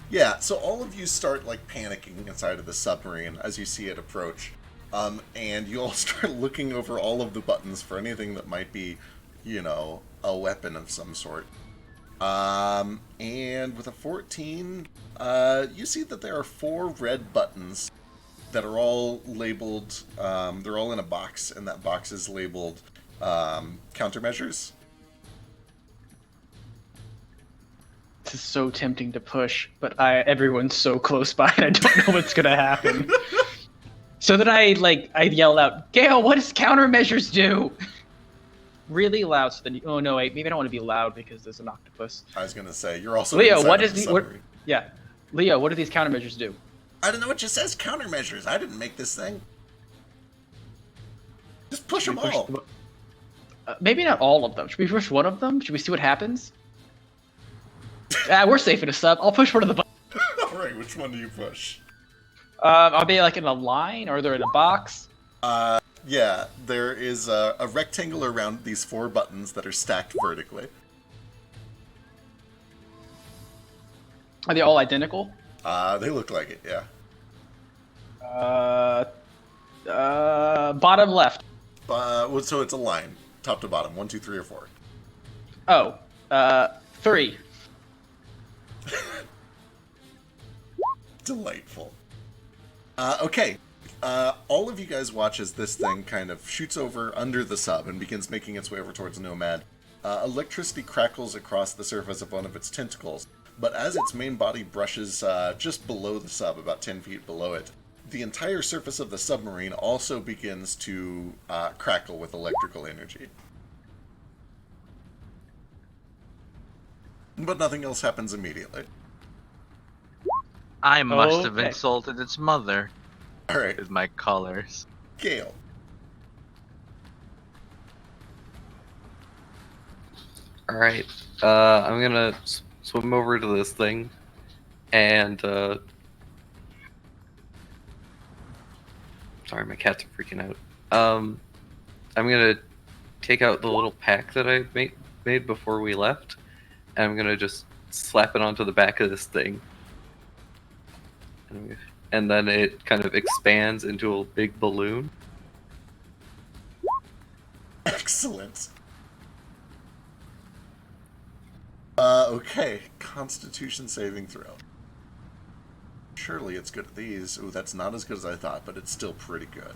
Yeah, so all of you start like panicking inside of the submarine as you see it approach, and you all start looking over all of the buttons for anything that might be, a weapon of some sort. And with a 14, you see that there are 4 red buttons that are all labeled. They're all in a box, and that box is labeled countermeasures. This is so tempting to push, but everyone's so close by and I don't know what's gonna happen. So then I yell out, Gale, what does countermeasures do? Really loud, so then oh no, wait, maybe I don't want to be loud because there's an octopus. I was gonna say, you're also Leo, inside what of is the the what, submarine. yeah. Leo, what do these countermeasures do? I don't know, it just says countermeasures. I didn't make this thing. Just push them all. Maybe not all of them. Should we push one of them? Should we see what happens? We're safe in a sub. I'll push one of the buttons. Alright, which one do you push? Are they like in a line or they're in a box? Yeah, there is a rectangle around these 4 buttons that are stacked vertically. Are they all identical? They look like it, yeah. Bottom left. So it's a line, top to bottom, 1, 2, 3, or 4. Oh, 3. Delightful. Okay. All of you guys watch as this thing kind of shoots over under the sub and begins making its way over towards Nomad. Electricity crackles across the surface of one of its tentacles, but as its main body brushes just below the sub, about 10 feet below it, the entire surface of the submarine also begins to crackle with electrical energy. But nothing else happens immediately. I must have Okay. insulted its mother Alright, with my colors. Gale. All right. I'm gonna swim over to this thing, and sorry, my cats are freaking out. I'm gonna take out the little pack that I made before we left, and I'm gonna just slap it onto the back of this thing, and then it kind of expands into a big balloon. Excellent. Okay. Constitution saving throw. Surely it's good at these. Ooh, that's not as good as I thought, but it's still pretty good.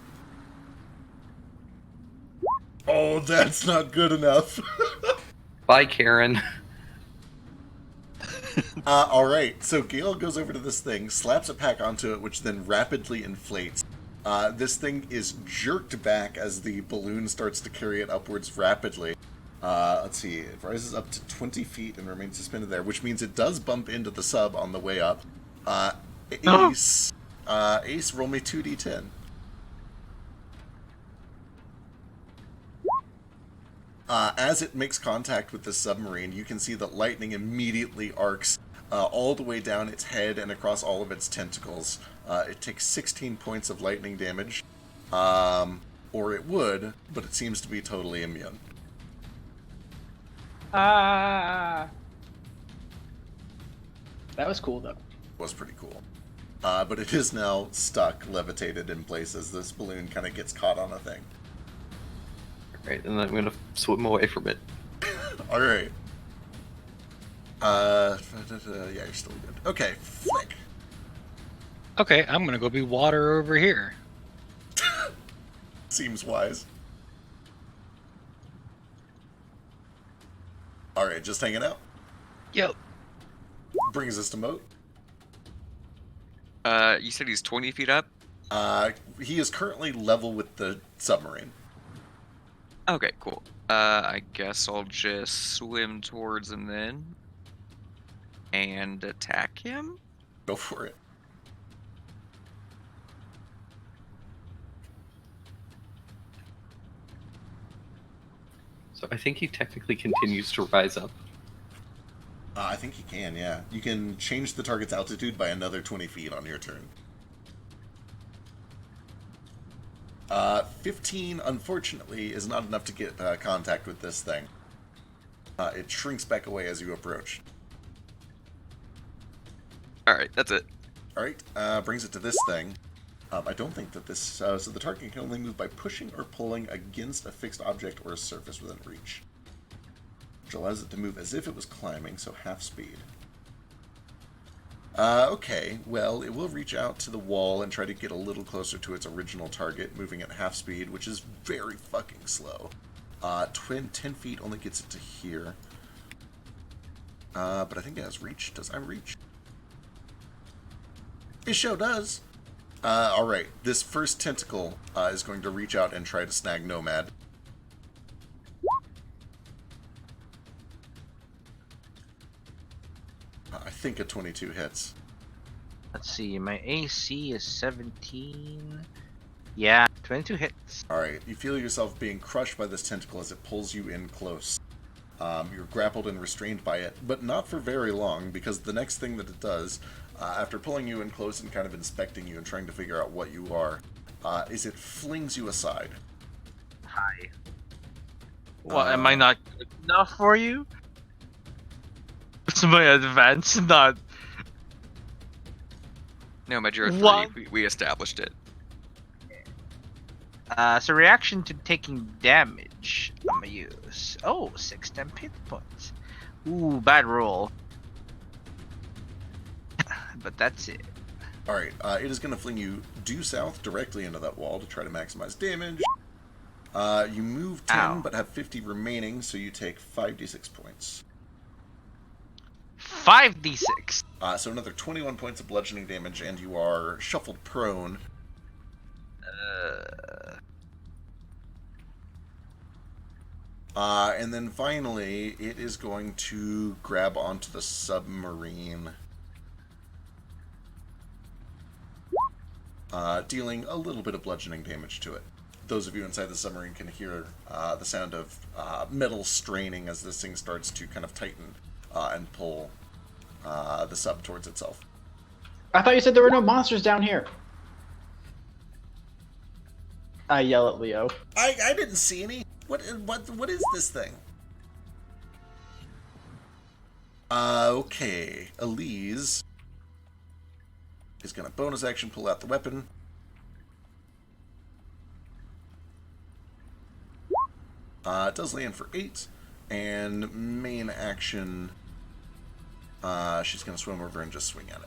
Oh, that's not good enough. Bye, Karen. Alright, so Gale goes over to this thing, slaps a pack onto it, which then rapidly inflates. This thing is jerked back as the balloon starts to carry it upwards rapidly. Let's see, it rises up to 20 feet and remains suspended there, which means it does bump into the sub on the way up. Ace, Ace, roll me 2d10. As it makes contact with the submarine, you can see that lightning immediately arcs all the way down its head and across all of its tentacles. It takes 16 points of lightning damage, or it would, but it seems to be totally immune. That was cool though. Was pretty cool. But it is now stuck, levitated in place as this balloon kind of gets caught on a thing. Right, and then I'm gonna swim away from it. Alright. Yeah, you're still good. Okay, Flick. Okay, I'm gonna go be water over here. Seems wise. Alright, just hanging out. Yep. Brings us to Moat. You said he's 20 feet up? He is currently level with the submarine. Okay, cool. I guess I'll just swim towards him then. And attack him? Go for it. So I think he technically continues to rise up. I think you can, yeah. You can change the target's altitude by another 20 feet on your turn. 15, unfortunately, is not enough to get contact with this thing. It shrinks back away as you approach. Alright. right, that's it. All right, brings it to this thing. I don't think that this... so the target can only move by pushing or pulling against a fixed object or a surface within reach, which allows it to move as if it was climbing, so half speed. Okay, well, it will reach out to the wall and try to get a little closer to its original target, moving at half speed, which is very fucking slow. 10 feet only gets it to here. But I think it has reach. Does I reach? It sure does. Alright, this first tentacle is going to reach out and try to snag Nomad. I think a 22 hits. Let's see, my AC is 17. Yeah, 22 hits. Alright, you feel yourself being crushed by this tentacle as it pulls you in close. You're grappled and restrained by it, but not for very long, because the next thing that it does, after pulling you in close and kind of inspecting you and trying to figure out what you are, is it flings you aside. Hi. What, am I not good enough for you? It's my advance, not... No, Majora 3, we established it. So reaction to taking damage, I'm gonna use. Oh, 6 temp hit points. Ooh, bad roll. But that's it. Alright, it is going to fling you due south directly into that wall to try to maximize damage. You move 10 Ow. but have 50 remaining, so you take 5d6 points. 5d6. So another 21 points of bludgeoning damage, and you are shuffled prone. And then finally, it is going to grab onto the submarine, dealing a little bit of bludgeoning damage to it. Those of you inside the submarine can hear the sound of metal straining as this thing starts to kind of tighten and pull the sub towards itself. I thought you said there were no monsters down here. I yell at Leo. I didn't see any. What is this thing? Okay. Elise is going to bonus action pull out the weapon. It does land for 8. And main action, she's going to swim over and just swing at it.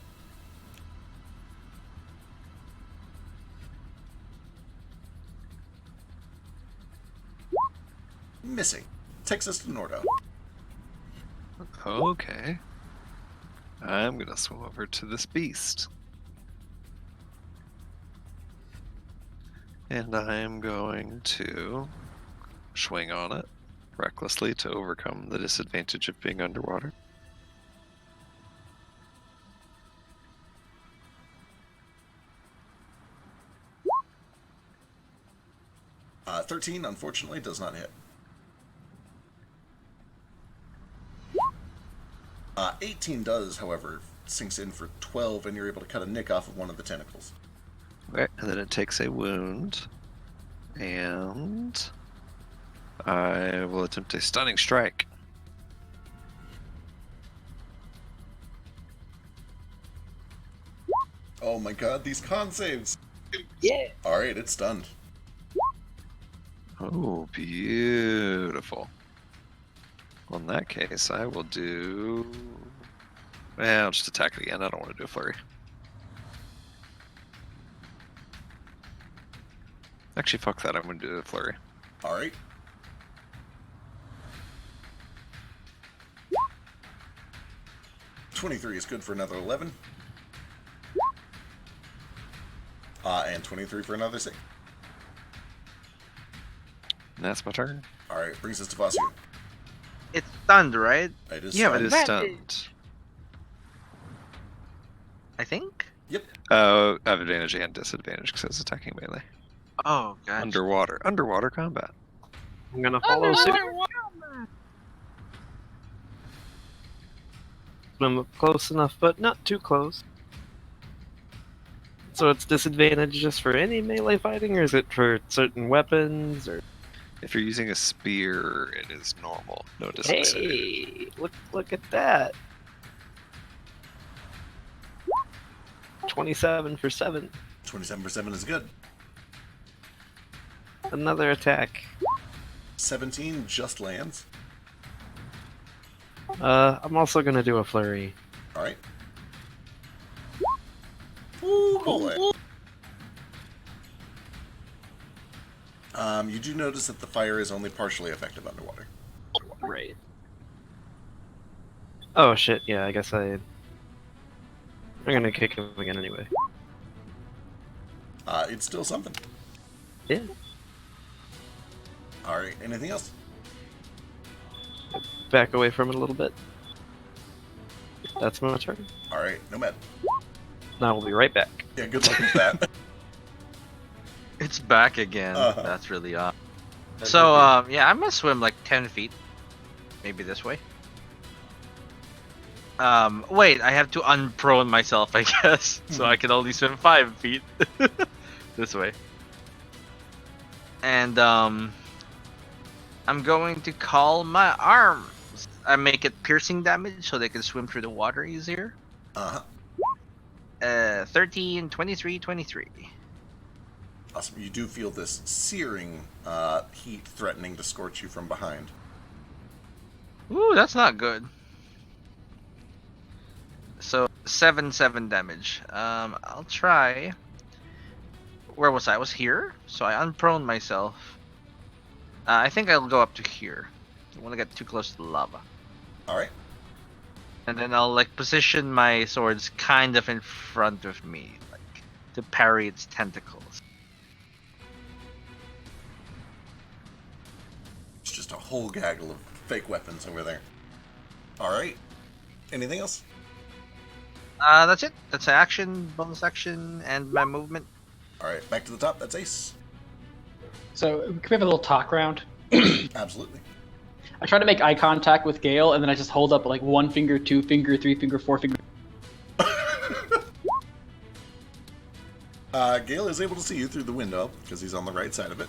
Missing. Texas to Nordo. Okay. I'm gonna swim over to this beast. And I'm going to swing on it recklessly to overcome the disadvantage of being underwater. Uh, 13, unfortunately, does not hit. 18 does, however, sinks in for 12, and you're able to cut a nick off of one of the tentacles. Okay, and then it takes a wound, and I will attempt a stunning strike. Oh my god, these con saves! Yeah. Alright, it's stunned. Oh, beautiful. Well, in that case, I will do... Well, I'll just attack it again. I don't want to do a flurry. Actually, fuck that. I'm going to do a flurry. Alright. $23 is good for another 11. And 23 for another 6. And that's my turn. Alright, brings us to Vasu. It's stunned, right? It is Yeah, It stunned. is Advantage. stunned. I think? Yep. I have advantage and disadvantage because it's attacking melee. Oh, gosh. Underwater combat. I'm gonna follow suit. I'm close enough, but not too close. So it's disadvantage just for any melee fighting, or is it for certain weapons? Or If you're using a spear, it is normal. No disadvantage. hey, look at that! 27 for 7. 27 for 7 is good. Another attack. 17 just lands. I'm also gonna do a flurry. Alright. Ooh, boy. You do notice that the fire is only partially effective underwater. Right. Oh shit, yeah, I guess I'm gonna kick him again anyway. It's still something. Yeah. Alright, anything else? Back away from it a little bit. That's my turn. Alright, Nomad. Now we'll be right back. Yeah, good luck with that. It's back again. Uh-huh. That's really odd. So, yeah, I'm gonna swim like 10 feet. Maybe this way. Wait, I have to unprone myself, I guess. So I can only swim 5 feet. This way. And, I'm going to call my arms. I make it piercing damage so they can swim through the water easier. 13, 23, 23. Awesome. You do feel this searing heat threatening to scorch you from behind. Ooh, that's not good. So 7 damage. I'll try. Where was I? I was here, so I unprone myself. I think I'll go up to here. I don't want to get too close to the lava. All right. And then I'll like position my swords kind of in front of me, like to parry its tentacles. It's just a whole gaggle of fake weapons over there. All right. Anything else? That's it. That's an action, bonus action, and my movement. All right. Back to the top. That's Ace. So can we have a little talk round? Absolutely. I try to make eye contact with Gale, and then I just hold up like 1 finger, 2 finger, 3 finger, 4 finger. Gale is able to see you through the window because he's on the right side of it.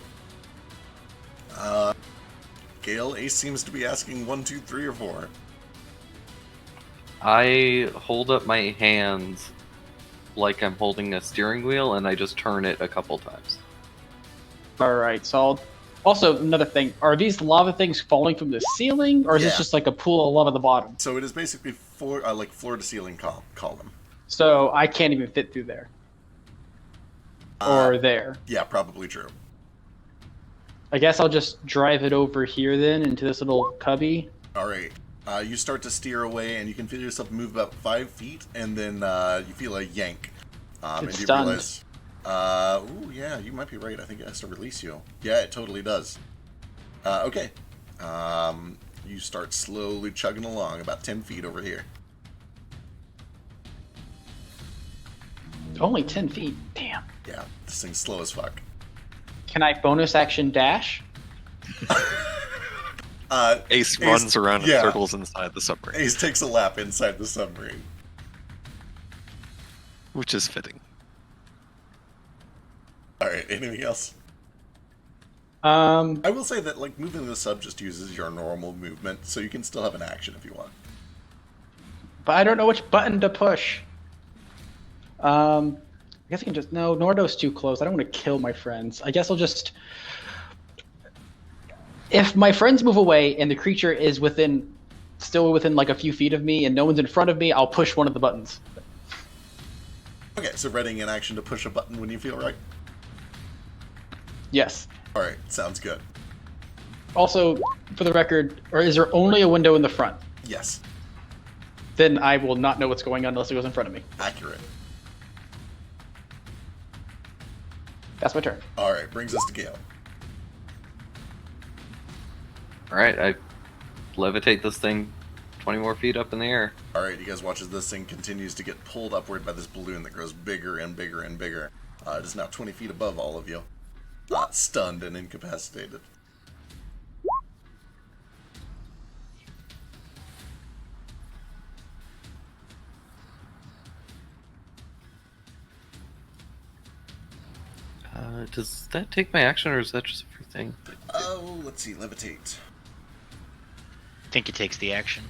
Gale, Ace seems to be asking 1, 2, 3, or 4. I hold up my hands like I'm holding a steering wheel, and I just turn it a couple times. All right, so also another thing: are these lava things falling from the ceiling, or is this Yeah. just like a pool of lava at the bottom? So it is basically like floor to ceiling column. So I can't even fit through there or there. Yeah, probably true. I guess I'll just drive it over here then into this little cubby. All right. You start to steer away, and you can feel yourself move about 5 feet, and then you feel a yank. And you stunned. realize, ooh, yeah, you might be right. I think it has to release you. Yeah, it totally does. Okay. You start slowly chugging along about 10 feet over here. Only 10 feet. Damn. Yeah, this thing's slow as fuck. Can I bonus action dash? Ace runs around in yeah. circles inside the submarine, Ace takes a lap inside the submarine. which is fitting. All right, anything else? Um, I will say that like moving the sub just uses your normal movement, so you can still have an action if you want. but I don't know which button to push. I guess I can just no. Nordo's too close. I don't want to kill my friends. I guess I'll just. If my friends move away and the creature is still within like a few feet of me, and no one's in front of me, I'll push one of the buttons. Okay, so readying an action to push a button when you feel right. Yes. All right, sounds good. Also, for the record, or is there only a window in the front? Yes, Then I will not know what's going on unless it goes in front of me. accurate. That's my turn. All right, brings us to Gale. Alright, I levitate this thing 20 more feet up in the air. All right, you guys watch as this thing continues to get pulled upward by this balloon that grows bigger and bigger and bigger. It is now 20 feet above all of you, stunned and incapacitated. Does that take my action, or is that just a free thing? Oh, let's see, levitate. I think it takes the action.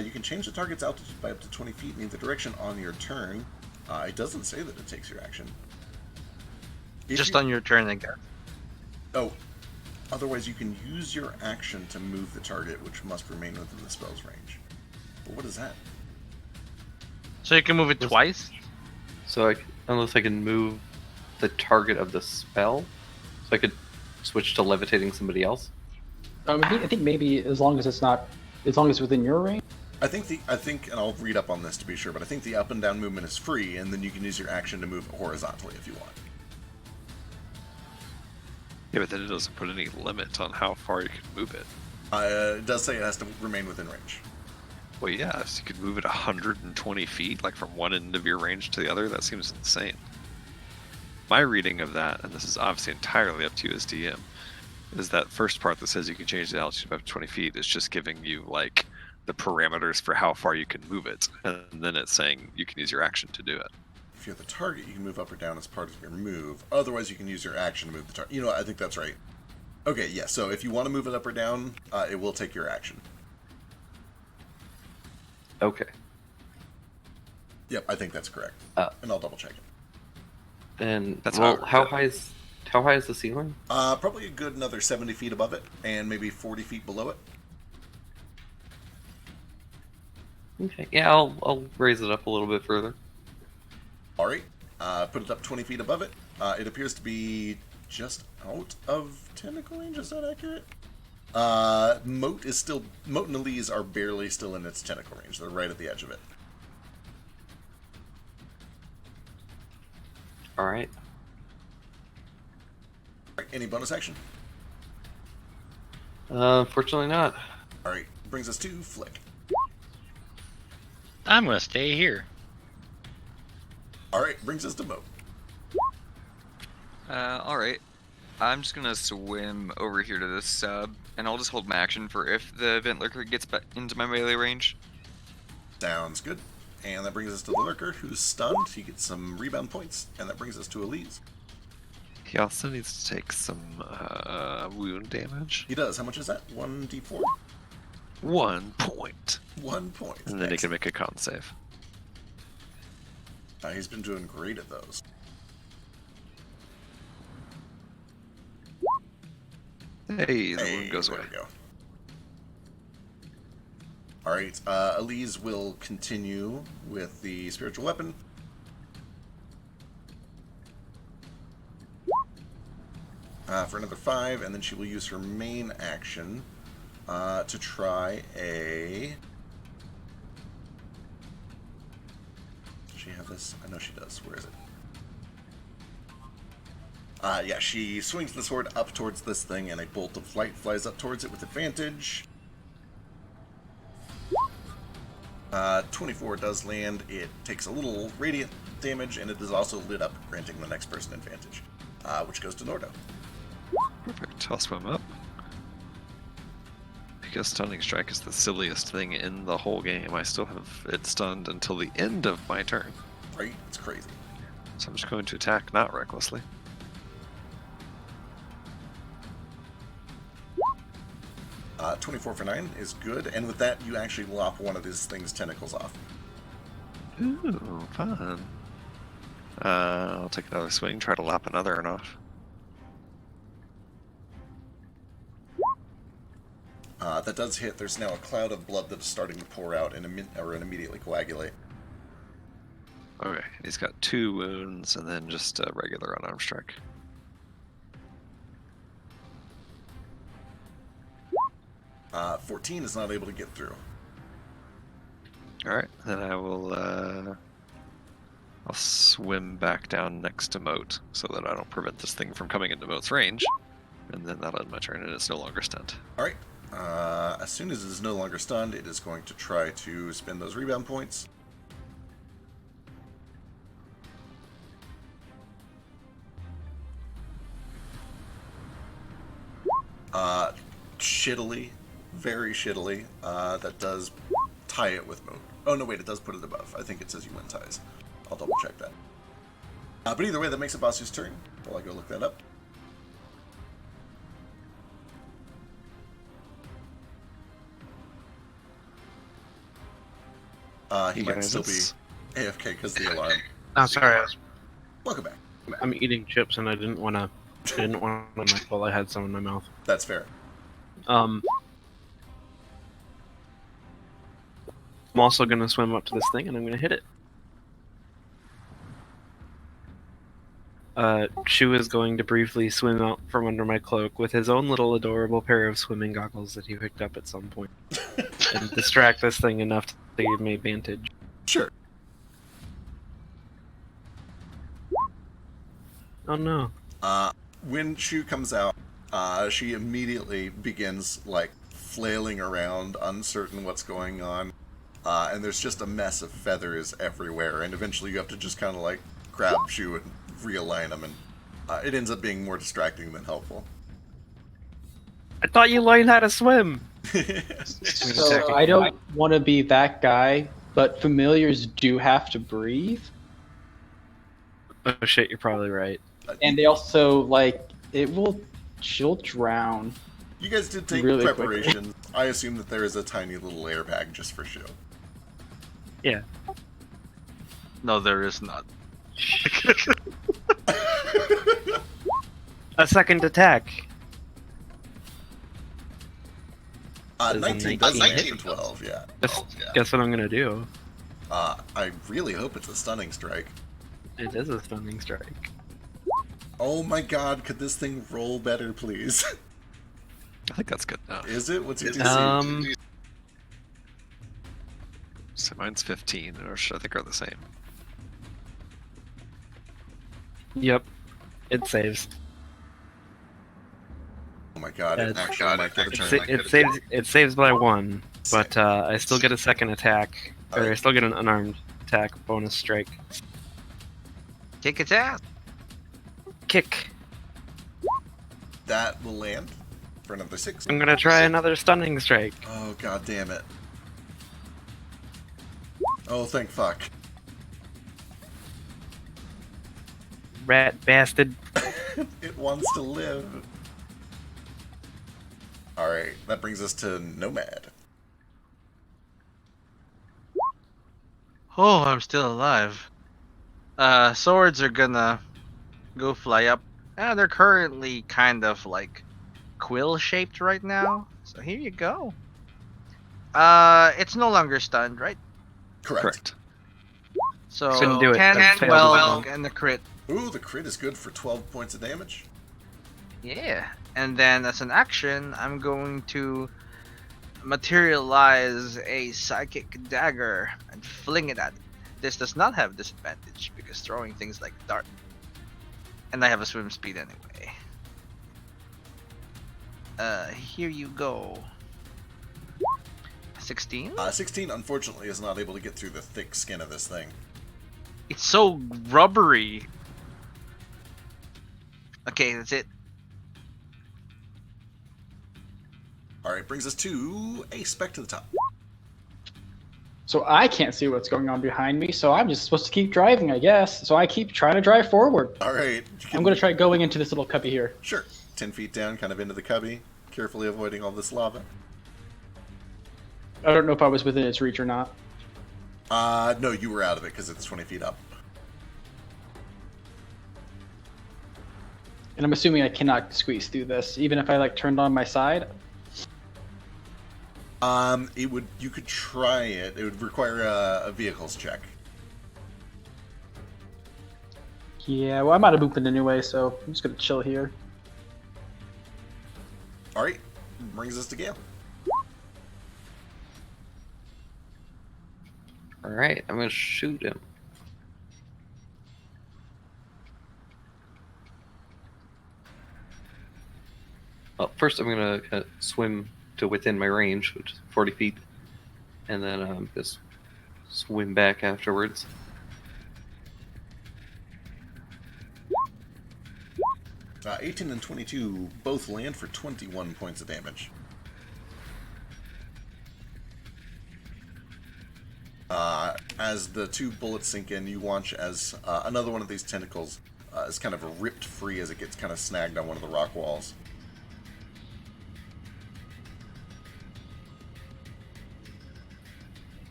You can change the target's altitude by up to 20 feet in either direction on your turn. It doesn't say that it takes your action. Just on your turn, I guess. Oh, otherwise you can use your action to move the target, which must remain within the spell's range. But what is that? So you can move it twice? So unless I can move the target of the spell, so I could switch to levitating somebody else. I think maybe as long as it's within your range. I think, and I'll read up on this to be sure, but I think the up and down movement is free, and then you can use your action to move it horizontally if you want. Yeah, but then it doesn't put any limit on how far you can move it. It does say it has to remain within range. Well, yeah, so you could move it 120 feet, like from one end of your range to the other. That seems insane. My reading of that, and this is obviously entirely up to you as DM, is that first part that says you can change the altitude up to 20 feet is just giving you, like, the parameters for how far you can move it. And then it's saying you can use your action to do it. If you're the target, you can move up or down as part of your move. Otherwise, you can use your action to move the target. You know what? I think that's right. Okay, yeah, so if you want to move it up or down, it will take your action. Okay. Yep, I think that's correct. And I'll double check it. And That's how high is the ceiling? Probably a good another 70 feet above it, and maybe 40 feet below it. Okay. Yeah, I'll raise it up a little bit further. Alright. Put it up 20 feet above it. It appears to be just out of tentacle range. Is that accurate? Moat and Elise are barely still in its tentacle range. They're right at the edge of it. Alright. Any bonus action? Fortunately not. Alright, brings us to Flick. I'm gonna stay here. Alright, brings us to Moat. Alright. I'm just gonna swim over here to this sub, and I'll just hold my action for if the Vent Lurker gets back into my melee range. Sounds good. And that brings us to the Lurker, who's stunned. He gets some rebound points, and that brings us to Elise. He also needs to take some wound damage. He does. How much is that? 1d4? 1 point. 1 point. And then he can make a con save. He's been doing great at those. Hey, the wound goes away. There we go. Alright, Elise will continue with the spiritual weapon. For another 5, and then she will use her main action to try a... Does she have this? I know she does. Where is it? Yeah, she swings the sword up towards this thing, and a bolt of light flies up towards it with advantage. 24 does land. It takes a little radiant damage, and it is also lit up, granting the next person advantage, which goes to Nordo. Perfect. I'll swim up. Because Stunning Strike is the silliest thing in the whole game, I still have it stunned until the end of my turn. Right? It's crazy. So I'm just going to attack, not recklessly. 24 for 9 is good, and with that, you actually lop one of this thing's tentacles off. Ooh, fun. I'll take another swing, try to lop another off. That does hit. There's now a cloud of blood that's starting to pour out and immediately coagulate. Okay, he's got 2 wounds and then just a regular unarmed strike. Uh, 14 is not able to get through. Alright, then I will, I'll swim back down next to Moat so that I don't prevent this thing from coming into Moat's range. And then that'll end my turn and it's no longer stunned. Alright. As soon as it is no longer stunned, it is going to try to spend those rebound points. Shittily, very shittily, that does tie it with Moat. Oh no, wait, it does put it above. I think it says you win ties. I'll double check that. But either way, that makes it Basu's turn. While I go look that up. He might still be AFK because the alarm. Oh, sorry. Welcome back. I'm eating chips and I didn't want to. While I had some in my mouth. That's fair. I'm also gonna swim up to this thing and I'm gonna hit it. Shu is going to briefly swim out from under my cloak with his own little adorable pair of swimming goggles that he picked up at some point, and distract this thing enough to give me advantage. Sure. Oh no. When Shu comes out, she immediately begins, like, flailing around, uncertain what's going on, and there's just a mess of feathers everywhere, and eventually you have to just kind of, like, grab Shu and realign them, and it ends up being more distracting than helpful. I thought you learned how to swim! So I don't want to be that guy, but familiars do have to breathe. Oh shit, you're probably right. And they also, like, she'll drown. You guys did take Really preparations. I assume that there is a tiny little airbag just for Shu. Yeah. No, there is not. A second attack. 19 doesn't hit for 12, yeah. Guess what I'm gonna do? I really hope it's a stunning strike. It is a stunning strike. Oh my god, could this thing roll better, please? I think that's good enough. Is it? What's your DC? So mine's 15, and ours I think are the same. Yep. It saves. Oh my god, it That's- actually might get a turn. It saves by 1, but I still get a second attack. Or I still get an unarmed attack bonus strike. Kick its ass. Kick. That will land for another 6. I'm gonna try another stunning strike. Oh god damn it. Oh, thank fuck. Rat bastard. It wants to live. Alright, that brings us to Nomad. Oh, I'm still alive. Swords are gonna go fly up. They're currently kind of like quill shaped right now. So here you go. It's no longer stunned, right? Correct. So Couldn't do it. 10, That failed 12, as and the crit. Ooh, the crit is good for 12 points of damage. Yeah. And then as an action, I'm going to materialize a psychic dagger and fling it at it. This does not have disadvantage because throwing things like dart. And I have a swim speed anyway. Here you go. 16? 16, unfortunately, is not able to get through the thick skin of this thing. It's so rubbery. Okay, that's it. Alright, brings us to a spec to the top. So I can't see what's going on behind me, so I'm just supposed to keep driving, I guess. So I keep trying to drive forward. Alright. I'm going to try going into this little cubby here. Sure. 10 feet down, kind of into the cubby, carefully avoiding all this lava. I don't know if I was within its reach or not. No, you were out of it because it's 20 feet up. And I'm assuming I cannot squeeze through this, even if I like turned on my side. You could try it. It would require a vehicles check. Yeah, well, I'm out of movement anyway, so I'm just going to chill here. Alright, brings us to Gale. Alright, I'm gonna shoot him. Well, first I'm gonna swim to within my range, which is 40 feet, and then just swim back afterwards. Uh, 18 and 22 both land for 21 points of damage. As the two bullets sink in, you watch as another one of these tentacles is kind of ripped free as it gets kind of snagged on one of the rock walls.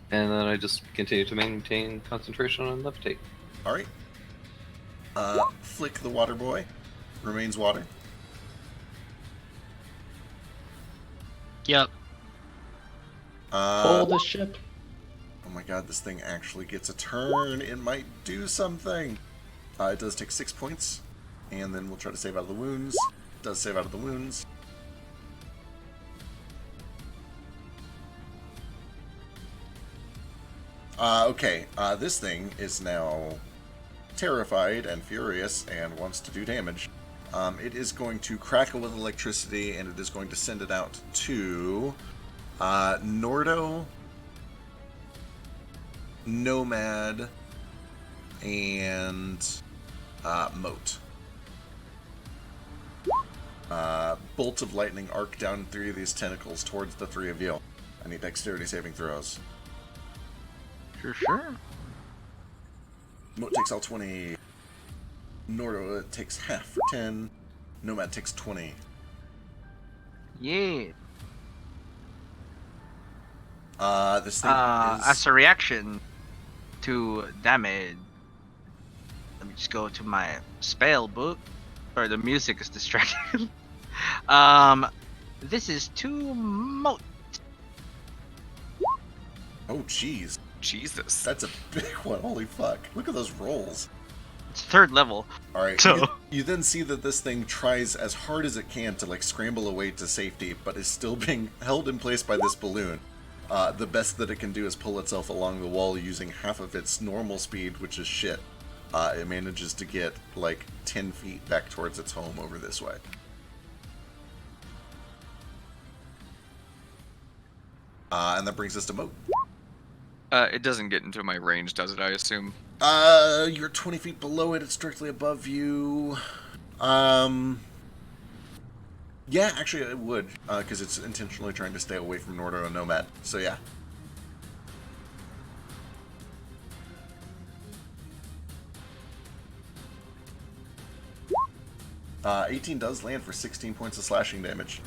And then I just continue to maintain concentration on levitate. All right. Flick the water boy. Remains water. Yep. Pull the ship. Oh my god, this thing actually gets a turn. It might do something. It does take 6 points. And then we'll try to save out of the wounds. It does save out of the wounds. Okay, this thing is now terrified and furious and wants to do damage. It is going to crackle with electricity, and it is going to send it out to Nordo, Nomad, and Moat. Bolt of lightning arc down 3 of these tentacles towards the 3 of you. I need dexterity saving throws. Sure. Moat takes all 20. Nordo takes half for 10. Nomad takes 20. Yeah. This thing is... As a reaction to damage, let me just go to my spell book. Sorry, the music is distracting. This is to Moat. Oh, jeez. Jesus. That's a big one. Holy fuck. Look at those rolls. It's 3rd level. Alright, So- you then see that this thing tries as hard as it can to, like, scramble away to safety, but is still being held in place by this balloon. The best that it can do is pull itself along the wall using half of its normal speed, which is shit. It manages to get, like, 10 feet back towards its home over this way. And that brings us to Moat. It doesn't get into my range, does it, I assume? You're 20 feet below it, it's directly above you. Yeah, actually it would, because it's intentionally trying to stay away from Nordo and Nomad, so yeah. Uh, 18 does land for 16 points of slashing damage.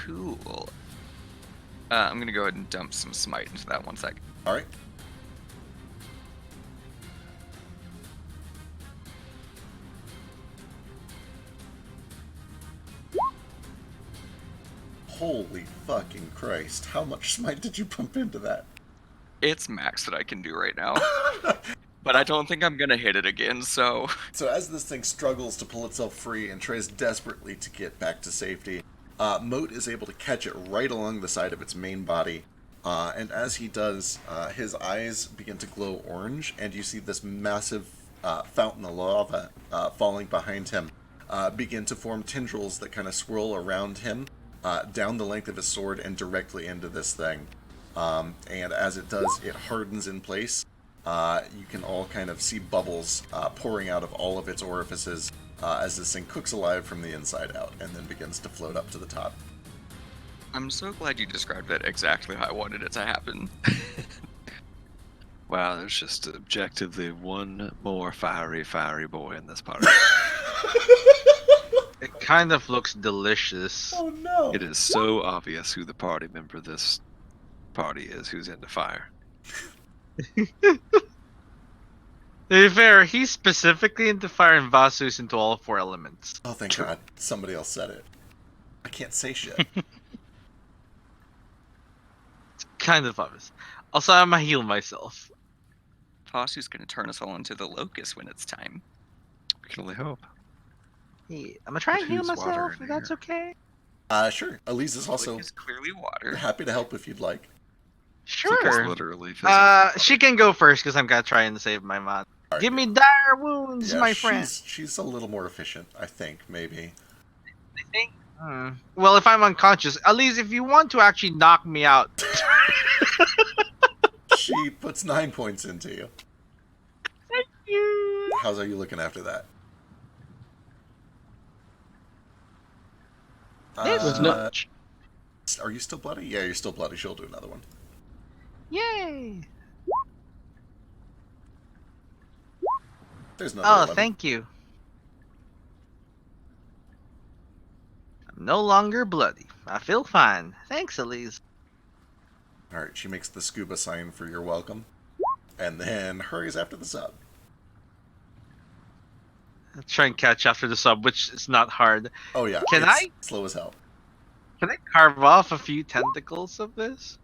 Cool. I'm gonna go ahead and dump some smite into that 1 sec. Alright. Holy fucking Christ. How much smite did you pump into that? It's max that I can do right now. But I don't think I'm gonna hit it again, so... So as this thing struggles to pull itself free and tries desperately to get back to safety, Moat is able to catch it right along the side of its main body. And as he does, his eyes begin to glow orange, and you see this massive fountain of lava falling behind him begin to form tendrils that kind of swirl around him, down the length of his sword and directly into this thing. And as it does, it hardens in place. You can all kind of see bubbles pouring out of all of its orifices as this thing cooks alive from the inside out and then begins to float up to the top. I'm so glad you described that exactly how I wanted it to happen. Wow, there's just objectively one more fiery boy in this party. It kind of looks delicious. Oh no! It is so obvious who the party member of this party is who's into fire. To be fair, he's specifically into fire and Vasu's into all 4 elements. Oh, thank God. Somebody else said it. I can't say shit. It's kind of obvious. Also, I'm gonna heal myself. Vasu's gonna turn us all into the locust when it's time. We can only hope. Hey, I'm gonna try and But heal who's water myself, in if that's here? okay. Sure. Elise is also It's clearly water. happy to help if you'd like. Like it's Sure. literally physical. She can go first because I'm gonna try and save my mod. Alright. Give me dire wounds, Yeah, my friend. she's a little more efficient, I think, maybe. I think. Well, if I'm unconscious, at least if you want to actually knock me out. She puts 9 points into you. Thank you. How's are you looking after that? This Was no- Are you still bloody? Yeah, you're still bloody. She'll do another one. Yay! There's another Oh, 11. thank you. I'm no longer bloody. I feel fine. Thanks, Elise. Alright, she makes the scuba sign for your welcome. And then hurries after the sub. I'll try and catch after the sub, which is not hard. Oh yeah, Can it's I slow as hell. carve off a few tentacles of this?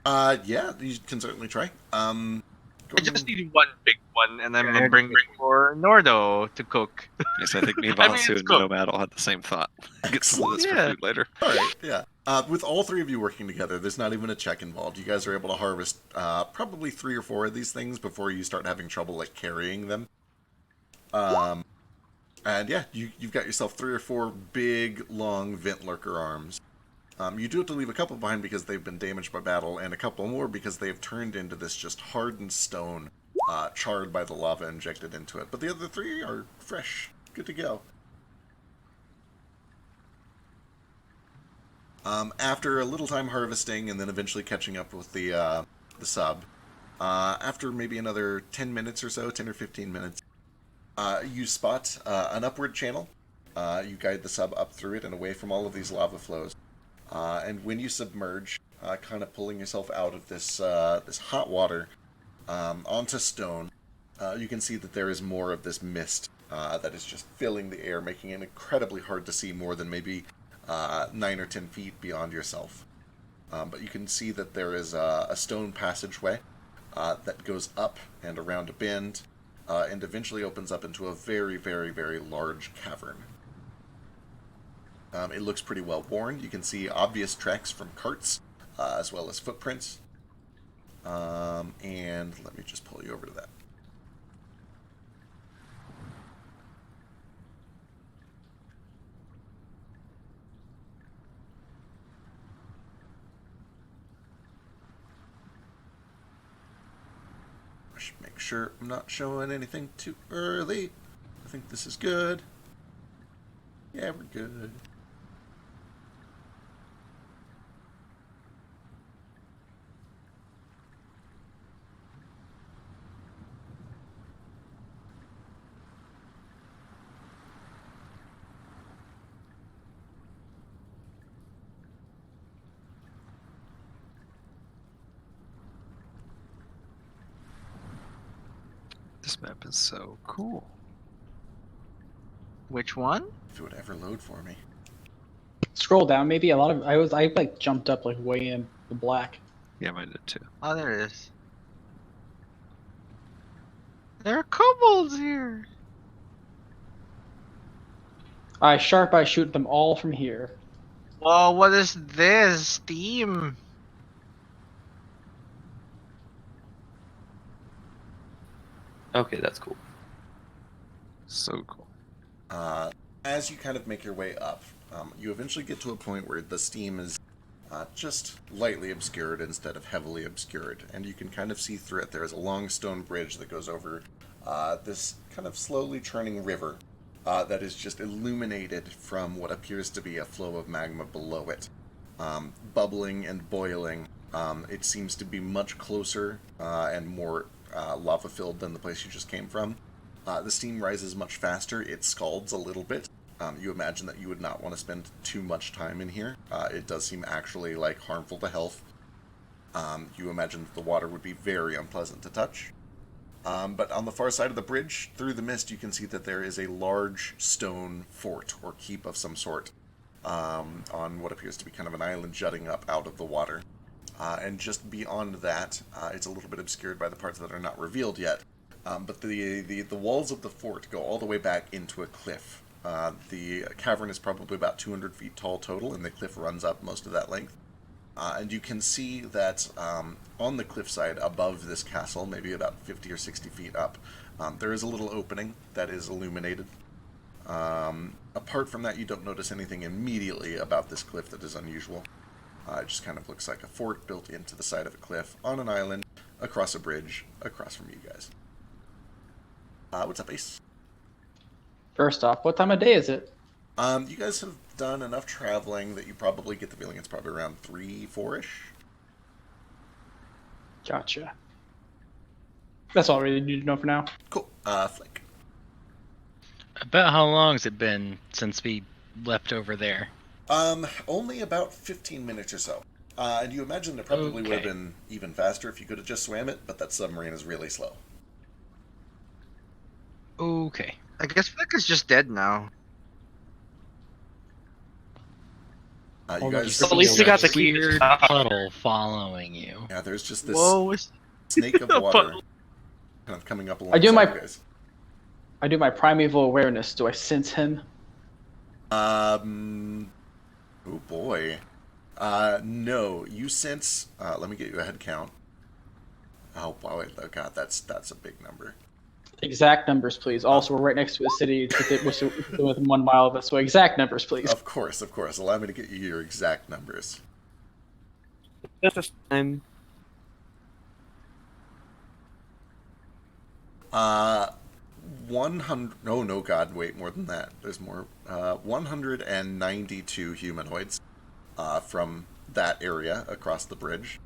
Yeah, you can certainly try. I just need one big one, and I'm Yeah, gonna bring it for Nordo to cook. Yes, I think me, I mean, Vasu, it's and cooked. Nomad all had the same thought. Get some of this Yeah. for food later. Alright, yeah. With all three of you working together, there's not even a check involved. You guys are able to harvest probably 3 or 4 of these things before you start having trouble like carrying them. And yeah, you've got yourself 3 or 4 big, long vent lurker arms. You do have to leave a couple behind because they've been damaged by battle, and a couple more because they've turned into this just hardened stone, charred by the lava injected into it. But the other 3 are fresh, good to go. After a little time harvesting and then eventually catching up with the sub, after maybe another 10 minutes or so, 10 or 15 minutes, you spot an upward channel. You guide the sub up through it and away from all of these lava flows. And when you submerge, kind of pulling yourself out of this this hot water onto stone, you can see that there is more of this mist that is just filling the air, making it incredibly hard to see more than maybe 9 or 10 feet beyond yourself. But you can see that there is a stone passageway that goes up and around a bend, and eventually opens up into a very, very, very large cavern. It looks pretty well worn. You can see obvious tracks from carts, as well as footprints. And let me just pull you over to that. I should make sure I'm not showing anything too early. I think this is good. Yeah, we're good. This map is so cool. Which one? If it would ever load for me. Scroll down, maybe. I like jumped up like way in the black. Yeah, mine did too. Oh, there it is. There are kobolds here. I shoot them all from here. Whoa, what is this? Steam. Okay, that's cool. So cool. As you kind of make your way up, you eventually get to a point where the steam is just lightly obscured instead of heavily obscured, and you can kind of see through it. There is a long stone bridge that goes over this kind of slowly churning river that is just illuminated from what appears to be a flow of magma below it. Bubbling and boiling. It seems to be much closer and more lava-filled than the place you just came from. The steam rises much faster. It scalds a little bit. You imagine that you would not want to spend too much time in here. It does seem actually like harmful to health. You imagine that the water would be very unpleasant to touch. But on the far side of the bridge, through the mist, you can see that there is a large stone fort or keep of some sort on what appears to be kind of an island jutting up out of the water. And just beyond that, it's a little bit obscured by the parts that are not revealed yet. But the walls of the fort go all the way back into a cliff. The cavern is probably about 200 feet tall total, and the cliff runs up most of that length. And you can see that on the cliffside above this castle, maybe about 50 or 60 feet up, there is a little opening that is illuminated. Apart from that, you don't notice anything immediately about this cliff that is unusual. It just kind of looks like a fort built into the side of a cliff on an island across a bridge across from you guys. What's up, Ace? First off, what time of day is it? You guys have done enough traveling that you probably get the feeling it's probably around 3, 4-ish. Gotcha. That's all I really need to know for now. Cool. Flick. About how long has it been since we left over there? Only about 15 minutes or so. And you imagine it probably would have Okay. been even faster if you could have just swam it, but that submarine is really slow. Okay. I guess Flick is just dead now. You You guys, Well, at least see we got a to keep weird it. puddle following you. yeah, there's just this Whoa. snake of A water puddle. kind of coming up I do alongside my- you guys. I do my primeval awareness. Do I sense him? Oh boy. No, you sense. Let me get you a head count. Oh wow! Oh god, that's a big number. Exact numbers, please. Also, we're right next to a city within 1 mile of us. So exact numbers, please. Of course. Allow me to get you your exact numbers. This time. 100. Oh no, God! Wait, more than that. There's more. 192 humanoids from that area across the bridge,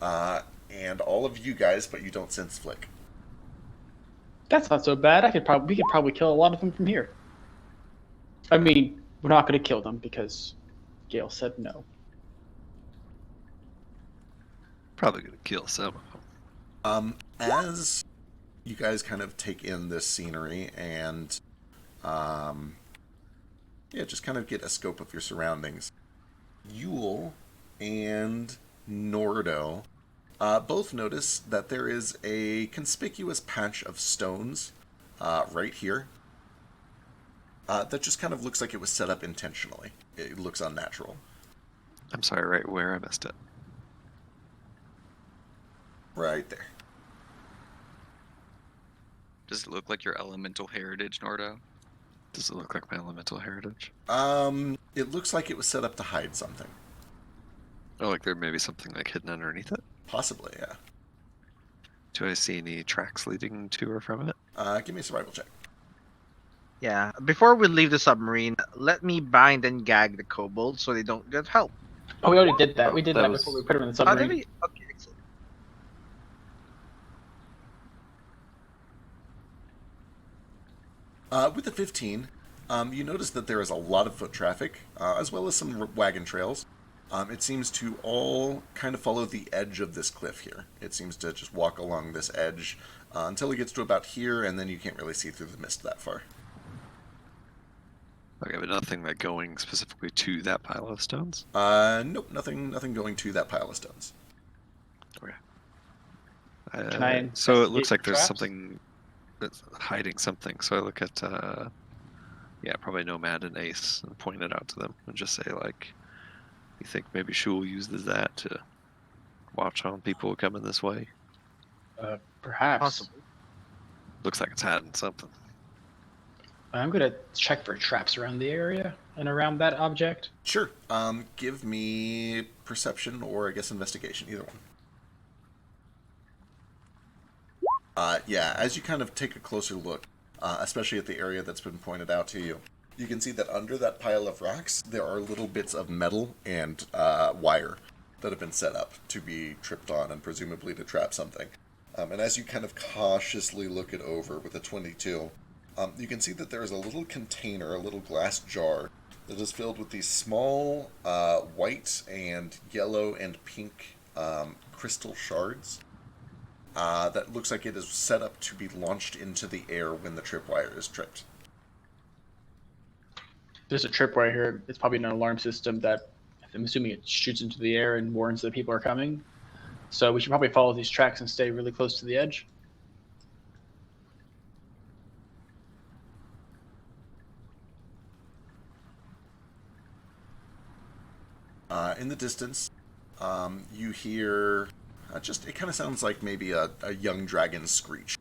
and all of you guys, but you don't sense Flick. That's not so bad. We could probably kill a lot of them from here. I mean, we're not going to kill them because Gale said no. Probably gonna kill some of them. As you guys kind of take in this scenery and, just kind of get a scope of your surroundings, Yule and Nordo both notice that there is a conspicuous patch of stones right here that just kind of looks like it was set up intentionally. It looks unnatural. I'm sorry, right where I missed it. Right there. Does it look like your elemental heritage, Nordo? Does it look like my elemental heritage? It looks like it was set up to hide something. Oh, like there may be something like hidden underneath it? Possibly, yeah. Do I see any tracks leading to or from it? Give me a survival check. Yeah. Before we leave the submarine, let me bind and gag the kobolds so they don't get help. Oh, we already did that. We did That that was- before we put him in the Oh, submarine. did we? Okay, excellent. With the 15, you notice that there is a lot of foot traffic, as well as some wagon trails. It seems to all kind of follow the edge of this cliff here. It seems to just walk along this edge until it gets to about here, and then you can't really see through the mist that far. Okay, but nothing like going specifically to that pile of stones? Nope, nothing going to that pile of stones. Can I So it looks investigate like there's traps? something that's hiding something. So I look at, probably Nomad and Ace and point it out to them and just say, like, you think maybe Shul uses that to watch on people coming this way? Perhaps. Possibly. Looks like it's hiding something. I'm going to check for traps around the area and around that object. Sure. Give me perception or I guess investigation, either one. As you kind of take a closer look, especially at the area that's been pointed out to you, you can see that under that pile of rocks, there are little bits of metal and wire that have been set up to be tripped on and presumably to trap something. And as you kind of cautiously look it over with a 22, you can see that there is a little container, a little glass jar, that is filled with these small white and yellow and pink crystal shards. That looks like it is set up to be launched into the air when the tripwire is tripped. There's a tripwire here. It's probably an alarm system that I'm assuming it shoots into the air and warns that people are coming. So we should probably follow these tracks and stay really close to the edge. In the distance, you hear it kind of sounds like maybe a young dragon screech.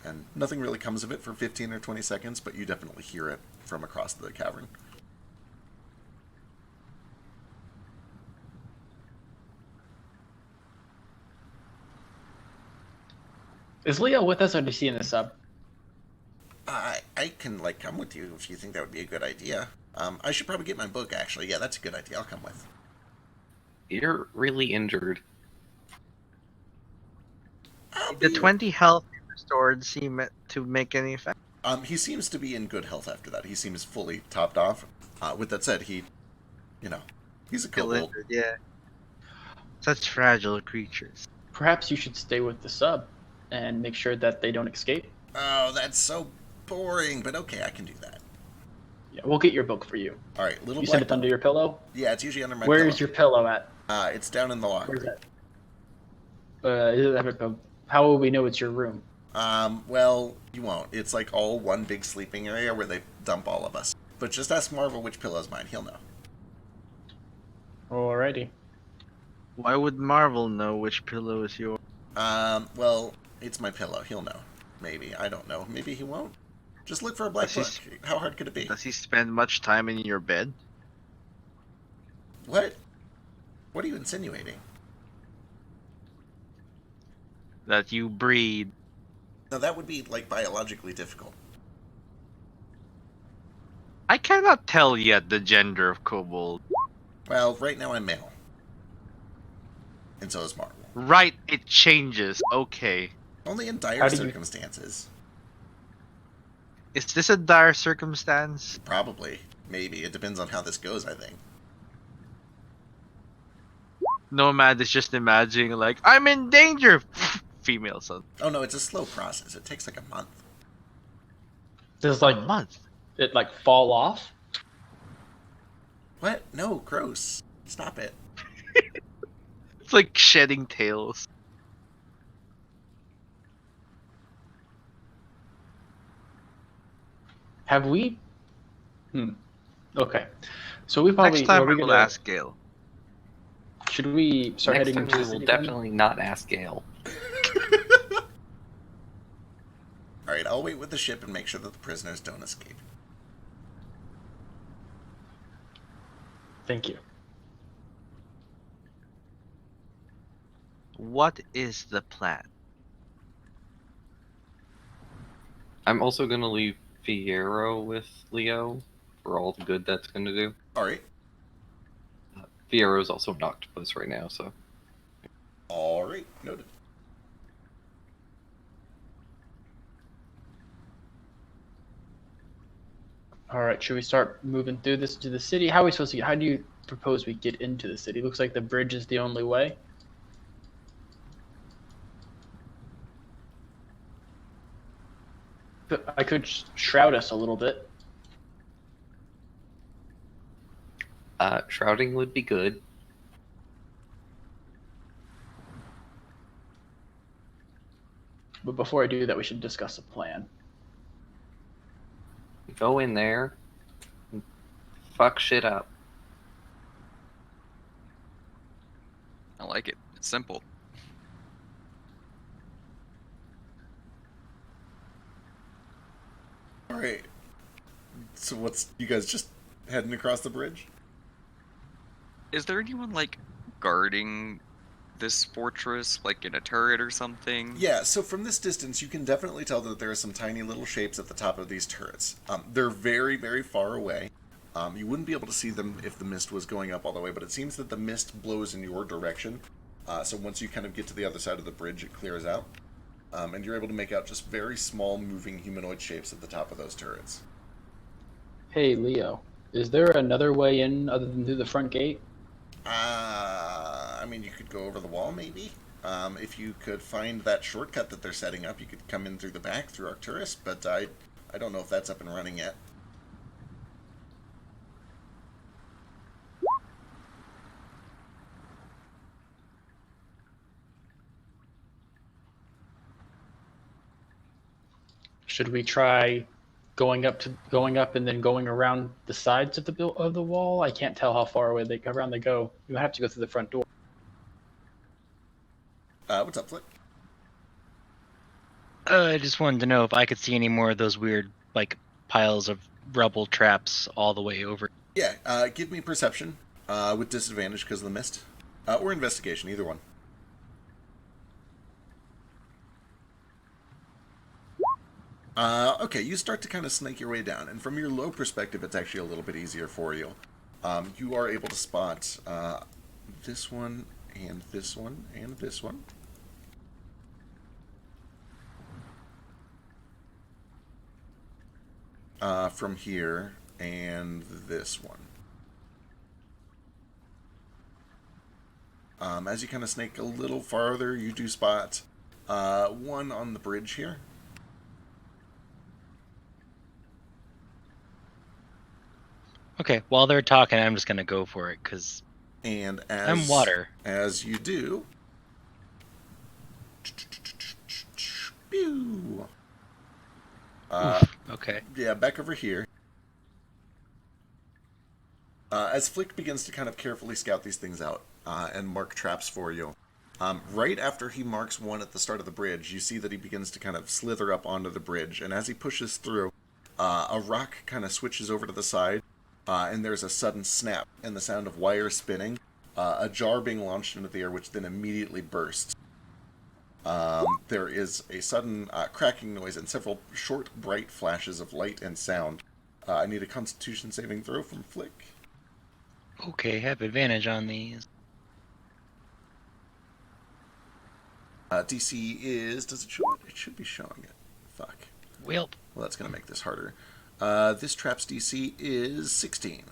And nothing really comes of it for 15 or 20 seconds, but you definitely hear it from across the cavern. Is Leo with us or is he in the sub? I can come with you if you think that would be a good idea. I should probably get my book, actually. Yeah, that's a good idea. I'll come with. You're really injured. The 20 health restored seem to make any effect. He seems to be in good health after that. He seems fully topped off. With that said, he's a Still kobold. injured, yeah. Such fragile creatures. Perhaps you should stay with the sub and make sure that they don't escape. Oh, that's so boring, but okay, I can do that. Yeah, we'll get your book for you. All right, little You black said it's under book. your pillow? Yeah, it's usually under my Where's pillow. your pillow at? It's down in the locker. Where's that? How will we know it's your room? Well, you won't. It's like all one big sleeping area where they dump all of us. But just ask Marvel which pillow's mine. He'll know. Alrighty. Why would Marvel know which pillow is yours? Well, it's my pillow. He'll know. Maybe. I don't know. Maybe he won't. Just look for a black book. How hard could it be? Does he spend much time in your bed? What? What are you insinuating? That you breed. No, that would be, like, biologically difficult. I cannot tell yet the gender of kobold. Well, right now I'm male. And so is Marvel. Right, it changes. Okay. Only in dire circumstances. Is this a dire circumstance? Probably. Maybe. It depends on how this goes, I think. Nomad is just imagining, like, I'm in danger! Female son. Oh no, it's a slow process. It takes like a month. Does like a month? It like fall off? What? No, gross. Stop it. It's like shedding tails. Have we? Okay. So we probably. Next time are we I will gonna... ask Gale. Should we start Next heading time into we the will city? definitely not ask Gale. Alright, I'll wait with the ship and make sure that the prisoners don't escape. Thank you. What is the plan? I'm also going to leave Fiero with Leo for all the good that's going to do. Alright. Fiero's also an octopus right now, so. Alright, noted. All right. Should we start moving through this to the city? How are we supposed to get? How do you propose we get into the city? Looks like the bridge is the only way. But I could shroud us a little bit. Shrouding would be good. But before I do that, we should discuss a plan. Go in there, and fuck shit up. I like it. It's simple. Alright. So what's... You guys just heading across the bridge? Is there anyone, like, guarding this fortress, like in a turret or something? Yeah, so from this distance, you can definitely tell that there are some tiny little shapes at the top of these turrets. They're very, very far away. You wouldn't be able to see them if the mist was going up all the way, but it seems that the mist blows in your direction. So once you kind of get to the other side of the bridge, it clears out. And you're able to make out just very small moving humanoid shapes at the top of those turrets. Hey, Leo, is there another way in other than through the front gate? I mean, you could go over the wall, maybe. If you could find that shortcut that they're setting up, you could come in through the back, through Arcturus, but I don't know if that's up and running yet. Should we try going up and then going around the sides of the wall? I can't tell how far away they go. You have to go through the front door. What's up, Flick? I just wanted to know if I could see any more of those weird, like, piles of rubble traps all the way over. Yeah, give me perception with disadvantage because of the mist. Or investigation, either one. Okay, you start to kind of snake your way down, and from your low perspective, it's actually a little bit easier for you. You are able to spot this one, and this one, and this one. From here, and this one. As you kind of snake a little farther, you do spot one on the bridge here. Okay, while they're talking, I'm just gonna go for it because And I'm water. as you do, pew. Okay. Yeah, back over here. As Flick begins to kind of carefully scout these things out and mark traps for you, right after he marks one at the start of the bridge, you see that he begins to kind of slither up onto the bridge. And as he pushes through, a rock kind of switches over to the side, and there's a sudden snap and the sound of wire spinning, a jar being launched into the air, which then immediately bursts. There is a sudden cracking noise and several short, bright flashes of light and sound. I need a Constitution saving throw from Flick. Okay, have advantage on these. DC is... Does it show it? It should be showing it. Fuck. Well, Well, that's going to make this harder. This trap's DC is 16.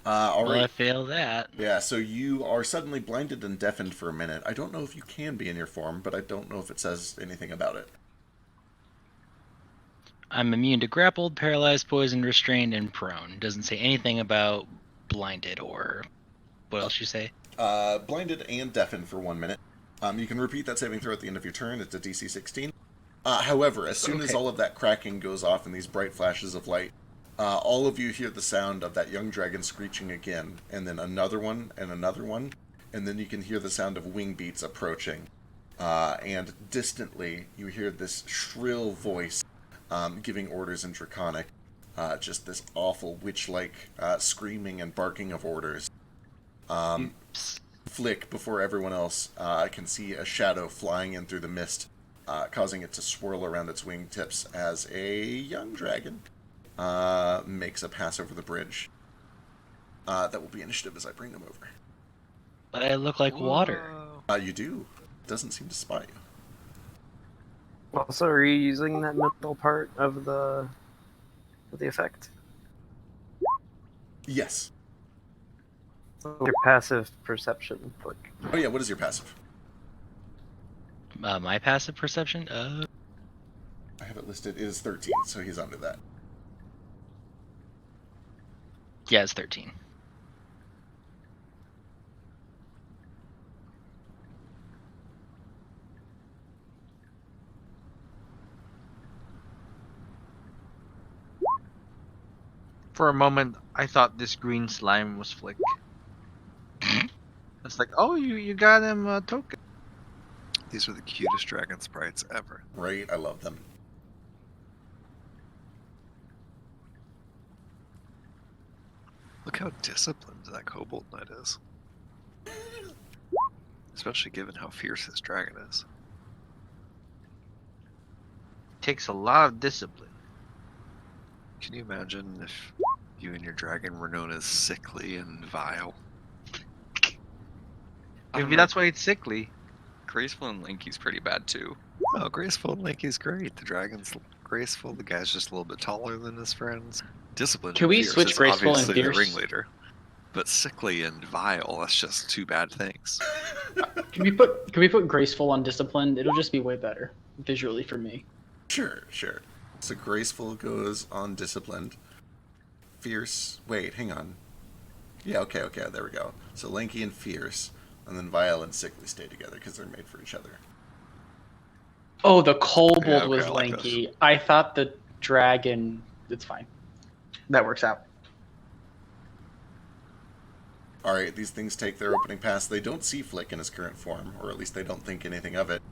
All well, I right. fail that. Yeah, so you are suddenly blinded and deafened for a minute. I don't know if you can be in your form, but I don't know if it says anything about it. I'm immune to grappled, paralyzed, poisoned, restrained, and prone. Doesn't say anything about blinded or what else you say? Blinded and deafened for 1 minute. You can repeat that saving throw at the end of your turn. It's a DC 16. However, as soon as all of that cracking goes off and these bright flashes of light, all of you hear the sound of that young dragon screeching again, and then another one, and then you can hear the sound of wing beats approaching. And distantly, you hear this shrill voice giving orders in Draconic. Just this awful witch-like screaming and barking of orders. Flick, before everyone else, can see a shadow flying in through the mist, causing it to swirl around its wingtips as a young dragon makes a pass over the bridge. That will be initiative as I bring them over. But I look like water. You do. It doesn't seem to spot you. Also, are you using that middle part of the effect? Yes. Your passive perception. Like, Oh yeah, what is your passive? My passive perception? I have it listed. It is 13, so he's under that. Yeah, it's 13. For a moment, I thought this green slime was Flick. It's like, oh, you got him a token. These are the cutest dragon sprites ever. Right? I love them. Look how disciplined that kobold knight is. Especially given how fierce this dragon is. Takes a lot of discipline. Can you imagine if you and your dragon were known as sickly and vile? Maybe that's why it's sickly. Graceful and Lanky's pretty bad too. Oh, graceful and Lanky's great. The dragon's graceful. The guy's just a little bit taller than his friends. Disciplined. Can and we fierce switch is graceful and obviously fierce? the ringleader. But sickly and vile, that's just two bad things. Can we put graceful on disciplined? It'll just be way better visually for me. Sure. So graceful goes on disciplined. Fierce. Wait, hang on. Yeah, okay, there we go. So lanky and fierce, and then vile and sickly stay together because they're made for each other. Oh, the kobold Yeah, okay, was I like lanky. I thought the dragon. It's fine. That works out. Alright, these things take their opening pass. They don't see Flick in his current form, or at least they don't think anything of it.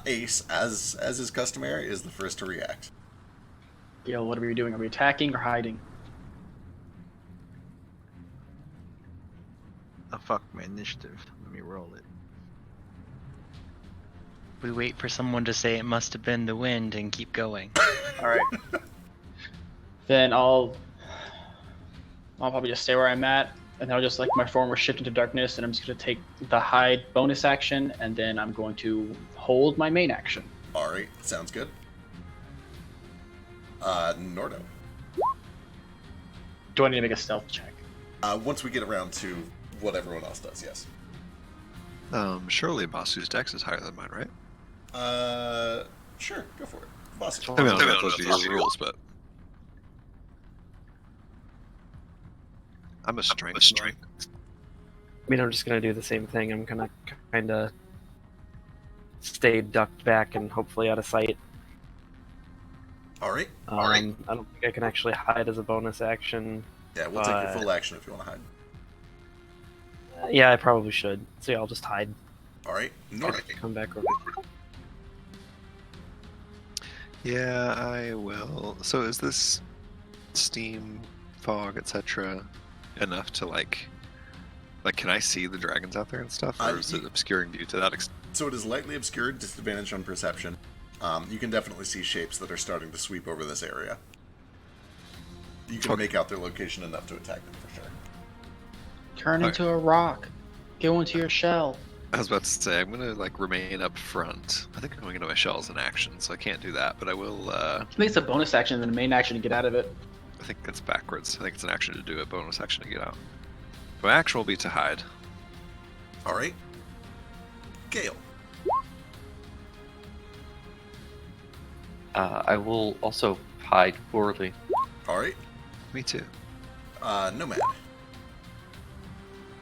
Ace, as is customary, is the first to react. Gil, what are we doing? Are we attacking or hiding? Oh, fuck my initiative. Let me roll it. We wait for someone to say it must have been the wind and keep going. All right. Then I'll probably just stay where I'm at, and I'll just like my form will shift into darkness, and I'm just gonna take the hide bonus action, and then I'm going to hold my main action. Alright, sounds good. Nordo. Do I need to make a stealth check? Once we get around to what everyone else does, yes. Surely Masu's dex is higher than mine, right? Sure, go for it. Boss. I mean, I don't know if those are your rules, but I'm a strength. I mean, I'm just gonna do the same thing. I'm gonna kind of stay ducked back and hopefully out of sight. Alright. I don't think I can actually hide as a bonus action. Yeah, we'll take your full action if you want to hide. Yeah, I probably should. So yeah, I'll just hide. Alright, Nordic. Come back over. Yeah, I will. So is this steam, fog, etc. enough to like can I see the dragons out there and stuff, or is it obscuring view to that extent? So it is lightly obscured, disadvantage on perception. You can definitely see shapes that are starting to sweep over this area. You can make out their location enough to attack them for sure. Turn into a rock. Go into your shell. I was about to say, I'm gonna like remain up front. I think I'm going into my shell as an action, so I can't do that, but I will. I think it's a bonus action and a main action to get out of it. I think that's backwards. I think it's an action to do it, bonus action to get out. My action will be to hide. Alright. Gale. I will also hide poorly. Alright. Me too. Nomad.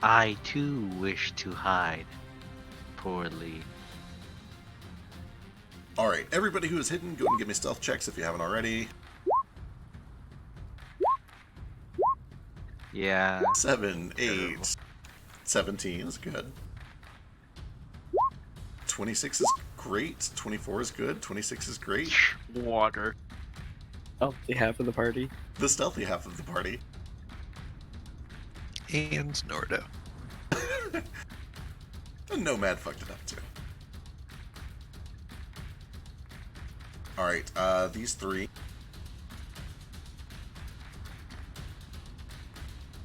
I too wish to hide poorly. Alright, everybody who is hidden, go and give me stealth checks if you haven't already. Yeah. 7, 8, 17 is good. 26 is great. 24 is good. 26 is great. Water. Oh, the half of the party. The stealthy half of the party. And Nordo. The Nomad fucked it up too. Alright, these three.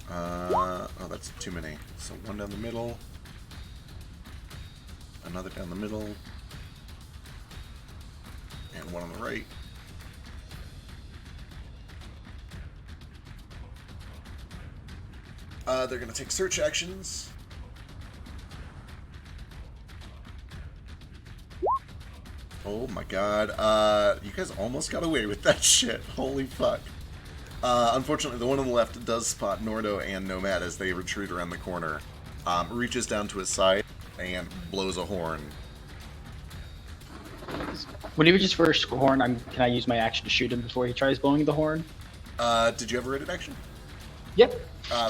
Oh, that's too many. So one down the middle. Another down the middle. And one on the right. They're going to take search actions. Oh my god. You guys almost got away with that shit. Holy fuck. Unfortunately, the one on the left does spot Nordo and Nomad as they retreat around the corner. Reaches down to his side and blows a horn. When he reaches for a horn, can I use my action to shoot him before he tries blowing the horn? Did you ever read an action? Yep.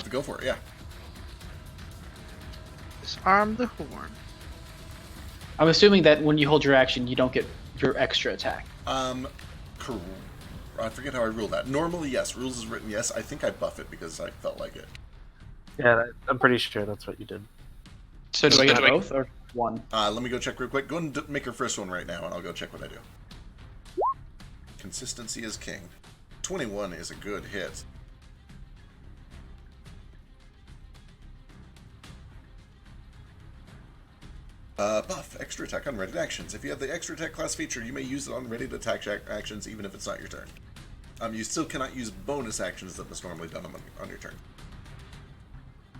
Go for it, yeah. Disarm the horn. I'm assuming that when you hold your action, you don't get your extra attack. I forget how I rule that. Normally, yes. Rules is written, yes. I think I buff it because I felt like it. Yeah, I'm pretty sure that's what you did. So do I get both or one? Let me go check real quick. Go and make your first one right now, and I'll go check what I do. Consistency is king. 21 is a good hit. Buff, extra attack on ready actions. If you have the extra attack class feature, you may use it on ready to attack actions even if it's not your turn. You still cannot use bonus actions that was normally done on your turn.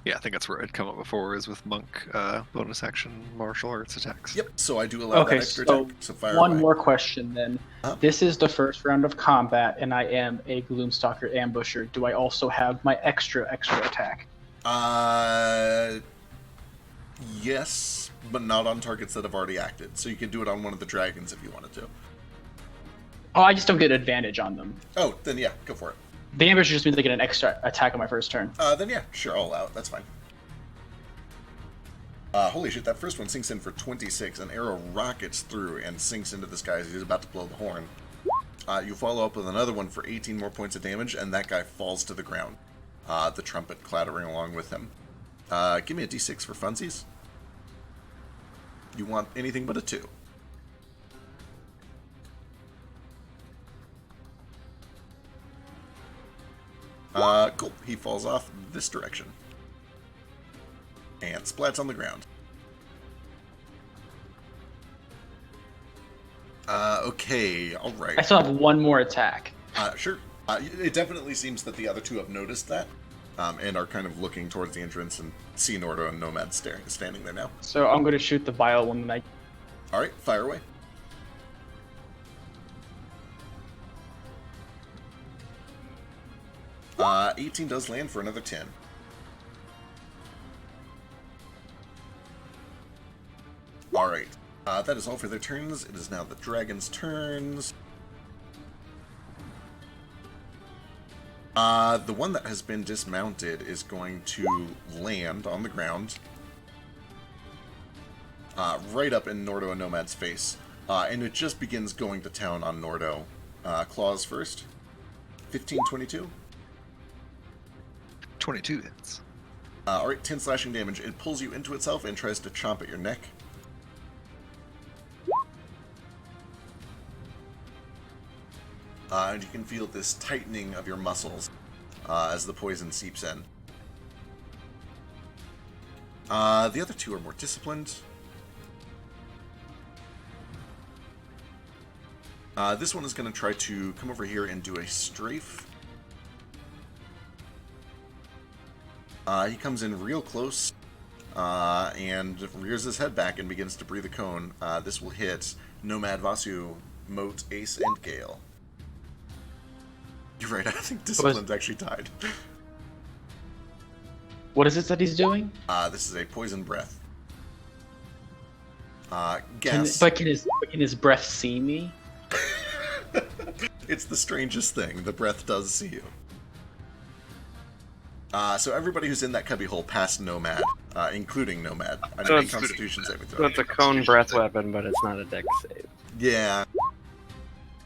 Yeah, I think that's where I'd come up before, is with monk bonus action martial arts attacks. Yep, so I do allow that extra attack. So fire one away. more question then. This is the first round of combat, and I am a Gloomstalker ambusher. Do I also have my extra attack? Yes, but not on targets that have already acted. So you can do it on one of the dragons if you wanted to. Oh, I just don't get advantage on them. Oh, then yeah, go for it. The ambusher just means I get an extra attack on my first turn. Then yeah, sure, I'll allow it. That's fine. Holy shit, that first one sinks in for 26. An arrow rockets through and sinks into this guy as he's about to blow the horn. You follow up with another one for 18 more points of damage, and that guy falls to the ground. The trumpet clattering along with him. Give me a d6 for funsies. You want anything but a 2. Cool. He falls off this direction. And splats on the ground. Okay, alright. I still have one more attack. Sure. It definitely seems that the other two have noticed that. and are kind of looking towards the entrance and see Nordo and Nomad standing there now. So I'm going to shoot the vile one. All right, fire away. 18 does land for another 10. All right, that is all for their turns. It is now the dragon's turns. The one that has been dismounted is going to land on the ground, right up in Nordo and Nomad's face, and it just begins going to town on Nordo. Claws first. 15, 22. 22 hits. Alright, 10 slashing damage. It pulls you into itself and tries to chomp at your neck. And you can feel this tightening of your muscles as the poison seeps in. The other two are more disciplined. This one is going to try to come over here and do a strafe. He comes in real close and rears his head back and begins to breathe a cone. This will hit Nomad, Vasu, Moat, Ace, and Gale. You're right, I think Discipline's actually tied. What is it that he's doing? This is a poison breath. Gas. But can his breath see me? It's the strangest thing. The breath does see you. So everybody who's in that cubbyhole past Nomad, including Nomad. I So need it's- Constitution saving So throw. it's a cone breath weapon, but it's not a dex save. Yeah,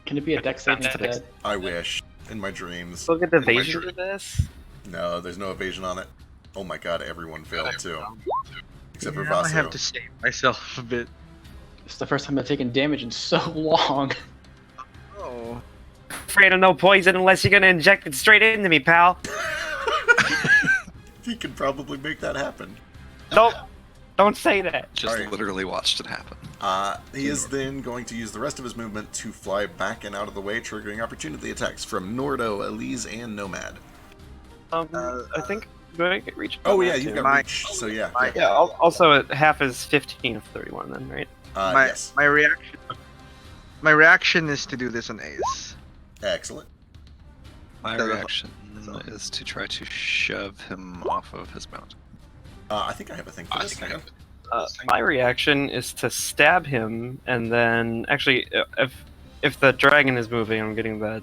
Can it be a dex save Dex. instead? I wish. In my dreams. Still get evasion to this? No, there's no evasion on it. Oh my god, everyone failed too. Except for Now I have Vasu. to save myself a bit. It's the first time I've taken damage in so long. Oh. Afraid of no poison unless you're gonna inject it straight into me, pal. He could probably make that happen. Nope. Don't say that. Just Alright. literally watched it happen. He is then going to use the rest of his movement to fly back and out of the way, triggering opportunity attacks from Nordo, Elise, and Nomad. I think. Do I get reach? Oh on yeah, that you've too? got reach, so yeah. Yeah. Also, half is 15 of 31, then, right? Yes. My reaction is to do this on Ace. Excellent. My So- reaction is to try to shove him off of his mount. I think I have a thing for this. Hang on. My reaction is to stab him, and then actually, if the dragon is moving, I'm getting the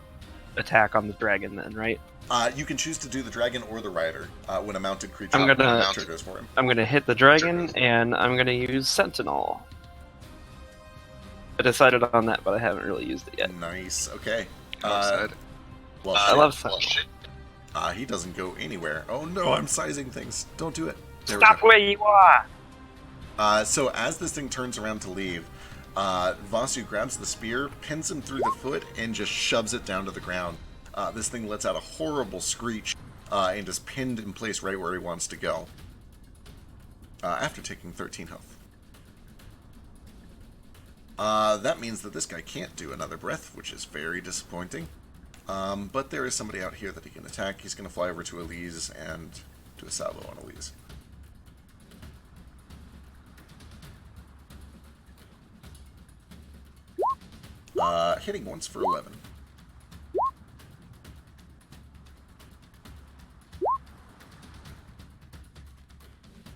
attack on the dragon. Then, right? You can choose to do the dragon or the rider when a mounted creature I'm gonna- triggers for him. I'm gonna hit the dragon, and I'm gonna use Sentinel. I decided on that, but I haven't really used it yet. Nice. Okay. Upside. Well, I shit. love Sentinel. He doesn't go anywhere. Oh no, I'm sizing things. Don't do it. There we Stop go. where you are. So as this thing turns around to leave, Vasu grabs the spear, pins him through the foot, and just shoves it down to the ground. This thing lets out a horrible screech and is pinned in place right where he wants to go. After taking 13 health. That means that this guy can't do another breath, which is very disappointing. But there is somebody out here that he can attack. He's going to fly over to Elise and do a salvo on Elise. Hitting once for 11.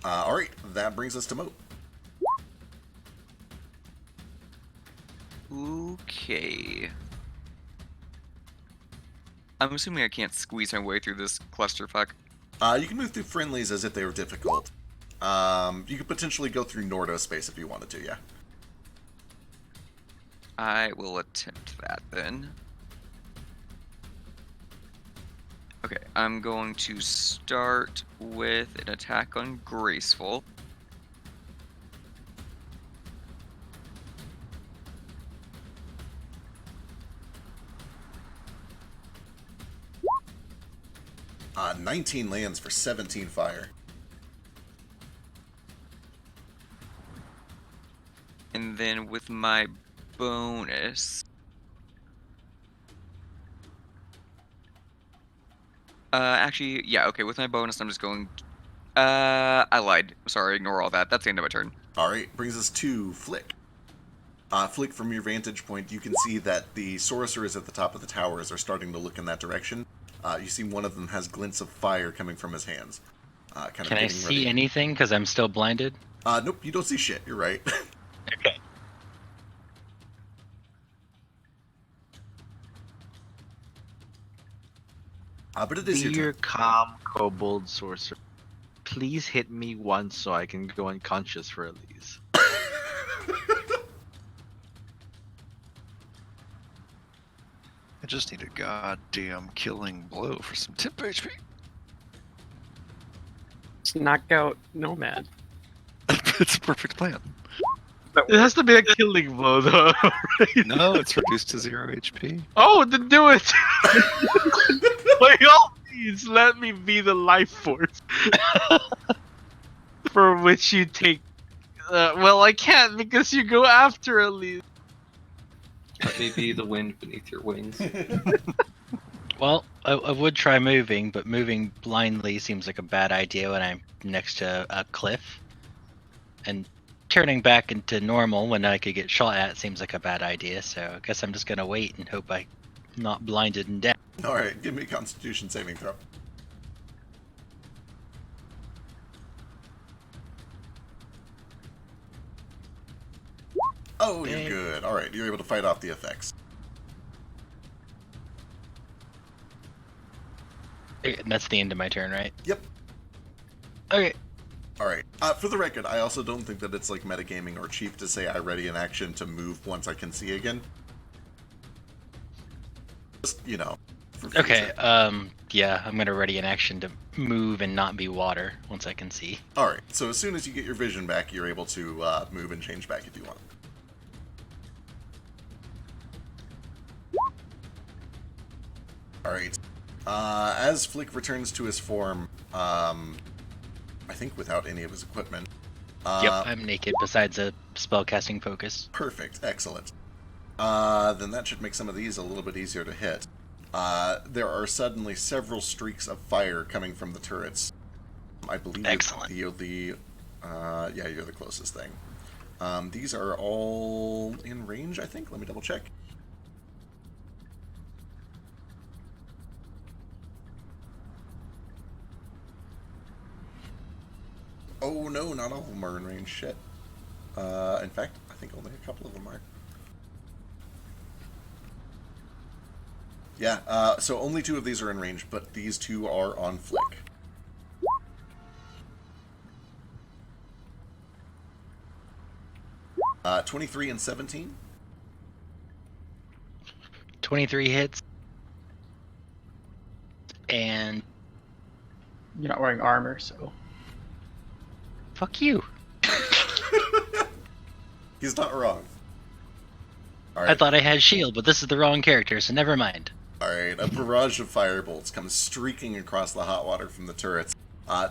Alright, that brings us to Moat. Okay. I'm assuming I can't squeeze my way through this clusterfuck. You can move through friendlies as if they were difficult. You could potentially go through Nordo space if you wanted to, yeah. I will attempt that then. Okay, I'm going to start with an attack on Graceful. Uh, 19 lands for 17 fire. And then with my bonus, Actually, yeah, okay, with my bonus, I'm just going... I lied. Sorry, ignore all that. That's the end of my turn. Alright, brings us to Flick. Flick, from your vantage point, you can see that the sorcerers at the top of the towers are starting to look in that direction. You see one of them has glints of fire coming from his hands. Can I see anything? Because I'm still blinded. Nope, you don't see shit. You're right. Okay. But it is your Dear turn. calm kobold sorcerer, please hit me once so I can go unconscious for at least. I just need a goddamn killing blow for some tip HP. Just knock out Nomad. It's a perfect plan. It has to be a killing blow, though. Right? No, it's reduced to 0 HP. Oh, then do it! By all means, let me be the life force for which you take. Well, I can't because you go after Elise. Let me be the wind beneath your wings. Well, I would try moving, but moving blindly seems like a bad idea when I'm next to a cliff. And turning back into normal when I could get shot at seems like a bad idea, so I guess I'm just gonna wait and hope I'm not blinded and dead. Alright, give me a Constitution saving throw. Oh, you're good. Alright, you're able to fight off the effects. And that's the end of my turn, right? Yep. Okay. Alright. For the record, I also don't think that it's like metagaming or cheap to say I ready an action to move once I can see again. Just, you know. For Okay, future. yeah, I'm gonna ready an action to move and not be water once I can see. Alright, so as soon as you get your vision back, you're able to move and change back if you want. Alright. As Flick returns to his form, I think without any of his equipment. Yep, I'm naked besides a spellcasting focus. Perfect, excellent. Then that should make some of these a little bit easier to hit. There are suddenly several streaks of fire coming from the turrets. I believe Excellent. you're the closest thing. These are all in range, I think. Let me double check. Oh no, not all of them are in range. Shit. In fact, I think only a couple of them are. Yeah, so only 2 of these are in range, but these 2 are on Flick. Uh, 23 and 17. 23 hits. And You're not wearing armor, so. fuck you. He's not wrong. All I right. thought I had shield, but this is the wrong character, so never mind. Alright, a barrage of firebolts comes streaking across the hot water from the turrets.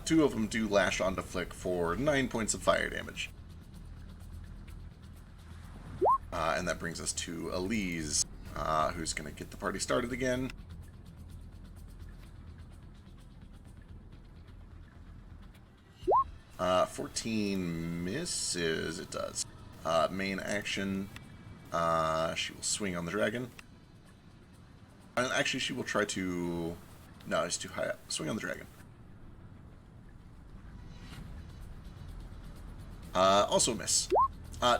2 of them do lash onto Flick for 9 points of fire damage. And that brings us to Elise, who's going to get the party started again. Uh, 14 misses, it does. Main action, she will swing on the dragon. And actually, she will try to... No, it's too high up. Swing on the dragon. Also miss.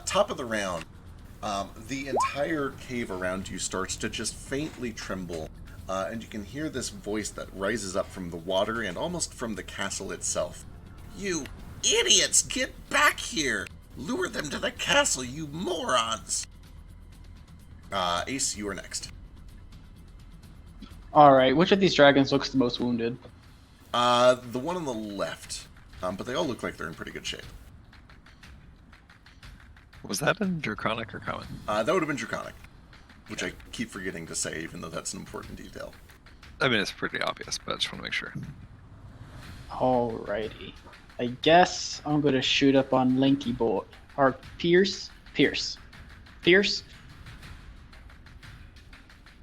Top of the round. The entire cave around you starts to just faintly tremble. And you can hear this voice that rises up from the water and almost from the castle itself. You idiots! Get back here! Lure them to the castle, you morons! Ace, you are next. Alright, which of these dragons looks the most wounded? The one on the left. But they all look like they're in pretty good shape. Was that in Draconic or Common? That would have been Draconic. Which I keep forgetting to say, even though that's an important detail. I mean, it's pretty obvious, but I just want to make sure. Alrighty. I guess I'm gonna shoot up on Lanky Boy. Or Pierce? Pierce. Pierce?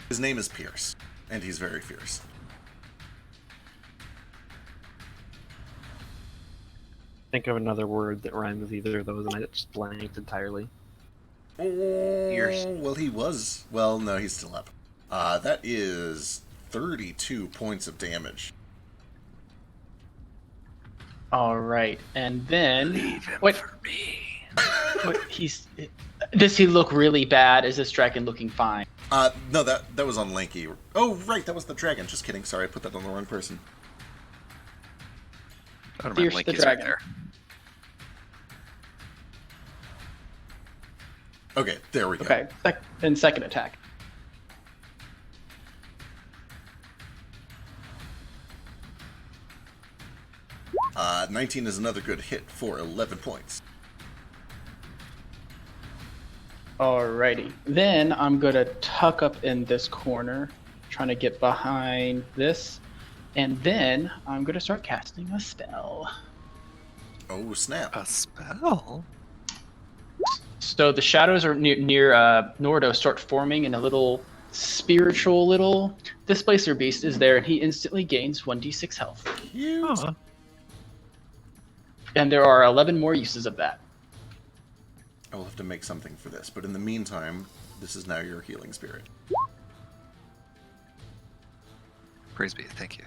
His name is Pierce, and he's very fierce. think of another word that rhymes with either of those, and I just blanked entirely. Oh, well, he was. Well, no, he's still up. That is 32 points of damage. All right, and then wait. Wait, does he look really bad? Is this dragon looking fine? No, that was on Lanky. Oh, right, that was the dragon. Just kidding. Sorry, I put that on the wrong person. I don't Fierce mind the Linky's right dragon. there. Okay, there we go. Okay, then second attack. Uh, 19 is another good hit for 11 points. Alrighty. Then I'm gonna tuck up in this corner, trying to get behind this, and then I'm gonna start casting a spell. Oh, snap. A spell? So the shadows are near Nordo start forming, and a little spiritual little displacer beast is there, and he instantly gains 1d6 health. Cute. Oh. And there are 11 more uses of that. I will have to make something for this, but in the meantime, this is now your healing spirit. Praise be, thank you.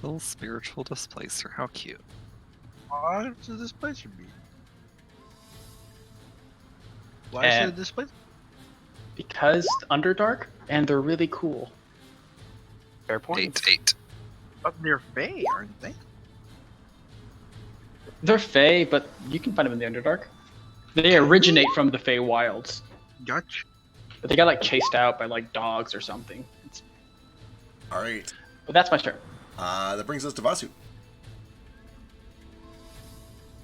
Little spiritual displacer, how cute. What does this place should be? Why And- is it this place? Because Underdark, and they're really cool. Fair point. 8. But they're Fae, aren't they? They're Fae, but you can find them in the Underdark. They originate from the Fae Wilds, Gotcha. but they got like chased out by like dogs or something. All right. But that's my turn. That brings us to Vasu.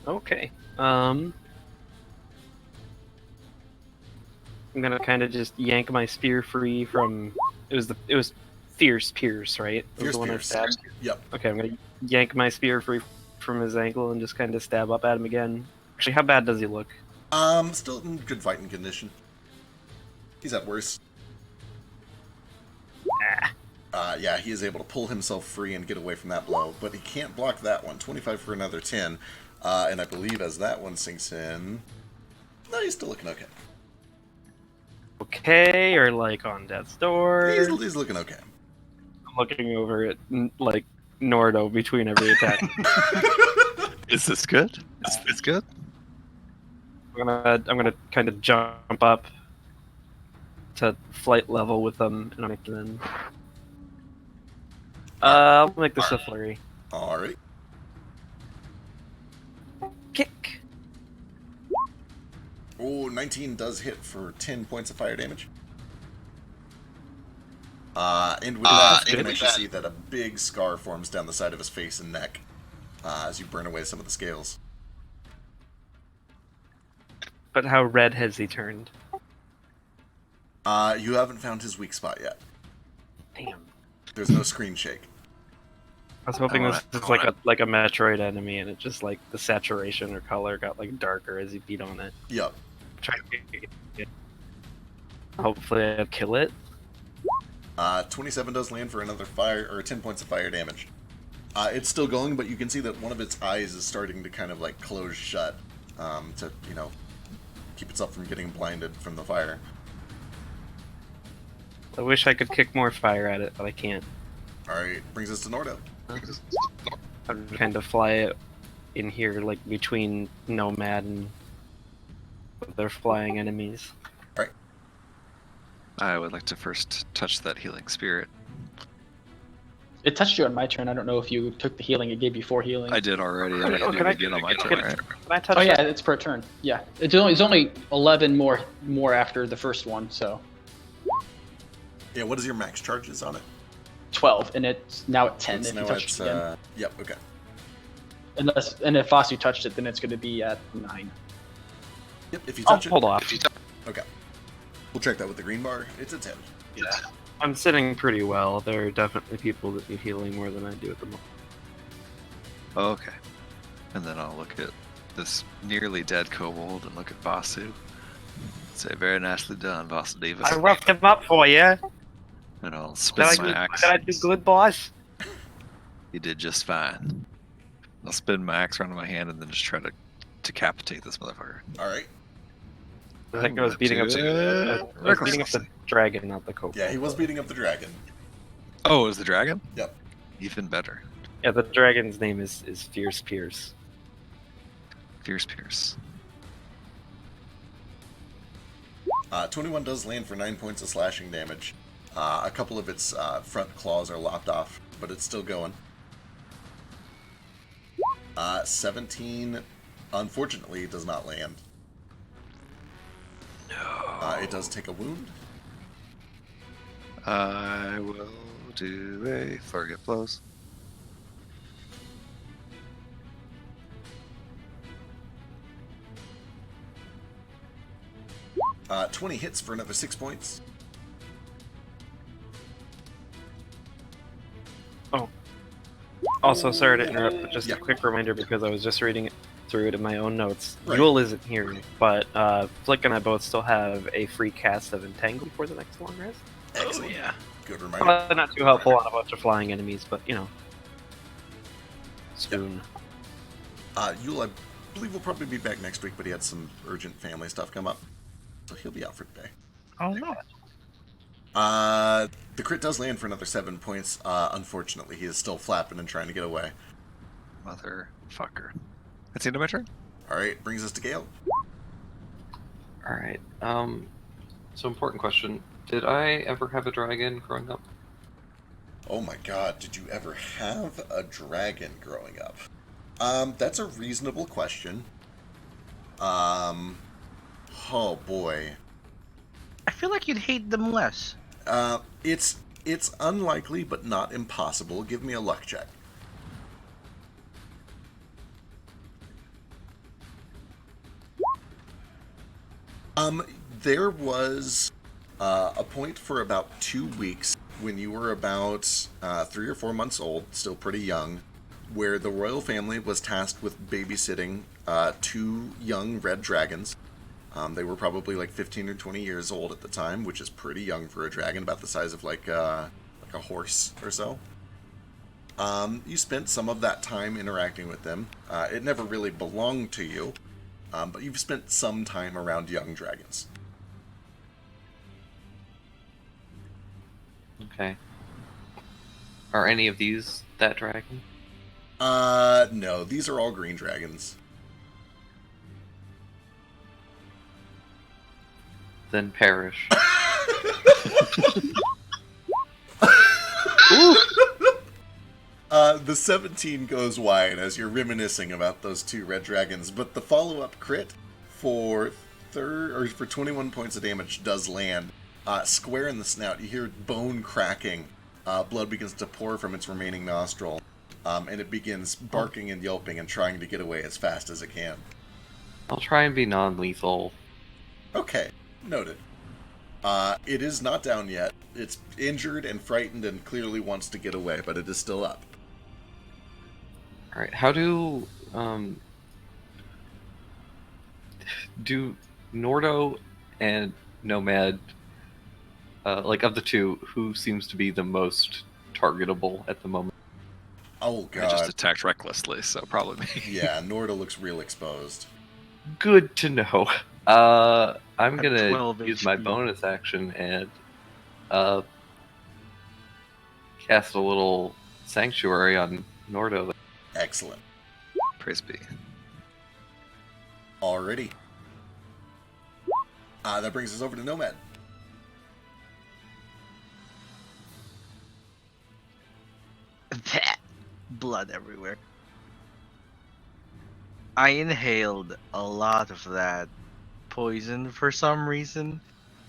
Okay. I'm gonna kind of just yank my spear free from. It was Fierce Pierce, right? That was Fierce the one I Pierce. stabbed. Yep. Okay, I'm gonna yank my spear free from his ankle and just kind of stab up at him again. Actually, how bad does he look? Still in good fighting condition. He's at worse. Yeah, he is able to pull himself free and get away from that blow, but he can't block that one. 25 for another 10, and I believe as that one sinks in... No, he's still looking okay. Okay, or like on death's door. He's looking okay. I'm looking over at like Nordo between every attack. Is this good? Is this good? I'm gonna kind of jump up to flight level with them, and I'll make this a flurry. Alright. Kick. Oh, 19 does hit for 10 points of fire damage. And with that, you can actually see that a big scar forms down the side of his face and neck as you burn away some of the scales. But how red has he turned? You haven't found his weak spot yet. Damn. There's no screen shake. I was hoping this was like a Metroid enemy, and it just like the saturation or color got like darker as he beat on it. Yep. Hopefully, I'll kill it. 27 does land for another 10 points of fire damage. It's still going, but you can see that one of its eyes is starting to kind of like close shut to, keep itself from getting blinded from the fire. I wish I could kick more fire at it, but I can't. Alright, brings us to Nordo. I'm kind of fly it in here, like between Nomad and other flying enemies. I would like to first touch that healing spirit. It touched you on my turn. I don't know if you took the healing. It gave you 4 healing. I did already. I didn't do it again on my turn, right? Can I touch Oh yeah, that? it's per turn. Yeah, it's only 11 more after the first one, so Yeah, what is your max charges on it? 12, and it's now at 10 It's if you now touch at, it again. Yep, okay. And if Vasu touched it, then it's going to be at 9. Yep, if you I'll touch it. hold off. Okay. We'll check that with the green bar. It's a 10. Yeah. I'm sitting pretty well. There are definitely people that need healing more than I do at the moment. Okay. And then I'll look at this nearly dead kobold and look at Vasu. Say, very nicely done, Vasudeva. I roughed him up for you. And I'll Did spin my axe. I do good, boss? You did just fine. I'll spin my axe around in my hand and then just try to decapitate this motherfucker. All right. I think I was beating up the dragon, not the kobold. Yeah, he was beating up the dragon. Oh, it was the dragon? Yep. Even better. Yeah, the dragon's name is Fierce Pierce. Fierce Pierce. 21 does land for 9 points of slashing damage. A couple of its front claws are lopped off, but it's still going. 17, unfortunately, does not land. No. It does take a wound. I will do a Forget Blows. Uh, 20 hits for another 6 points. Oh. Also, sorry to interrupt, but just Yeah. a quick reminder because I was just reading it through it in my own notes. Right. Yule isn't here, but Flick and I both still have a free cast of Entangle before the next long rest. Excellent. Oh yeah. Good reminder. Not too helpful on a bunch of flying enemies, but you know. Soon. Yule, I believe, will probably be back next week, but he had some urgent family stuff come up. So he'll be out for the day. Oh no. The crit does land for another 7 points. Unfortunately, he is still flapping and trying to get away. Motherfucker. That's the end of my turn? Alright, brings us to Gale. Alright, so important question. Did I ever have a dragon growing up? Oh my god, did you ever have a dragon growing up? That's a reasonable question. Oh boy. I feel like you'd hate them less. It's unlikely, but not impossible. Give me a luck check. There was a point for about 2 weeks when you were about 3 or 4 months old, still pretty young, where the royal family was tasked with babysitting 2 young red dragons. They were probably like 15 or 20 years old at the time, which is pretty young for a dragon, about the size of like a horse or so. You spent some of that time interacting with them. It never really belonged to you, but you've spent some time around young dragons. Okay. Are any of these that dragon? No, these are all green dragons. Then perish. The 17 goes wide as you're reminiscing about those 2 red dragons, but the follow-up crit for 21 points of damage does land. Square in the snout, you hear bone cracking. Blood begins to pour from its remaining nostril, and it begins barking and yelping and trying to get away as fast as it can. I'll try and be non-lethal. Okay, noted. It is not down yet. It's injured and frightened and clearly wants to get away, but it is still up. Alright, how do Nordo and Nomad, like of the 2, who seems to be the most targetable at the moment? Oh I just god. attacked recklessly, so probably me. Yeah, Norda looks real exposed. Good to know. I'm At gonna 12 use my HP. bonus action and cast a little sanctuary on Nordo. Excellent. Praise be. Alrighty. That brings us over to Nomad. Blood everywhere. I inhaled a lot of that poison for some reason.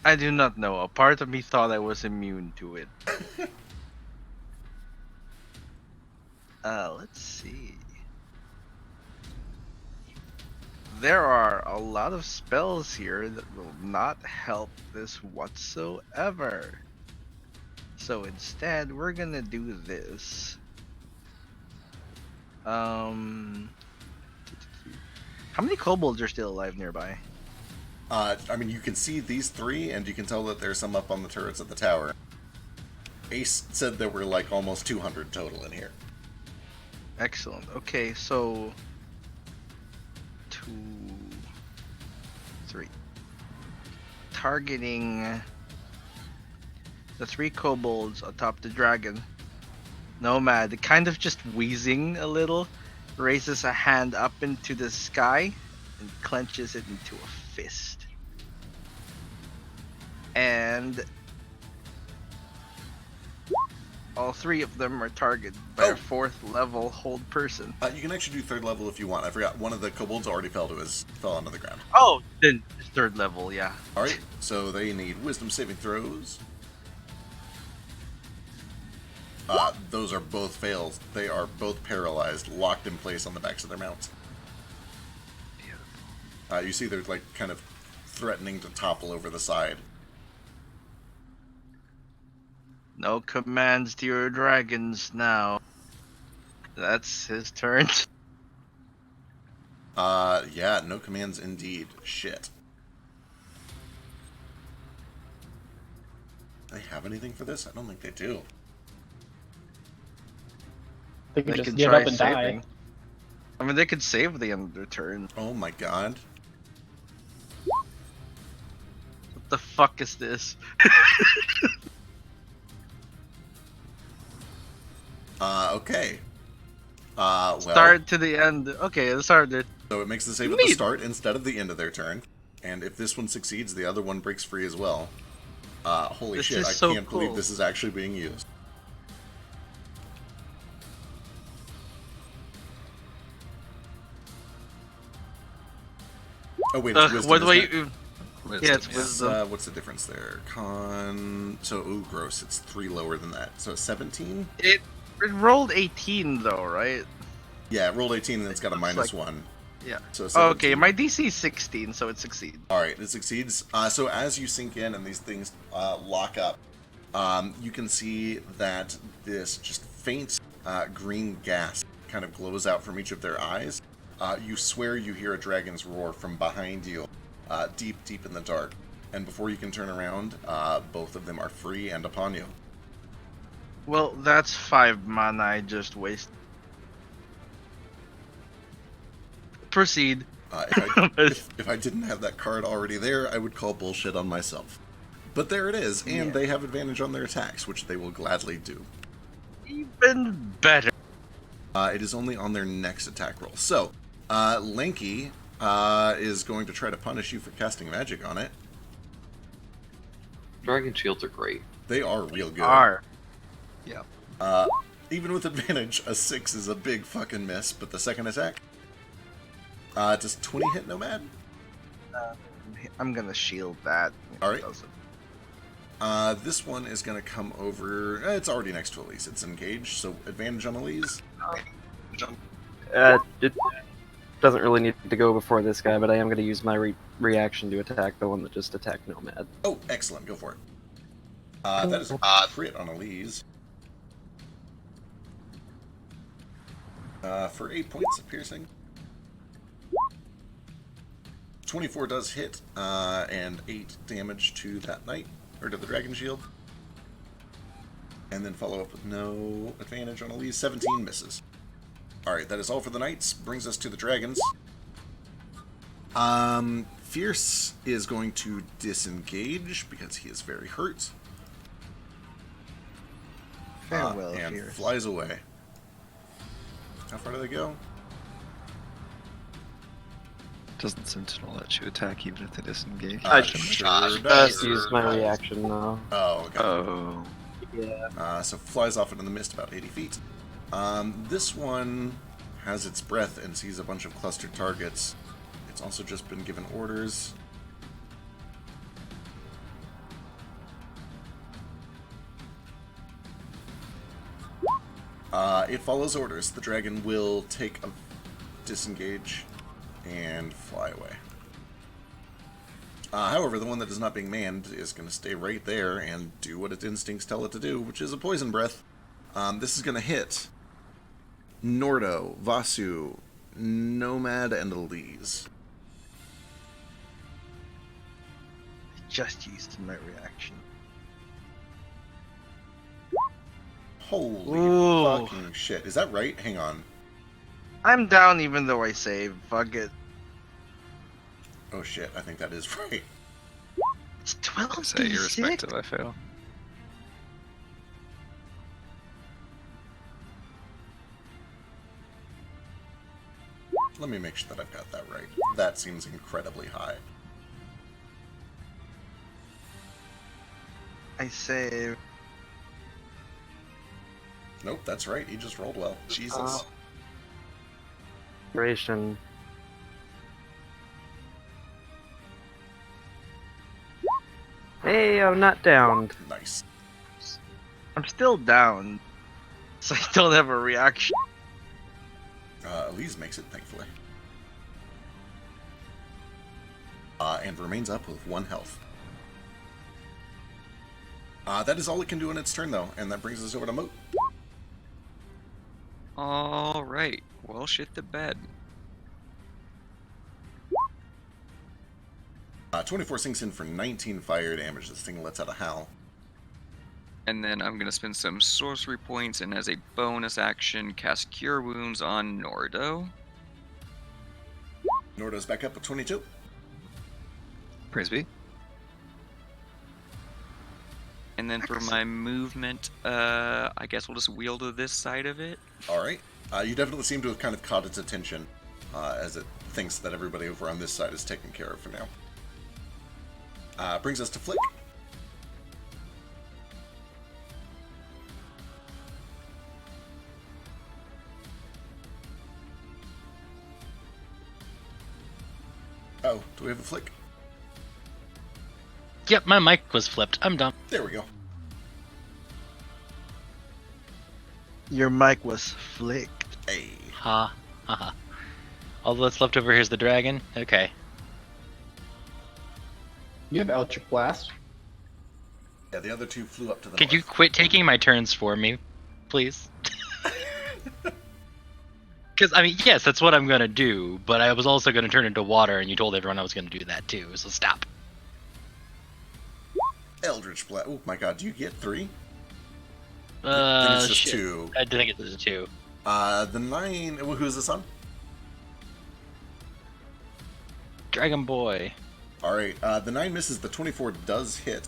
I do not know. A part of me thought I was immune to it. Let's see. There are a lot of spells here that will not help this whatsoever. So instead, we're gonna do this. How many kobolds are still alive nearby? I mean, you can see these 3, and you can tell that there's some up on the turrets of the tower. Ace said there were like almost 200 total in here. Excellent. Okay, so 2, 3. Targeting the 3 kobolds atop the dragon. Nomad, kind of just wheezing a little, raises a hand up into the sky and clenches it into a fist. And all 3 of them are targeted by a 4th level hold person. You can actually do 3rd level if you want. I forgot, one of the kobolds already fell onto the ground. Oh, then 3rd level, yeah. Alright, so they need wisdom saving throws. Those are both fails. They are both paralyzed, locked in place on the backs of their mounts. You see they're like kind of threatening to topple over the side. No commands to your dragons now. That's his turn. Yeah, no commands indeed. Shit. Do they have anything for this? I don't think they do. They could They just can give try up and saving. die. I mean, they could save the end of their turn. Oh my god. What the fuck is this? Okay. Well, Start to the end. Okay, let's start it. so it makes the save at the start instead of the end of their turn. And if this one succeeds, the other one breaks free as well. Holy This shit, is I so can't believe cool. this is actually being used. Oh wait, it's wisdom, What do isn't it? you? Wisdom, Yeah, it's yeah. wisdom. What's the difference there? So, ooh, gross. It's 3 lower than that. So, 17? It rolled 18 though, right? Yeah, it rolled 18 and it's got a Looks minus like- 1. Yeah. So, Okay, 17. my DC is 16, so it succeeds. Alright, it succeeds. So, as you sink in and these things lock up, you can see that this just faint green gas kind of glows out from each of their eyes. You swear you hear a dragon's roar from behind you, deep, deep in the dark. And before you can turn around, both of them are free and upon you. Well, that's 5 mana I just wasted. Proceed. If I didn't have that card already there, I would call bullshit on myself. But there it is, and Yeah. they have advantage on their attacks, which they will gladly do. Even better. It is only on their next attack roll. So, Lanky is going to try to punish you for casting magic on it. Dragon shields are great. They are real good. R. Even with advantage, a 6 is a big fucking miss, but the second attack, does 20 hit Nomad? I'm gonna shield that. if it Alright. doesn't. This one is going to come over. It's already next to Elise. It's engaged, so advantage on Elise. It doesn't really need to go before this guy, but I am going to use my reaction to attack the one that just attacked Nomad. Oh, excellent. Go for it. That is a crit on Elise. For 8 points of piercing. 24 does hit, and 8 damage to that knight, or to the dragon shield. And then follow up with no advantage on Elise. 17 misses. Alright, that is all for the knights. Brings us to the dragons. Fierce is going to disengage because he is very hurt. Farewell, and Fierce. flies away. How far do they go? Doesn't Sentinel let you attack even if they disengage? Sure Just does. use my reaction though. Oh, okay. Oh. Yeah. So flies off into the mist about 80 feet. This one has its breath and sees a bunch of clustered targets. It's also just been given orders. It follows orders. The dragon will take a disengage and fly away. However, the one that is not being manned is going to stay right there and do what its instincts tell it to do, which is a poison breath. This is going to hit Nordo, Vasu, Nomad, and Elise. Just used my reaction. Holy Ooh. fucking shit. Is that right? Hang on. I'm down even though I save. Fuck it. Oh shit, I think that is right. It's I say 12d6. irrespective, I fail. Let me make sure that I've got that right. That seems incredibly high. I save. Nope, that's right. He just rolled well. Jesus. Oh. Duration. Hey, I'm not downed. Nice. I'm still down. So I don't have a reaction. Elise makes it, thankfully. And remains up with 1 health. That is all it can do in its turn, though, and that brings us over to Moat. All right. Well, shit the bed. 24 sinks in for 19 fire damage. This thing lets out a howl. And then I'm gonna spend some sorcery points, and as a bonus action, cast Cure Wounds on Nordo. Nordo's back up with 22. Praise be. And then for my movement, I guess we'll just wheel to this side of it. Alright. You definitely seem to have kind of caught its attention as it thinks that everybody over on this side is taken care of for now. Brings us to Flick. Oh, do we have a Flick? Yep, my mic was flipped. I'm done. There we go. Your mic was flicked. Hey. Ha. Ha. All that's left over here is the dragon. Okay. You have Eldritch Blast. Yeah, the other two flew up to the Could you north. quit taking my turns for me, please? Because, I mean, yes, that's what I'm going to do, but I was also going to turn into water, and you told everyone I was going to do that too, so stop. Eldritch Blast. Oh my god, do you get 3? I think it's just Shit. 2. I think it's just 2. The 9. Who's this on? Dragon Boy. Alright, the 9 misses, the 24 does hit.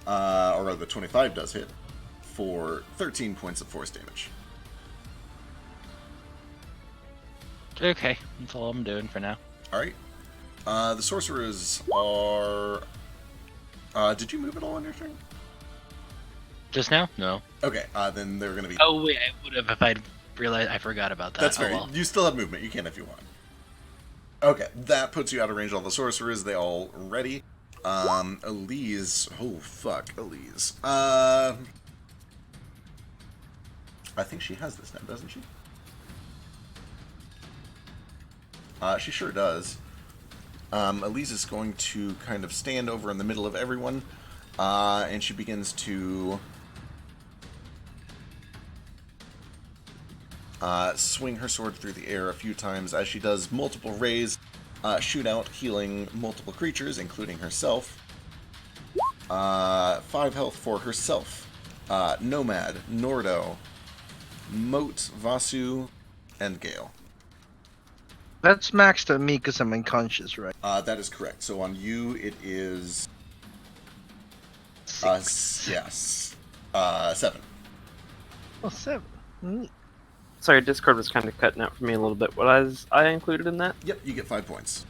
Or the 25 does hit. For 13 points of force damage. Okay, that's all I'm doing for now. Alright. The sorcerers are... did you move at all on your turn? Just now? No. Okay, then they're gonna be... Oh, wait, I would have if I'd realized I forgot about that. That's oh, fair. well. You still have movement. You can if you want. Okay, that puts you out of range of all the sorcerers. They all ready. Elise... Oh, fuck. Elise. I think she has this now, doesn't she? She sure does. Elise is going to kind of stand over in the middle of everyone, and she begins to swing her sword through the air a few times as she does multiple rays, shoot out, healing multiple creatures, including herself. 5 health for herself. Nomad, Nordo, Moat, Vasu, and Gale. That's maxed on me because I'm unconscious, right? That is correct. So on you, it is... 6. Yes. 7. Oh, 7. Neat. Sorry, Discord was kind of cutting out for me a little bit. Was I included in that? Yep, you get 5 points.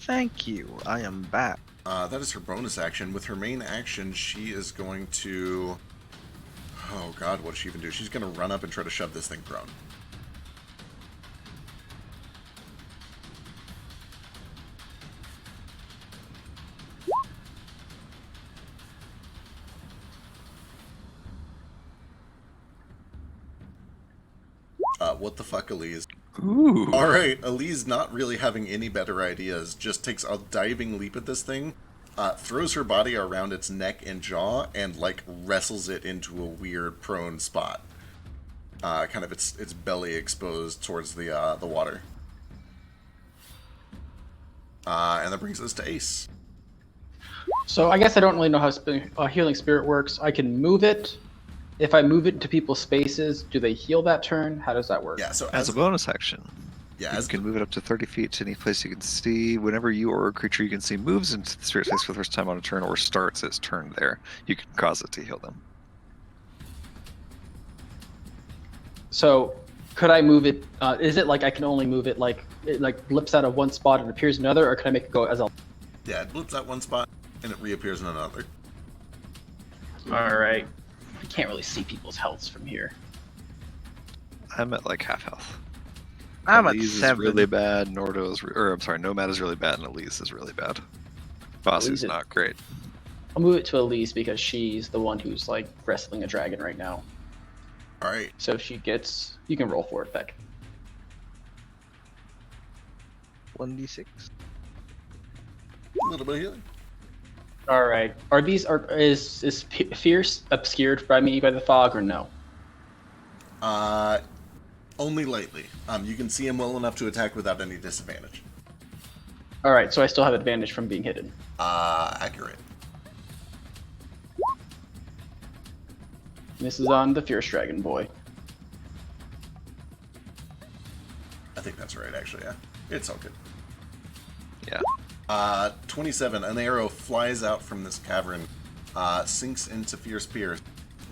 Thank you. I am back. That is her bonus action. With her main action, she is going to... Oh god, what does she even do? She's going to run up and try to shove this thing prone. What the fuck, Elise? Ooh. Alright, Elise, not really having any better ideas, just takes a diving leap at this thing, throws her body around its neck and jaw, and, like, wrestles it into a weird prone spot. Kind of its belly exposed towards the water. And that brings us to Ace. So I guess I don't really know how Healing Spirit works. I can move it, if I move it into people's spaces, do they heal that turn? How does that work? Yeah, so As a bonus action, yeah, you can move it up to 30 feet to any place you can see. Whenever you or a creature you can see moves into the spirit space for the first time on a turn or starts its turn there, you can cause it to heal them. So, could I move it? Is it like I can only move it like it like blips out of one spot and appears in another, or can I make it go as a? yeah, it blips out one spot and it reappears in another. All right. I can't really see people's healths from here. I'm at like half health. I'm at Elise is 7. really bad. Nomad is really bad, and Elise is really bad. Basu's Elise is- not great. I'll move it to Elise because she's the one who's like wrestling a dragon right now. All right. So if she gets, you can roll for it, Beck. 1d6. A little bit of healing. All right. Is Fierce obscured by me by the fog or no? Only lightly. You can see him well enough to attack without any disadvantage. All right. So I still have advantage from being hidden. Accurate. This is on the Fierce Dragon boy. I think that's right, actually, yeah. It's all good. Yeah. 27. An arrow flies out from this cavern, sinks into Fierce Pierce,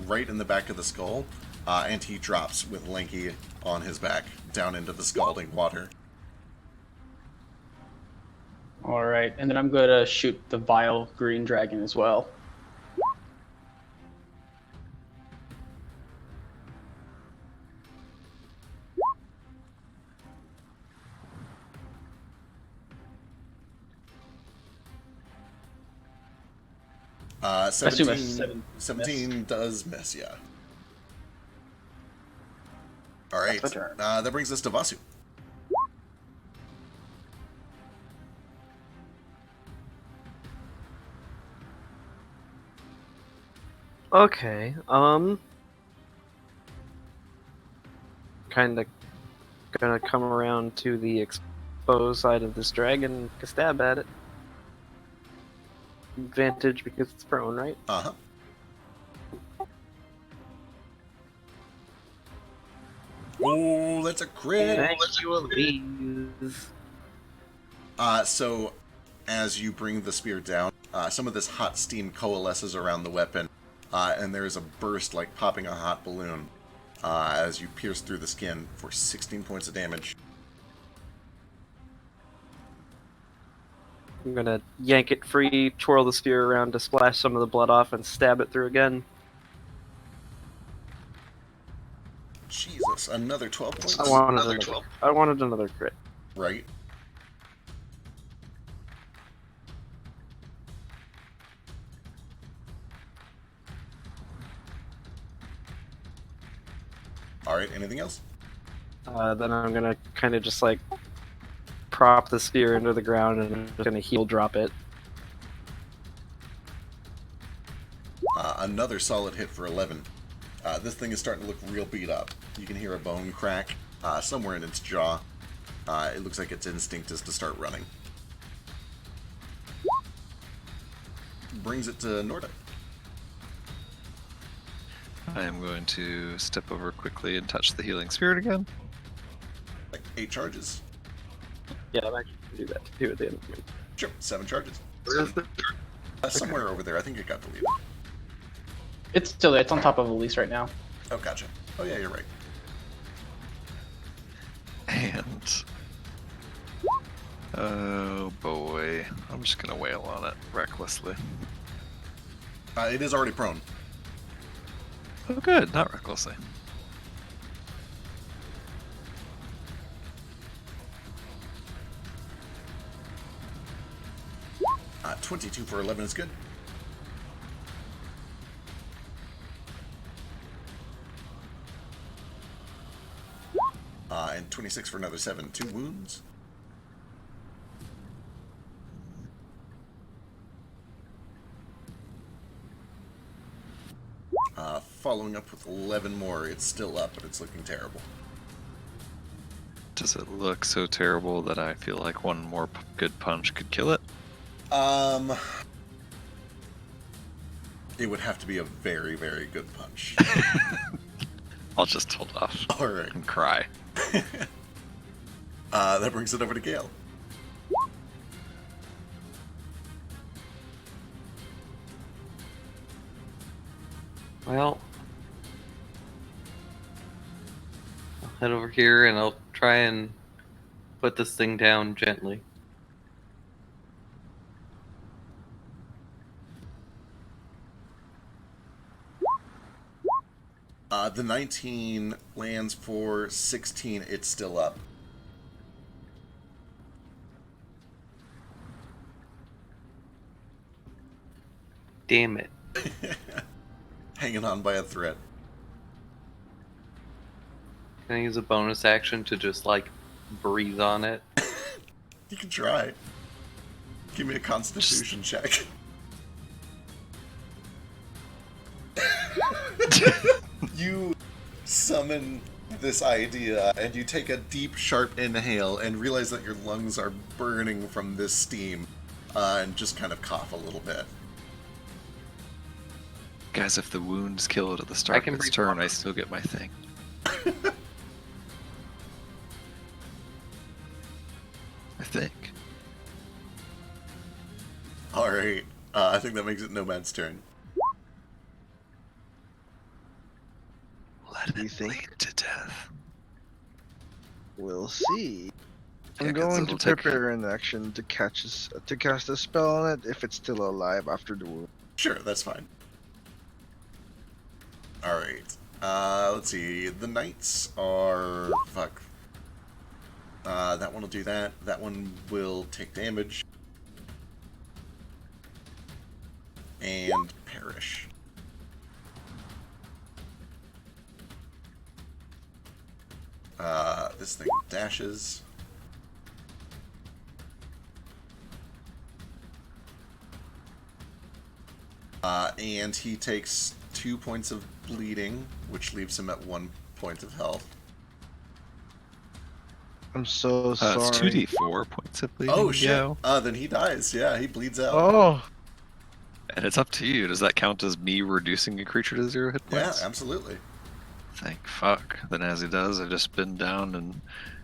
right in the back of the skull, and he drops with Lanky on his back, down into the scalding water. All right. And then I'm going to shoot the vile green dragon as well. I assume 17, a 17 does miss, yeah. All right. That's my turn. That brings us to Vasu. Okay, kinda gonna come around to the exposed side of this dragon and take a stab at it. Advantage because it's prone, right? Uh-huh. Oh, that's a crit! Thank you, Elise. So, as you bring the spear down, some of this hot steam coalesces around the weapon, and there is a burst like popping a hot balloon as you pierce through the skin for 16 points of damage. I'm gonna yank it free, twirl the spear around to splash some of the blood off, and stab it through again. Jesus, another 12 points? I wanted another crit. Right. Alright, anything else? Then I'm gonna kind of just like prop the spear into the ground and I'm just gonna heal drop it. Another solid hit for 11. This thing is starting to look real beat up. You can hear a bone crack somewhere in its jaw. It looks like its instinct is to start running. Brings it to Norda. I am going to step over quickly and touch the healing spirit again. Like 8 charges. Yeah, I'm actually gonna do that too at the end of the game. Sure, 7 charges. Where is it? Somewhere over there. I think it got deleted. It's still there. It's on top of Elise right now. Oh, gotcha. Oh, yeah, you're right. And oh boy, I'm just gonna wail on it recklessly. It is already prone. Oh good, not recklessly. Uh, 22 for 11 is good. And 26 for another 7. 2 wounds. Following up with 11 more. It's still up, but it's looking terrible. Does it look so terrible that I feel like one more good punch could kill it? It would have to be a very, very good punch. I'll just hold off All right. and cry. That brings it over to Gale. Well, I'll head over here and I'll try and put this thing down gently. The 19 lands for 16. It's still up. Damn it. Hanging on by a thread. Can I use a bonus action to just, like, breathe on it? You can try. Give me a constitution check. You summon this idea and you take a deep, sharp inhale and realize that your lungs are burning from this steam and just kind of cough a little bit. Guys, if the wounds kill it at the start can of its breathe turn, water. I still get my thing. I think. Alright, I think that makes it Nomad's turn. Let You it think? bleed to death. We'll see. Yeah, I'm 'cause going to it'll take- prepare an action to cast a spell on it if it's still alive after the wound. Sure, that's fine. Alright, let's see. The knights are... fuck. That one will do that. That one will take damage. And perish. This thing dashes. And he takes 2 points of bleeding, which leaves him at 1 point of health. I'm so sorry. It's 2d4 points of bleeding. Oh shit! yo. Then he dies. Yeah, he bleeds out. Oh, And it's up to you. Does that count as me reducing a creature to 0 hit Yeah, points? absolutely. Thank fuck. Then as he does, I just bend down, and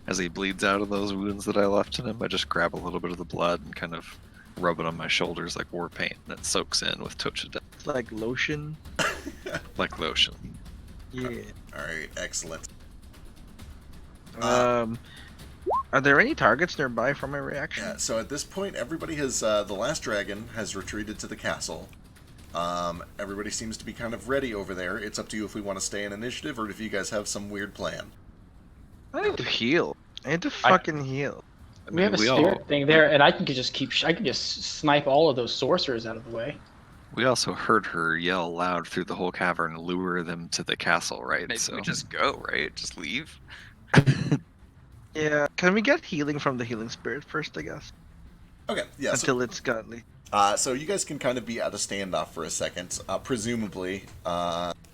as he bleeds out of those wounds that I left in him, I just grab a little bit of the blood and kind of rub it on my shoulders like war paint, and it soaks in with touch of death, it's like lotion. like lotion. Yeah. Alright, excellent. Are there any targets nearby for my reaction? Yeah, so at this point, everybody has, the last dragon has retreated to the castle. Everybody seems to be kind of ready over there. It's up to you if we want to stay in initiative or if you guys have some weird plan. I need to heal. I need to fucking heal. I We mean, have a spirit thing there, and I can just snipe all of those sorcerers out of the way. We also heard her yell loud through the whole cavern, lure them to the castle, right? Maybe So we just go, right? Just leave. Yeah. Can we get healing from the healing spirit first, I guess? Okay, yeah, so, Until it's got so you guys can kind of be at a standoff for a second. Presumably,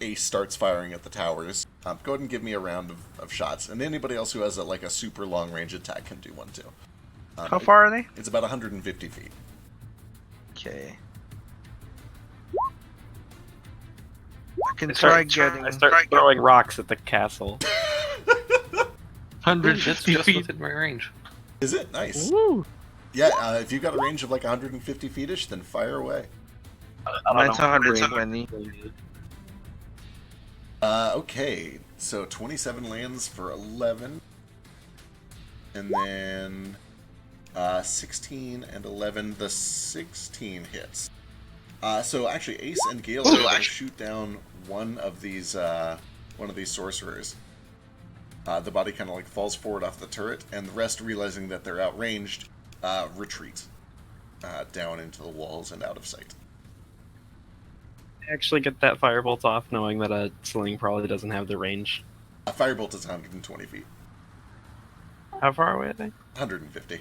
Ace starts firing at the towers. Go ahead and give me a round of shots. And anybody else who has a super long range attack can do one too. How far are they? It's about 150 feet. Okay. I can try getting I start throwing rocks at the castle. 150 It's just feet. within my range. Is it? Nice. Woo! Yeah, if you've got a range of like 150 feet-ish, then fire away. Mine's 120. Okay, so 27 lands for 11. And then 16 and 11, the 16 hits. So actually, Ace and Gale are able to shoot down one of these sorcerers. The body kind of like falls forward off the turret, and the rest, realizing that they're outranged, retreat down into the walls and out of sight. Actually, get that firebolt off, knowing that a sling probably doesn't have the range. A firebolt is 120 feet. How far away are they? 150.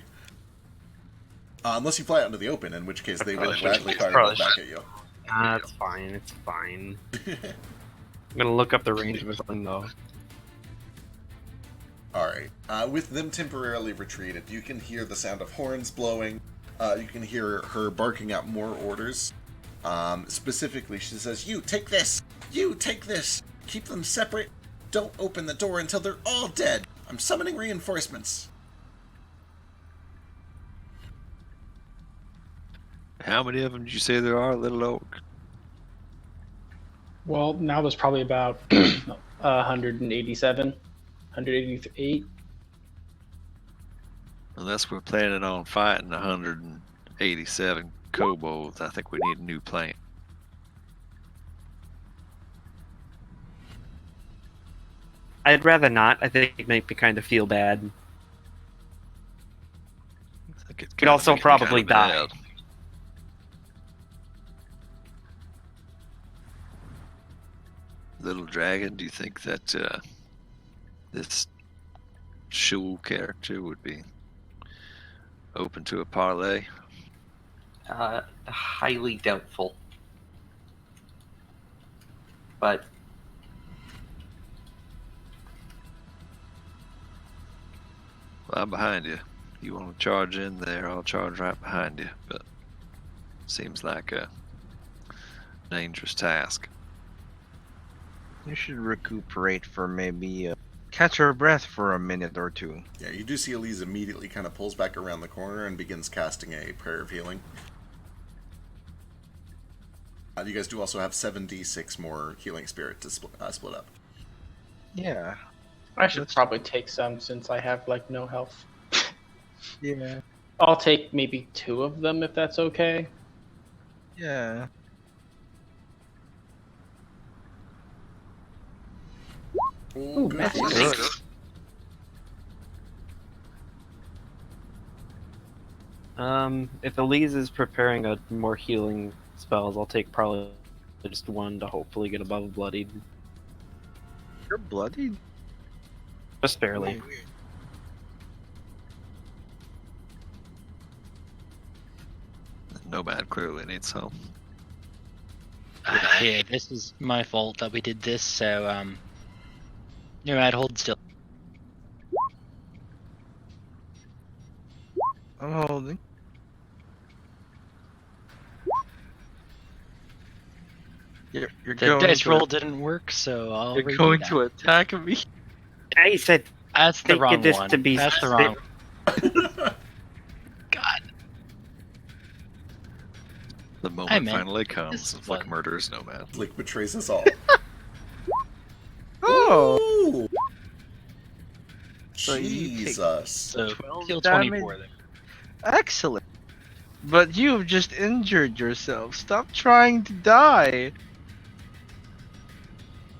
Unless you fly out into the open, in which case they will Probably gladly should. fire Probably it back at you. It's fine. It's fine. I'm gonna look up the range of a sling, though. Alright. With them temporarily retreated, you can hear the sound of horns blowing. You can hear her barking out more orders. Specifically, she says, "You take this! You take this! Keep them separate! Don't open the door until they're all dead! I'm summoning reinforcements!" How many of them did you say there are, Little Oak? Well, now there's probably about 187, 188. Unless we're planning on fighting 187 kobolds, I think we need a new plan. I'd rather not. I think it make me kind of feel bad. I think it We'd kinda also makes me probably kinda die. mad. Little Dragon, do you think that this Shul character would be open to a parlay? Highly doubtful. But Well, I'm behind you. You want to charge in there, I'll charge right behind you. But seems like a dangerous task. You should recuperate for maybe catch your breath for a minute or two. Yeah, you do see Elise immediately kind of pulls back around the corner and begins casting a prayer of healing. You guys do also have 7d6 more healing spirit to split up. Yeah. I should probably take some since I have like no health. Yeah. I'll take maybe 2 of them if that's okay. Yeah. Oh, good. That's Good. If Elise is preparing a more healing spells, I'll take probably just 1 to hopefully get above bloodied. You're bloodied? Just barely. Nomad clearly needs help. Yeah, this is my fault that we did this, so, Nomad, hold still. I'm holding. You're The going dice to roll didn't work, so I'll You're redo going that. to attack me. I said That's the think wrong of this one. to be That's the sp- wrong God. The I moment meant finally comes. this It's like one. murder's Nomad. Blake betrays us all. Oh! Ooh! So you take Jesus. So, 12 heal damage. 24 there. Excellent. But you've just injured yourself. Stop trying to die.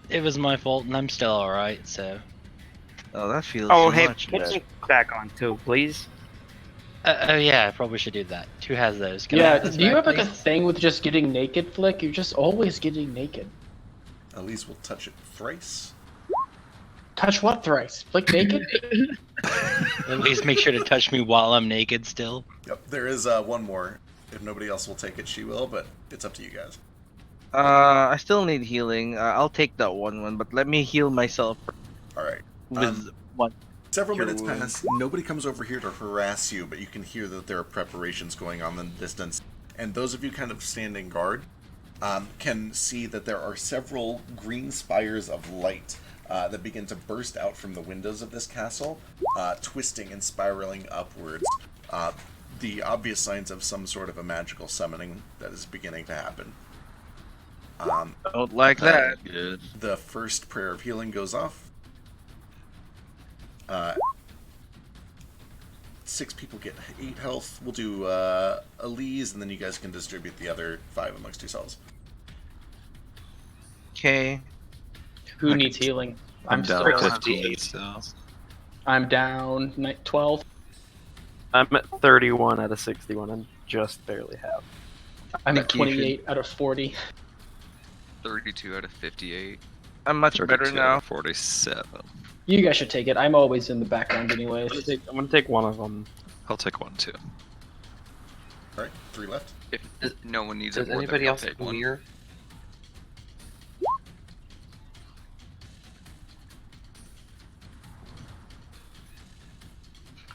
It was my fault, and I'm still alright, so. Oh, that feels Oh, hey, much put better. some back on too, please. Oh yeah, I probably should do that. Who has those? Can I Yeah, have those do you back, have like a please? thing with just getting naked, Flick? You're just always getting naked. Elise will touch it thrice. Touch what thrice? Flick naked? At least make sure to touch me while I'm naked still. Yep, there is one more. If nobody else will take it, she will, but it's up to you guys. I still need healing. I'll take that one, but let me heal myself Alright. with one. Several Cure minutes wounds. pass. Nobody comes over here to harass you, but you can hear that there are preparations going on in the distance. And those of you kind of standing guard can see that there are several green spires of light that begin to burst out from the windows of this castle, twisting and spiraling upwards. The obvious signs of some sort of a magical summoning that is beginning to happen. Don't like that. Good. The first prayer of healing goes off. 6 people get 8 health. We'll do Elise, and then you guys can distribute the other 5 amongst yourselves. Okay. Who needs healing? I'm down still- 15, so. I'm down 12. I'm at 31 out of 61. I'm just barely half. I'm at think you should- 28 out of 40. 32 out of 58. I'm much better 32 now. 47. You guys should take it. I'm always in the background anyways. I'm gonna take 1 of them. I'll take 1 too. Alright, 3 left. If no one needs does it more, anybody then I'll else take have one. mirror?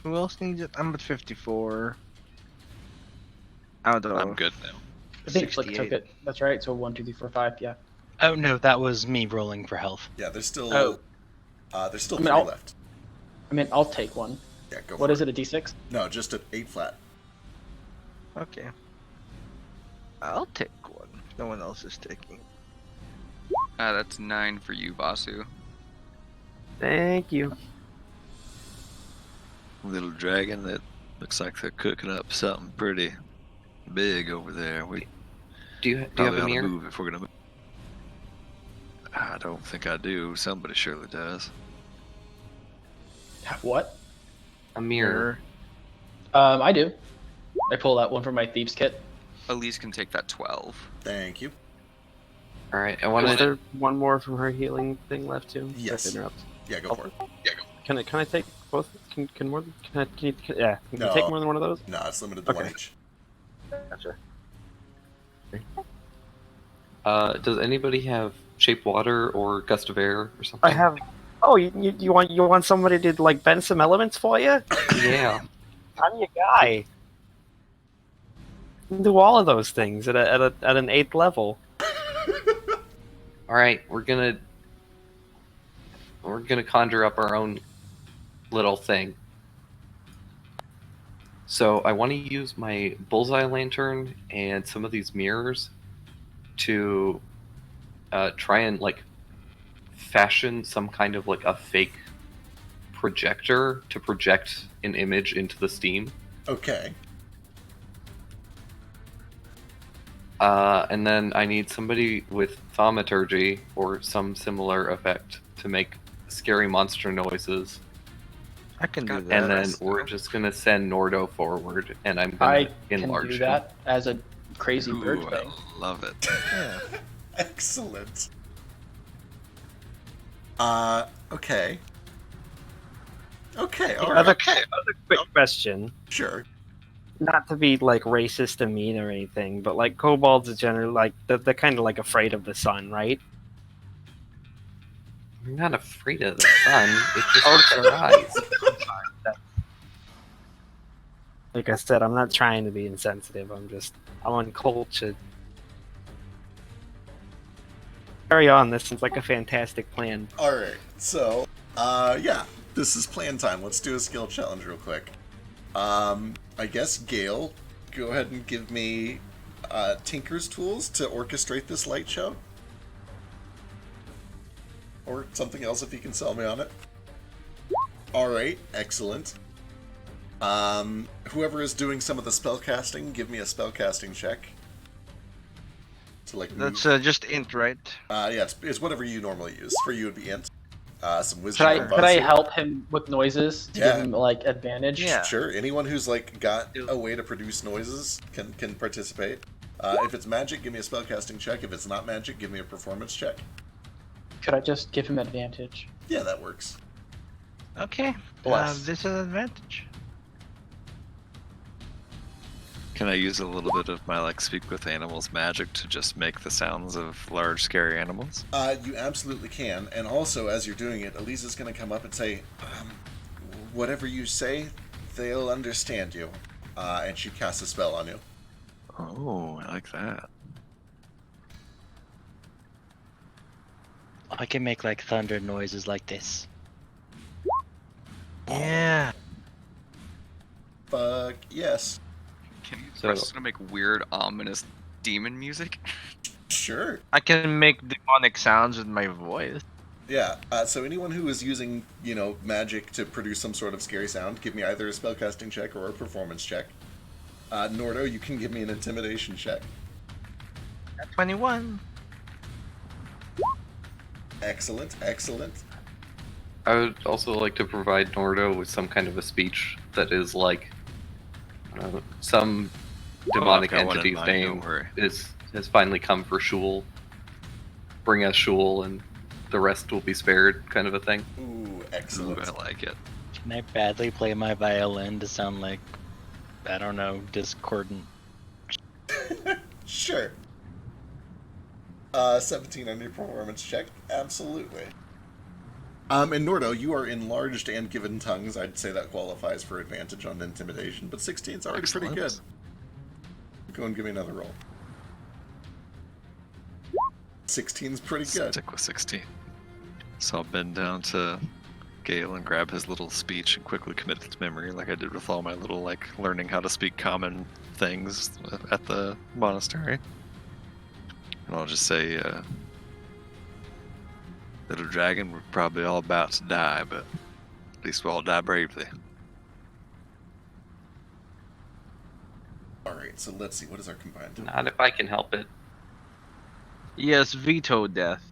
Who else needs it? I'm at 54. Out of I'm good now. I think Flick 68. took it. That's right. So 1, 2, 3, 4, 5. Yeah. Oh no, that was me rolling for health. Yeah, there's still Oh. there's still I mean, 3 I'll- left. I mean, I'll take one. Yeah, go What for is it? A D6? No, just at 8 flat. Okay. I'll take one. No one else is taking. That's 9 for you, Basu. Thank you. Little dragon that looks like they're cooking up something pretty big over there. We Do you have probably a ought to mirror? move if we're gonna move. I don't think I do. Somebody surely does. What? A mirror. I do. I pull out one from my thieves kit. Elise can take that 12. Thank you. All right, I want Is to. there one more from her healing thing left too? Yes. Sorry to interrupt. Yeah, go for it. Can I take both? Can more? Can you No. take more than one of those? No, it's limited to Okay. 1 each. Gotcha. Does anybody have shape water or gust of air or something? I have. Oh, you want somebody to like bend some elements for you? Yeah. I'm your guy. You can do all of those things at an 8th level. All right, we're gonna conjure up our own little thing. So I want to use my bullseye lantern and some of these mirrors to try and like fashion some kind of like a fake projector to project an image into the steam. Okay. And then I need somebody with thaumaturgy or some similar effect to make scary monster noises. I can do Got that. And then we're just gonna send Nordo forward, and I'm I gonna can enlarge do him. that as a crazy bird Ooh, thing. I love it. Yeah. Excellent. Okay. Okay, alright. Other quick question. Sure. Not to be like racist and mean or anything, but like kobolds are generally like they're kind of like afraid of the sun, right? I'm not afraid of the sun. It just hurts our eyes. Like I said, I'm not trying to be insensitive. I'm uncultured. Carry on. This seems like a fantastic plan. Alright, so, yeah. This is plan time. Let's do a skill challenge real quick. I guess Gale, go ahead and give me Tinker's tools to orchestrate this light show. Or something else if you can sell me on it. Alright, excellent. Whoever is doing some of the spellcasting, give me a spellcasting check. To like move. That's just int, right? Yeah, it's whatever you normally use. For you, it'd be int. Some wisdom. from Could I Basu. help him with noises to Yeah. give him like advantage? Yeah. Sure. Anyone who's like got a way to produce noises can participate. If it's magic, give me a spellcasting check. If it's not magic, give me a performance check. Could I just give him advantage? Yeah, that works. Okay. Bless. This is an advantage. Can I use a little bit of my like speak with animals magic to just make the sounds of large scary animals? You absolutely can. And also, as you're doing it, Elisa's going to come up and say, whatever you say, they'll understand you. And she casts a spell on you. Oh, I like that. I can make like thunder noises like this. Yeah. Fuck yes. Can you So- press to make weird, ominous demon music? Sure. I can make demonic sounds with my voice. Yeah. So anyone who is using, magic to produce some sort of scary sound, give me either a spellcasting check or a performance check. Nordo, you can give me an intimidation check. 21. Excellent, excellent. I would also like to provide Nordo with some kind of a speech that is like some demonic I've got one in entity's mind, name don't worry. has finally come for Shul. Bring us Shul, and the rest will be spared, kind of a thing. Ooh, Ooh, excellent. I like it. Can I badly play my violin to sound like, I don't know, discordant? Sure. 17 on your performance check. Absolutely. And Nordo, you are enlarged and given tongues. I'd say that qualifies for advantage on intimidation, but 16's already pretty good. Excellent. Go and give me another roll. 16's pretty good. Stick with 16. So I'll bend down to Gale and grab his little speech and quickly commit it to memory, like I did with all my little, like, learning how to speak common things at the monastery. And I'll just say, little dragon, we're probably all about to die, but at least we'll all die bravely. Alright, so let's see. What is our combined? Not if I can help it. Yes, veto death.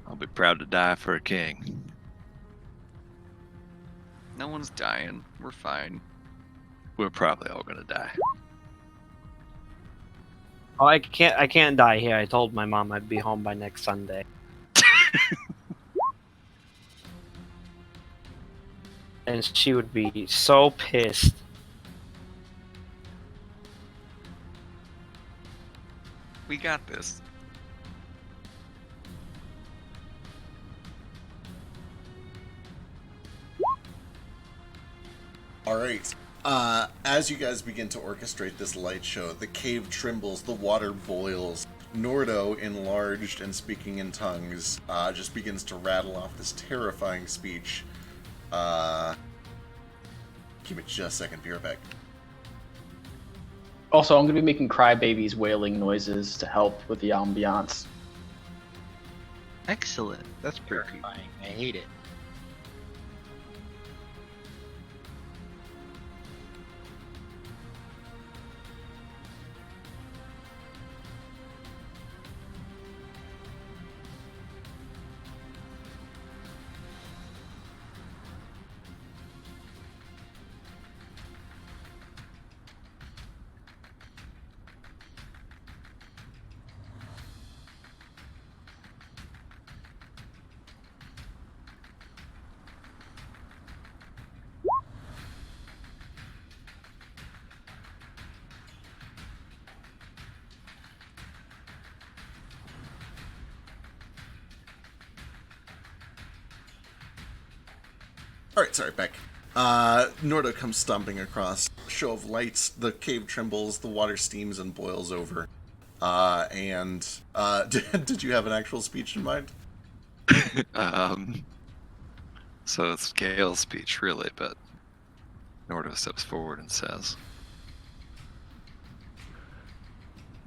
I'll be proud to die for a king. No one's dying. We're fine. We're probably all gonna die. Oh, I can't die here. I told my mom I'd be home by next Sunday. And she would be so pissed. We got this. Alright. As you guys begin to orchestrate this light show, the cave trembles, the water boils. Nordo, enlarged and speaking in tongues, just begins to rattle off this terrifying speech. Give it just a second, be right back. Also, I'm going to be making crybabies wailing noises to help with the ambiance. Excellent. That's pretty cool. Terrifying. I hate it. Alright, sorry, back. Nordo comes stomping across. Show of lights, the cave trembles, the water steams and boils over. Did you have an actual speech in mind? So it's Gale's speech, really, but Nordo steps forward and says,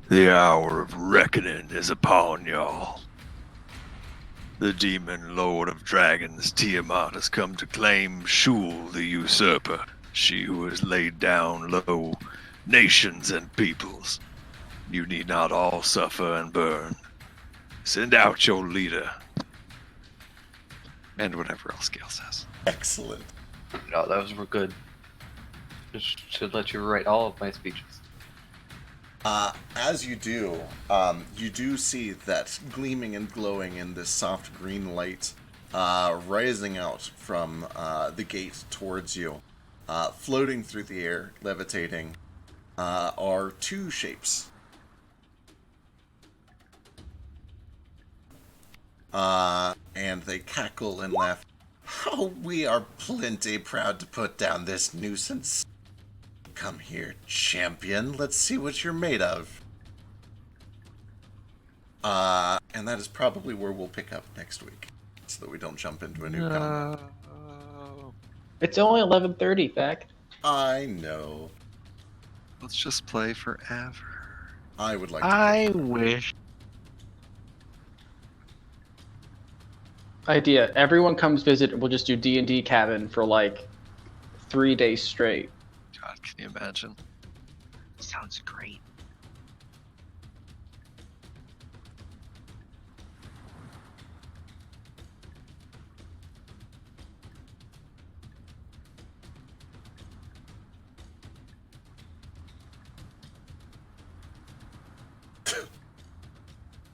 "The hour of reckoning is upon y'all. The demon lord of dragons, Tiamat, has come to claim Shul the usurper, she who has laid down low nations and peoples. You need not all suffer and burn. Send out your leader." And whatever else Gale says. Excellent. No, those were good. Just should let you write all of my speeches. As you do see that gleaming and glowing in this soft green light, rising out from the gate towards you, floating through the air, levitating, are two shapes. And they cackle and laugh. "Oh, we are plenty proud to put down this nuisance. Come here, champion. Let's see what you're made of." And that is probably where we'll pick up next week, so that we don't jump into a new combat. It's only 11:30, Thack. I know. Let's just play forever. I would like to. I wish. Idea. Everyone comes visit, and we'll just do D&D cabin for like 3 days straight. God, can you imagine? Sounds great.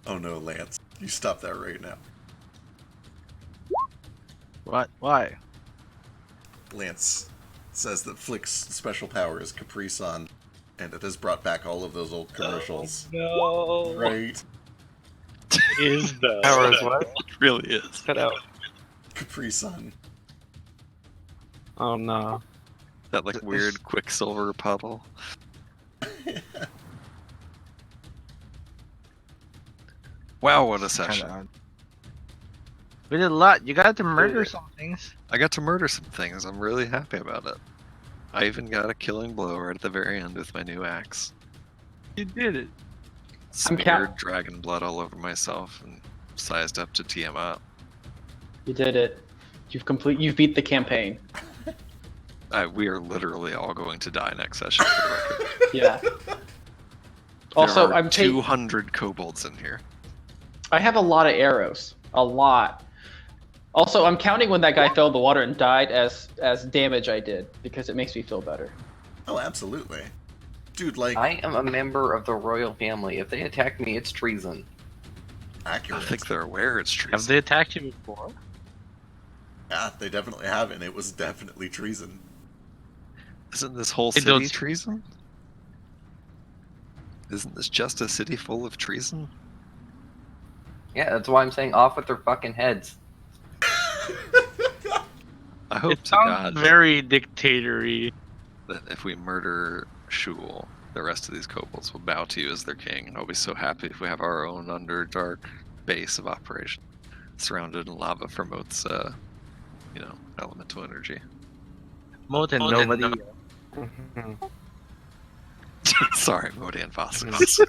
Oh no, Lance. You stop that right now. What? Why? Lance says that Flick's special power is Capri Sun, and it has brought back all of those old commercials. No. Right? Is the Power is what? It really is. cut out? Capri Sun. Oh no. That like weird Quicksilver puddle. Wow, what a Kinda session. odd. We did a lot. You got to murder some things. I got to murder some things. I'm really happy about it. I even got a killing blow right at the very end with my new axe. You did it. Smeared dragon blood all over myself and sized up to tee him up. You did it. You've beat the campaign. We are literally all going to die next session. For the record. Yeah. There Also, are I'm 200 kobolds in here. I have a lot of arrows. A lot. Also, I'm counting when that guy fell in the water and died as damage I did, because it makes me feel better. Oh, absolutely. Dude, like... I am a member of the royal family. If they attack me, it's treason. Accurate. I think they're aware it's treason. Have they attacked you before? Yeah, they definitely have, and it was definitely treason. Isn't this whole Hey, city don't- treason? Isn't this just a city full of treason? Yeah, that's why I'm saying off with their fucking heads. I hope It to sounds God very dictatory. that if we murder Shul, the rest of these kobolds will bow to you as their king, and I'll be so happy if we have our own Underdark base of operation, surrounded in lava for Moat's, elemental energy. Moat and nobody. Sorry, Moat and Fossils.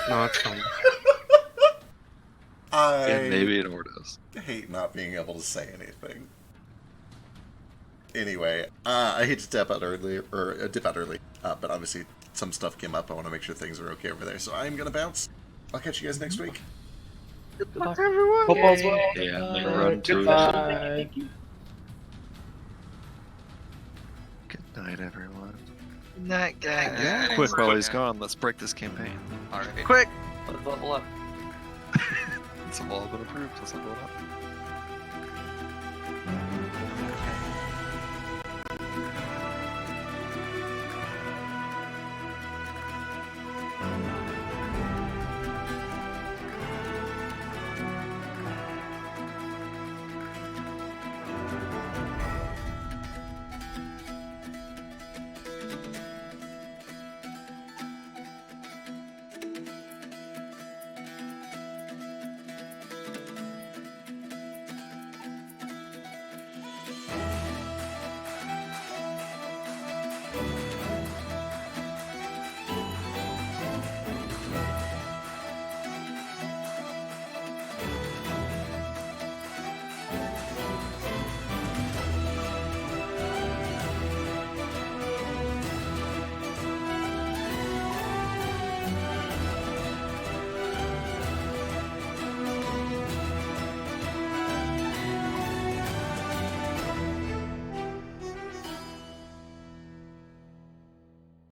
No, it's fine. And I maybe an Ordos. hate not being able to say anything. Anyway, I hate to dip out early, but obviously some stuff came up. I want to make sure things are okay over there, so I'm gonna bounce. I'll catch you guys next week. Everyone. Hope all's well. Yeah, I'm gonna run to it. Goodbye. Good night, everyone. Night, guys. Quick, while he's gone, let's break this campaign. Alright. Quick. Let's level up. It's all been approved. Let's level it up.